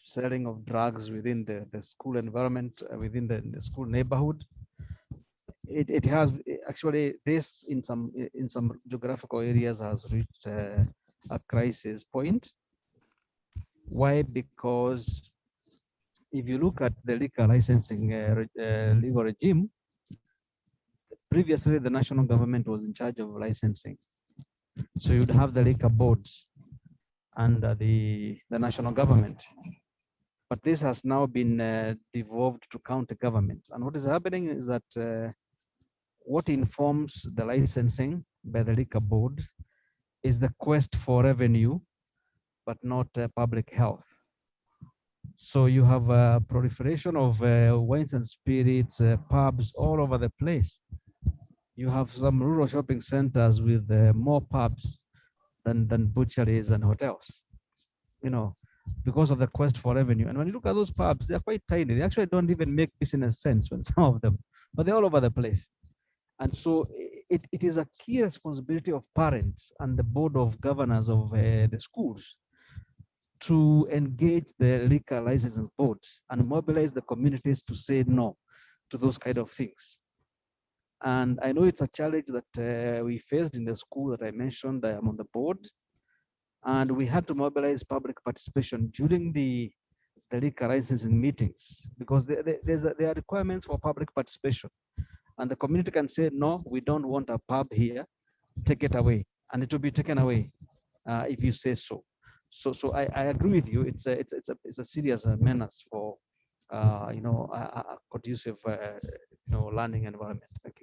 selling of drugs within the school environment, within the school neighborhood. It has actually, this in some geographical areas has reached a crisis point. Why? Because if you look at the liquor licensing legal regime, previously the national government was in charge of licensing. So you'd have the liquor boards under the national government. But this has now been devolved to county governments. And what is happening is that what informs the licensing by the liquor board is the quest for revenue, but not public health. So you have a proliferation of wines and spirits, pubs all over the place. You have some rural shopping centers with more pubs than butcheries and hotels, you know, because of the quest for revenue. And when you look at those pubs, they're quite tiny. They actually don't even make business sense when some of them, but they're all over the place. And so it is a key responsibility of parents and the board of governors of the schools to engage the liquor licensing boards and mobilize the communities to say no to those kind of things. And I know it's a challenge that we faced in the school that I mentioned. I am on the board, and we had to mobilize public participation during the liquor licensing meetings, because there are requirements for public participation. And the community can say, no, we don't want a pub here, take it away. And it will be taken away if you say so. So I agree with you. It's a serious menace for you know, a conducive you know, learning environment. Thank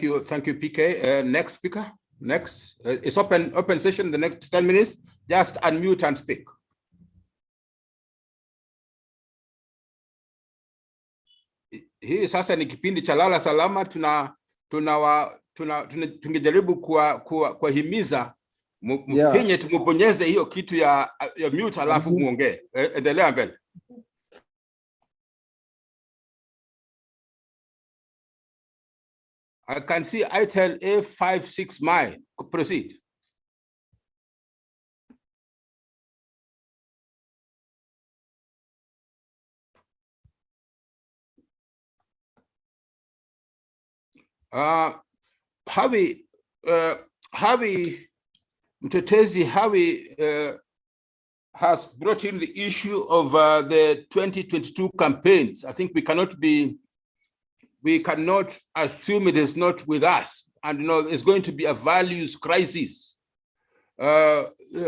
you. Thank you, PK. Next speaker. Next, it's open session. The next 10 minutes. Just unmute and speak. Hii sasa ni kipindi cha lala salama. Tungejaribu kuwahimiza mfinye tumubonyeze hiyo kitu ya mute alafu muongee. Endelea mbele. I can see ITEL A56 mine. Proceed. Hawi Mtetezi has brought in the issue of the 2022 campaigns. I think we cannot assume it is not with us, and you know it's going to be a values crisis. Wakili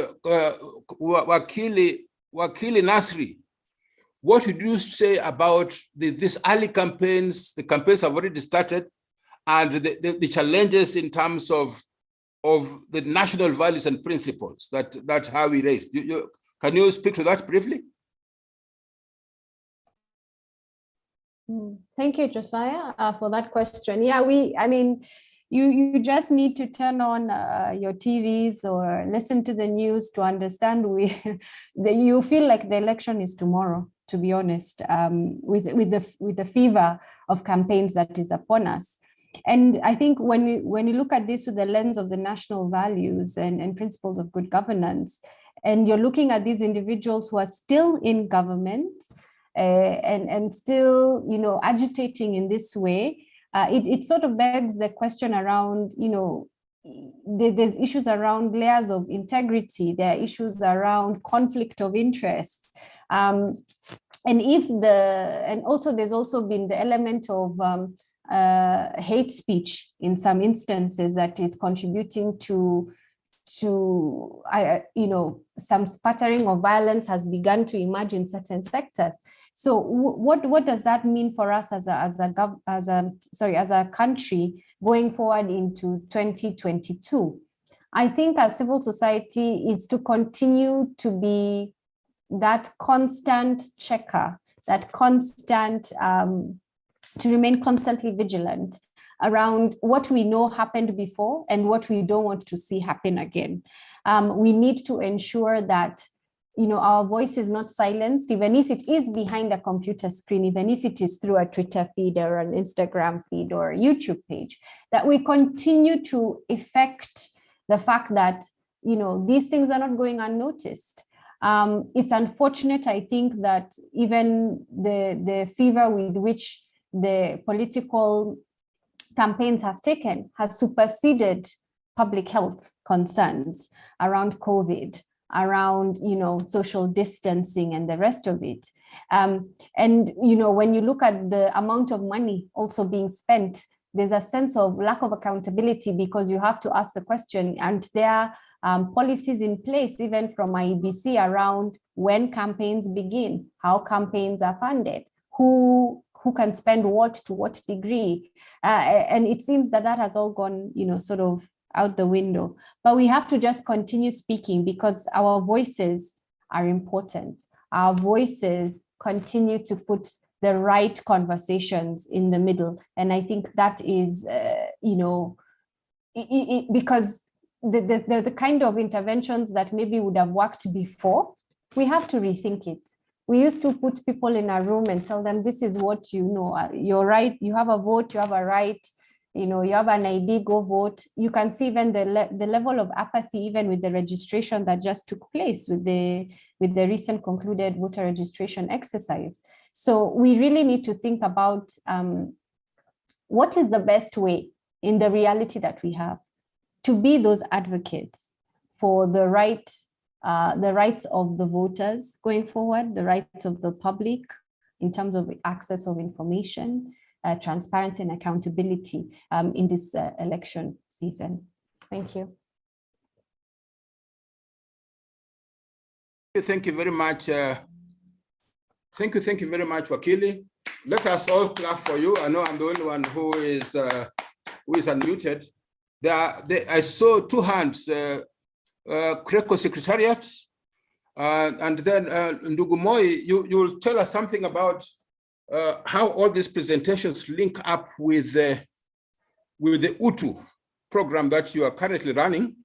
Nasri, what would you say about these early campaigns? The campaigns have already started, and the challenges in terms of the national values and principles that how we raised. Can you speak to that briefly? Thank you, Josiah, for that question. Yeah, I mean, you just need to turn on your TVs or listen to the news to understand you feel like the election is tomorrow, to be honest, with the fever of campaigns that is upon us. And I think when you look at this with the lens of the national values and principles of good governance, and you're looking at these individuals who are still in government and still, you know, agitating in this way, it sort of begs the question around, you know, there's issues around layers of integrity, there are issues around conflict of interest. And also there's also been the element of hate speech in some instances that is contributing to you know, some sputtering of violence has begun to emerge in certain sectors. So what does that mean for us as a country going forward into 2022? I think as civil society, it's to continue to be that constant checker, that constant to remain constantly vigilant around what we know happened before and what we don't want to see happen again. We need to ensure that, you know, our voice is not silenced, even if it is behind a computer screen, even if it is through a Twitter feed or an Instagram feed or a YouTube page, that we continue to effect the fact that, you know, these things are not going unnoticed. It's unfortunate, I think, that even the fever with which the political campaigns have taken has superseded public health concerns around COVID, around, you know, social distancing and the rest of it. And, you know, when you look at the amount of money also being spent, there's a sense of lack of accountability, because you have to ask the question, and there are policies in place, even from IEBC, around when campaigns begin, how campaigns are funded, who can spend what to what degree. And it seems that has all gone, you know, sort of out the window. But we have to just continue speaking, because our voices are important. Our voices continue to put the right conversations in the middle. And I think that is, because the kind of interventions that maybe would have worked before, we have to rethink it. We used to put people in a room and tell them, this is what you know, you're right, you have a vote, you have a right, you have an ID, go vote. You can see even the level of apathy, even with the registration that just took place with the recent concluded voter registration exercise. So we really need to think about what is the best way in the reality that we have to be those advocates for the rights of the voters going forward, the rights of the public in terms of access of information, transparency and accountability in this election season. Thank you. Thank you very much. Thank you very much, Wakili. Let us all clap for you. I know I'm the only one who is unmuted. I saw two hands, CRECO Secretariat, and then Ndugumoi, you will tell us something about how all these presentations link up with the UTU program that you are currently running.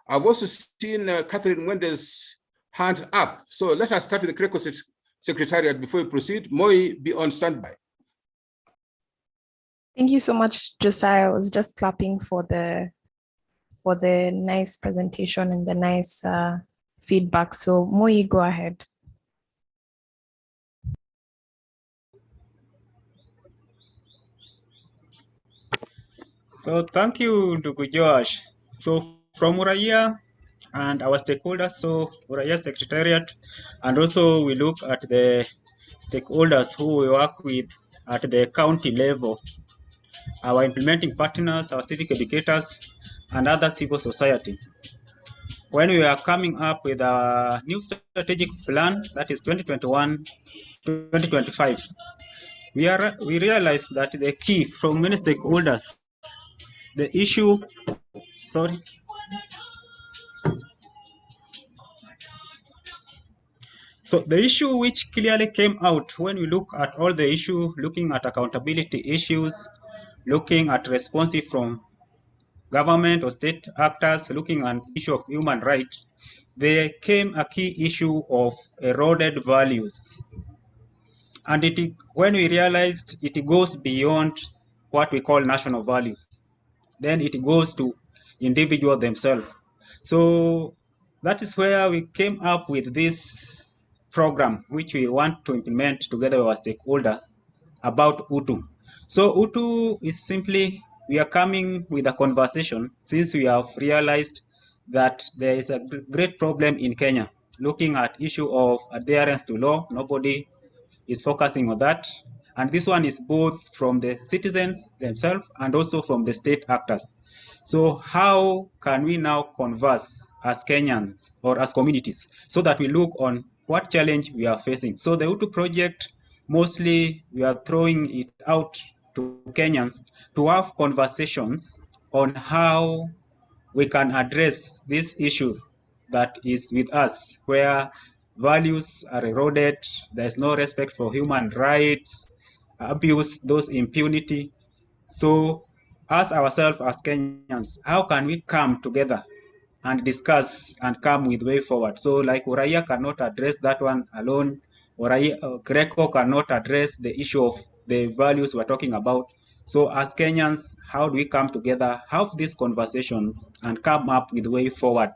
I've also seen Catherine Wende's hand up. So let us start with the CRECO Secretariat before we proceed. Moi, be on standby. Thank you so much, Josiah. I was just clapping for the nice presentation and the nice feedback. So Moi, go ahead. So thank you, Ndugu Josh. So from Uraia and our stakeholders, so Uraia Secretariat, and also we look at the stakeholders who we work with at the county level, our implementing partners, our civic educators, and other civil society. When we are coming up with a new strategic plan, that is 2021-2025, we realize that the key from many stakeholders, the issue, sorry. So the issue which clearly came out when we look at all the issue, looking at accountability issues, looking at responsive from government or state actors, looking at issue of human rights, there came a key issue of eroded values. And when we realized it goes beyond what we call national values, then it goes to individuals themselves. So that is where we came up with this program, which we want to implement together with our stakeholder about UTU. So UTU is simply, we are coming with a conversation since we have realized that there is a great problem in Kenya, looking at issue of adherence to law. Nobody is focusing on that. And this one is both from the citizens themselves and also from the state actors. So how can we now converse as Kenyans or as communities so that we look on what challenge we are facing? So the UTU project, mostly we are throwing it out to Kenyans to have conversations on how we can address this issue that is with us, where values are eroded, there's no respect for human rights, abuse, those impunity. So as ourselves as Kenyans, how can we come together and discuss and come with way forward? So like Uraia cannot address that one alone, Greco cannot address the issue of the values we're talking about. So as Kenyans, how do we come together, have these conversations and come up with way forward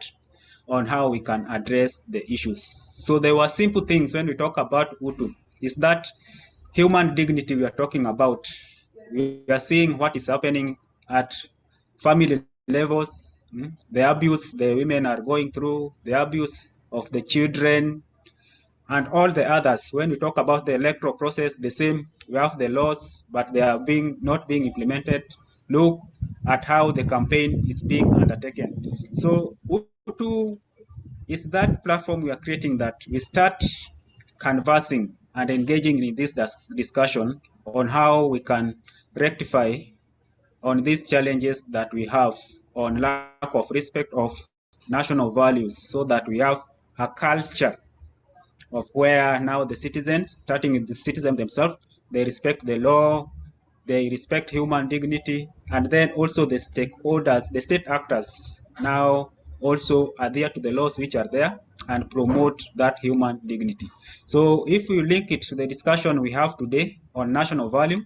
on how we can address the issues? So there were simple things when we talk about UTU, is that human dignity we are talking about. We are seeing what is happening at family levels, the abuse the women are going through, the abuse of the children, and all the others. When we talk about the electoral process, the same. We have the laws, but they are not being implemented. Look at how the campaign is being undertaken. So UTU is that platform we are creating, that we start conversing and engaging in this discussion on how we can rectify on these challenges that we have on lack of respect of national values, so that we have a culture of where now the citizens, starting with the citizens themselves, they respect the law, they respect human dignity, and then also the stakeholders, the state actors now also adhere to the laws which are there and promote that human dignity. So if we link it to the discussion we have today on national value,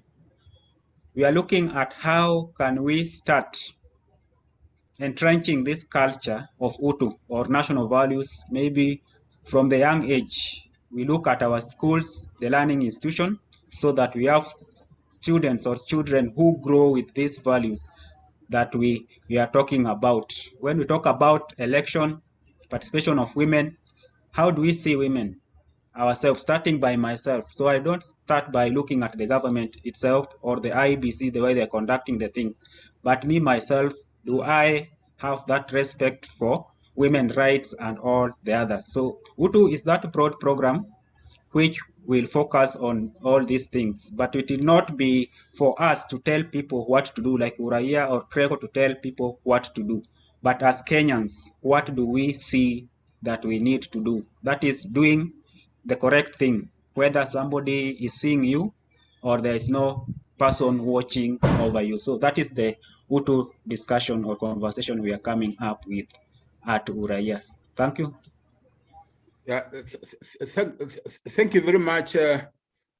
we are looking at how can we start entrenching this culture of Utu or national values, maybe from the young age. We look at our schools, the learning institution, so that we have students or children who grow with these values that we are talking about. When we talk about election, participation of women, how do we see women ourselves, starting by myself? So I don't start by looking at the government itself or the IBC, the way they're conducting the things, but me, myself, do I have that respect for women's rights and all the others? So Utu is that broad program which will focus on all these things, but it will not be for us to tell people what to do, like Uraia or Prego to tell people what to do. But as Kenyans, what do we see that we need to do? That is doing the correct thing, whether somebody is seeing you or there is no person watching over you. So that is the Utu discussion or conversation we are coming up with at Uraias. Thank you. Yeah, thank you very much,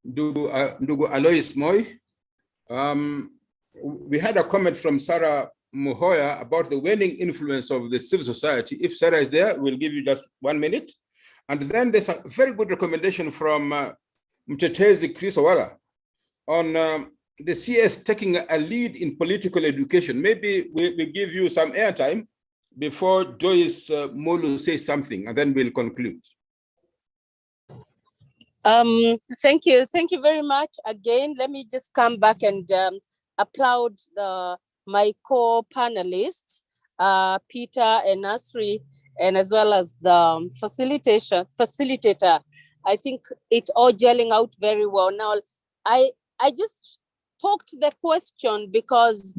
Ndugu Alois Moi. We had a comment from Sarah Muhoya about the waning influence of the civil society. If Sarah is there, we'll give you just 1 minute. And then there's a very good recommendation from Mtetezi Chris Owala on the CS taking a lead in political education. Maybe we give you some airtime before Joyce Molu says something, and then we'll conclude. Thank you very much. Again, let me just come back and applaud my co-panelists, Peter and Nasri, and as well as the facilitator. I think it's all gelling out very well. Now, I just poked the question because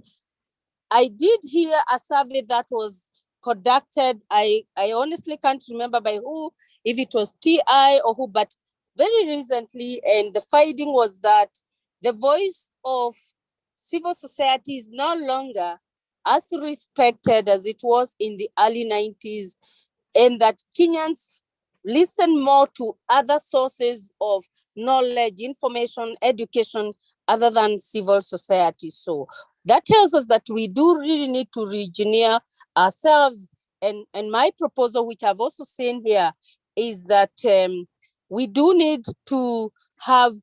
I did hear a survey that was conducted. I honestly can't remember by who, if it was TI or who, but very recently, and the finding was that the voice of civil society is no longer as respected as it was in the early 90s, and that Kenyans listen more to other sources of knowledge, information, education, other than civil society. So that tells us that we do really need to re-engineer ourselves. And my proposal, which I've also seen here, is that we do need to have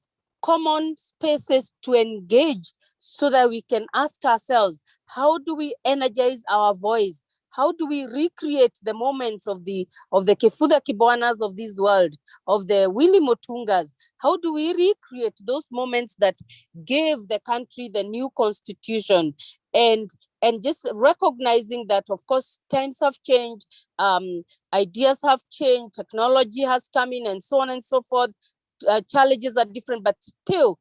common spaces to engage so that we can ask ourselves, how do we energize our voice? How do we recreate the moments of the Kifudha Kibwanas of this world, of the Willy Mutungas? How do we recreate those moments that gave the country the new constitution? And just recognizing that, of course, times have changed, ideas have changed, technology has come in, and so on and so forth. Challenges are different, but still,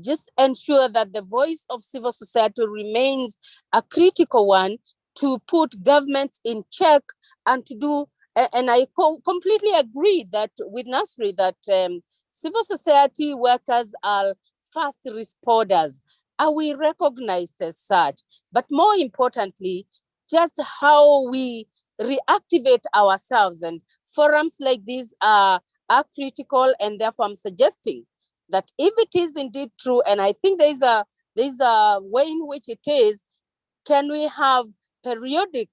just ensure that the voice of civil society remains a critical one to put government in check and to do, and I completely agree that with Nasri that civil society workers are fast responders. Are we recognized as such? But more importantly, just how we reactivate ourselves, and forums like these are critical, and therefore I'm suggesting that if it is indeed true, and I think there's a way in which it is, can we have periodic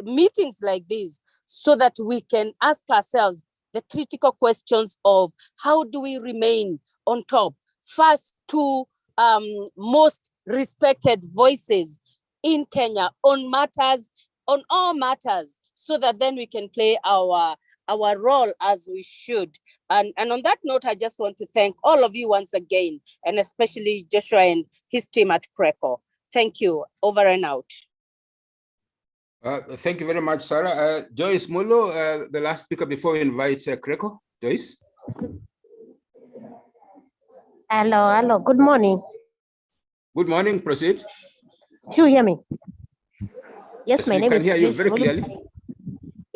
meetings like these so that we can ask ourselves the critical questions of how do we remain on top, first to most respected voices in Kenya on all matters, so that then we can play our role as we should. And on that note, I just want to thank all of you once again, and especially Joshua and his team at Preco. Thank you. Over and out. Thank you very much, Sarah. Joyce Mulo, the last speaker before we invite Kreko. Joyce? Hello. Good morning. Good morning. Proceed. Do you hear me? Yes, my we name can is hear you Joyce very Mulu. clearly.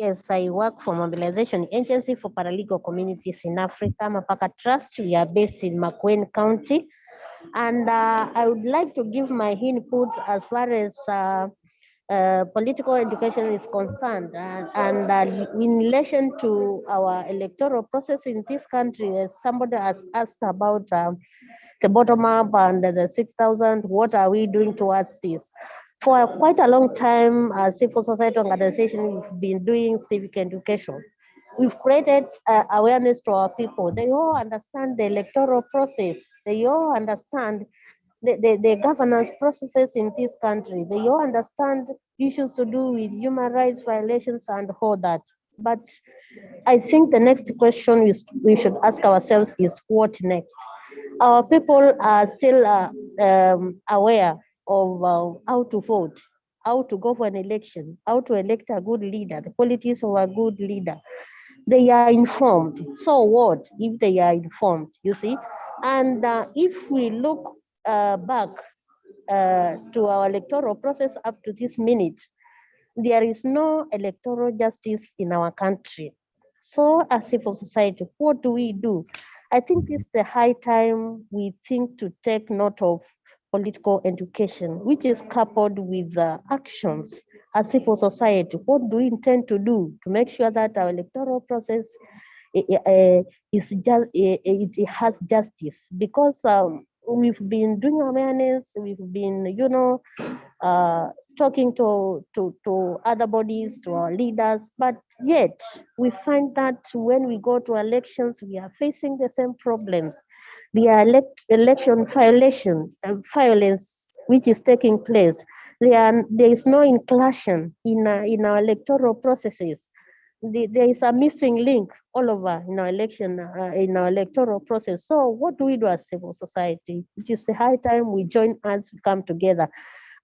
Yes, I work for Mobilization Agency for Paralegal Communities in Africa, Mapaka Trust. We are based in Makueni County. And I would like to give my input as far as political education is concerned. And in relation to our electoral process in this country, as somebody has asked about the bottom up and the 6,000, what are we doing towards this? For quite a long time, civil society organizations, we've been doing civic education. We've created awareness to our people. They all understand the electoral process. They all understand the governance processes in this country. They all understand issues to do with human rights violations and all that. But I think the next question we should ask ourselves is what next? Our people are still aware of how to vote, how to go for an election, how to elect a good leader, the qualities of a good leader. They are informed. So what if they are informed, you see? And if we look back to our electoral process up to this minute, there is no electoral justice in our country. So as civil society, what do we do? I think it's the high time we think to take note of political education, which is coupled with actions as civil society. What do we intend to do to make sure that our electoral process it has justice? Because we've been doing awareness, we've been, talking to other bodies, to our leaders, but yet we find that when we go to elections, we are facing the same problems. The election violence which is taking place. There is no inclusion in our electoral processes. There is a missing link all over in our electoral process. So what do we do as civil society? It is the high time we join hands, we come together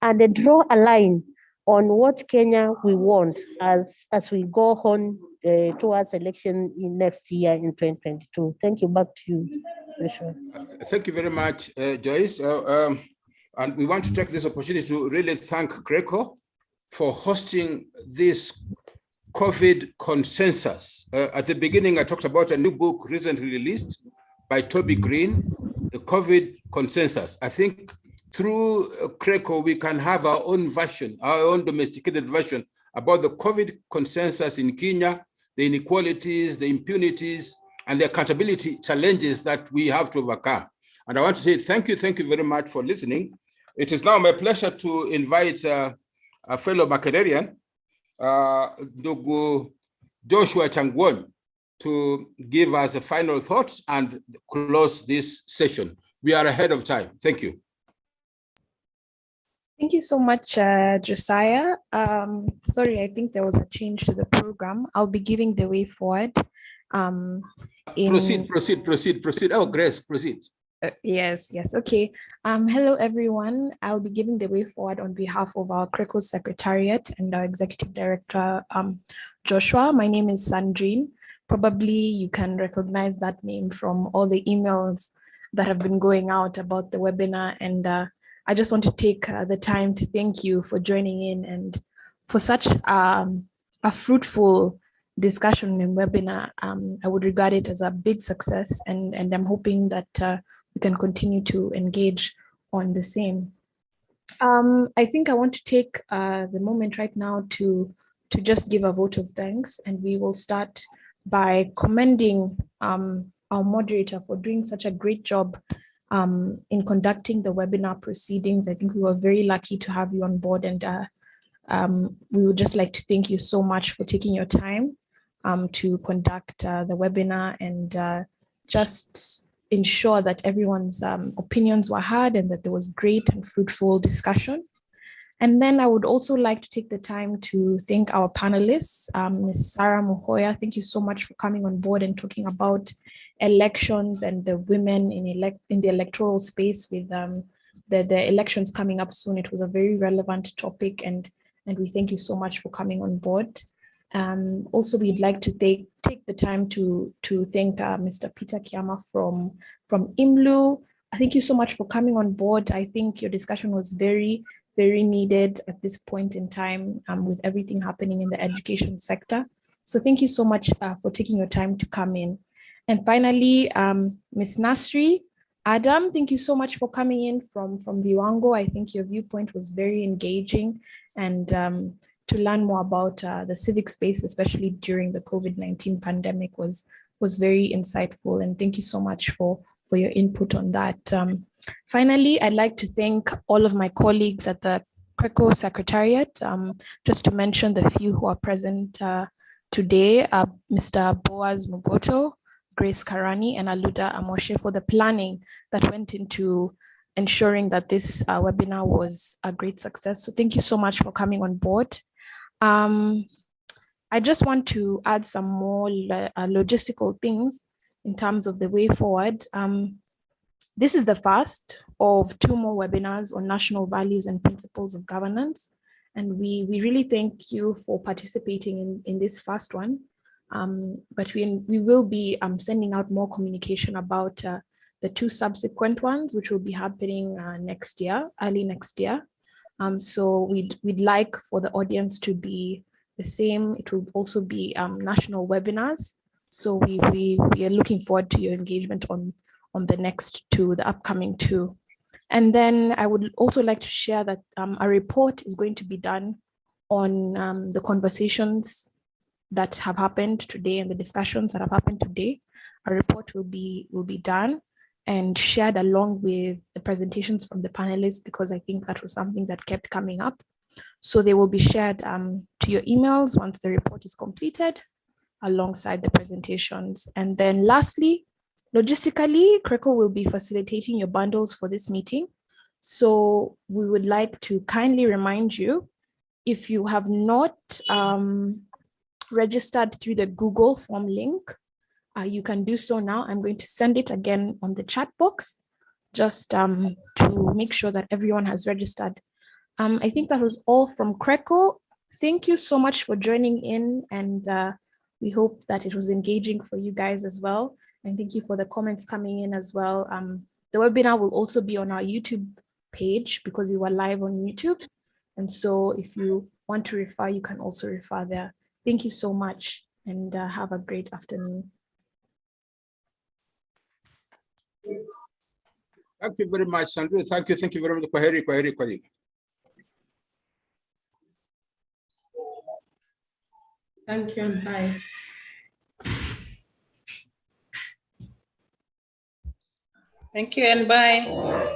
and draw a line on what Kenya we want as we go on towards election in next year in 2022. Thank you. Back to you, Joshua. Thank you very much, Joyce. And we want to take this opportunity to really thank Greco for hosting this COVID consensus. At the beginning, I talked about a new book recently released by Toby Green, the COVID consensus. I think through Greco, we can have our own version, our own domesticated version about the COVID consensus in Kenya, the inequalities, the impunities, and the accountability challenges that we have to overcome. And I want to say thank you very much for listening. It is now my pleasure to invite a fellow Makererian, Ndugu Joshua Changwon, to give us a final thoughts and close this session. We are ahead of time. Thank you. Thank you so much, Josiah. Sorry, I think there was a change to the program. I'll be giving the way forward. Proceed. Oh, Grace, proceed. Yes. Okay. Hello, everyone. I'll be giving the way forward on behalf of our CRECO Secretariat and our Executive Director, Joshua. My name is Sandrine. Probably you can recognize that name from all the emails that have been going out about the webinar. And I just want to take the time to thank you for joining in and for such a fruitful discussion and webinar. I would regard it as a big success, and I'm hoping that we can continue to engage on the same. I think I want to take the moment right now to just give a vote of thanks, and we will start by commending our moderator for doing such a great job in conducting the webinar proceedings. I think we were very lucky to have you on board, and we would just like to thank you so much for taking your time to conduct the webinar and just ensure that everyone's opinions were heard and that there was great and fruitful discussion. And then I would also like to take the time to thank our panelists, Ms. Sarah Muhoya. Thank you so much for coming on board and talking about elections and the women in the electoral space with the elections coming up soon. It was a very relevant topic, and we thank you so much for coming on board. Also, we'd like to take the time to thank Mr. Peter Kiama from IMLU. Thank you so much for coming on board. I think your discussion was very, very needed at this point in time with everything happening in the education sector. So thank you so much for taking your time to come in. And finally, Ms. Nasri, Adam, thank you so much for coming in from Viwango. I think your viewpoint was very engaging, and to learn more about the civic space, especially during the COVID-19 pandemic, was very insightful. And thank you so much for your input on that. Finally, I'd like to thank all of my colleagues at the CRECO Secretariat. Just to mention the few who are present today, Mr. Boaz Mugoto, Grace Karani, and Aluda Amoshe for the planning that went into ensuring that this webinar was a great success. So thank you so much for coming on board. I just want to add some more logistical things in terms of the way forward. This is the first of 2 more webinars on national values and principles of governance. And we really thank you for participating in this first one. But we will be sending out more communication about the 2 subsequent ones, which will be happening next year, early next year. So we'd like for the audience to be the same. It will also be national webinars. So we are looking forward to your engagement on the next 2, the upcoming 2. And then I would also like to share that a report is going to be done on the conversations that have happened today and the discussions that have happened today. A report will be done and shared along with the presentations from the panelists, because I think that was something that kept coming up. So they will be shared to your emails once the report is completed, alongside the presentations. And then lastly, logistically, CRECO will be facilitating your bundles for this meeting. So we would like to kindly remind you, if you have not registered through the Google form link, you can do so now. I'm going to send it again on the chat box, just to make sure that everyone has registered. I think that was all from CRECO. Thank you so much for joining in, and we hope that it was engaging for you guys as well. And thank you for the comments coming in as well. The webinar will also be on our YouTube page, because we were live on YouTube. And so if you want to refer, you can also refer there. Thank you so much, and have a great afternoon. Thank you very much, Sandra. Thank you very much. Kwaheri. Thank you, and bye. Thank you, and bye.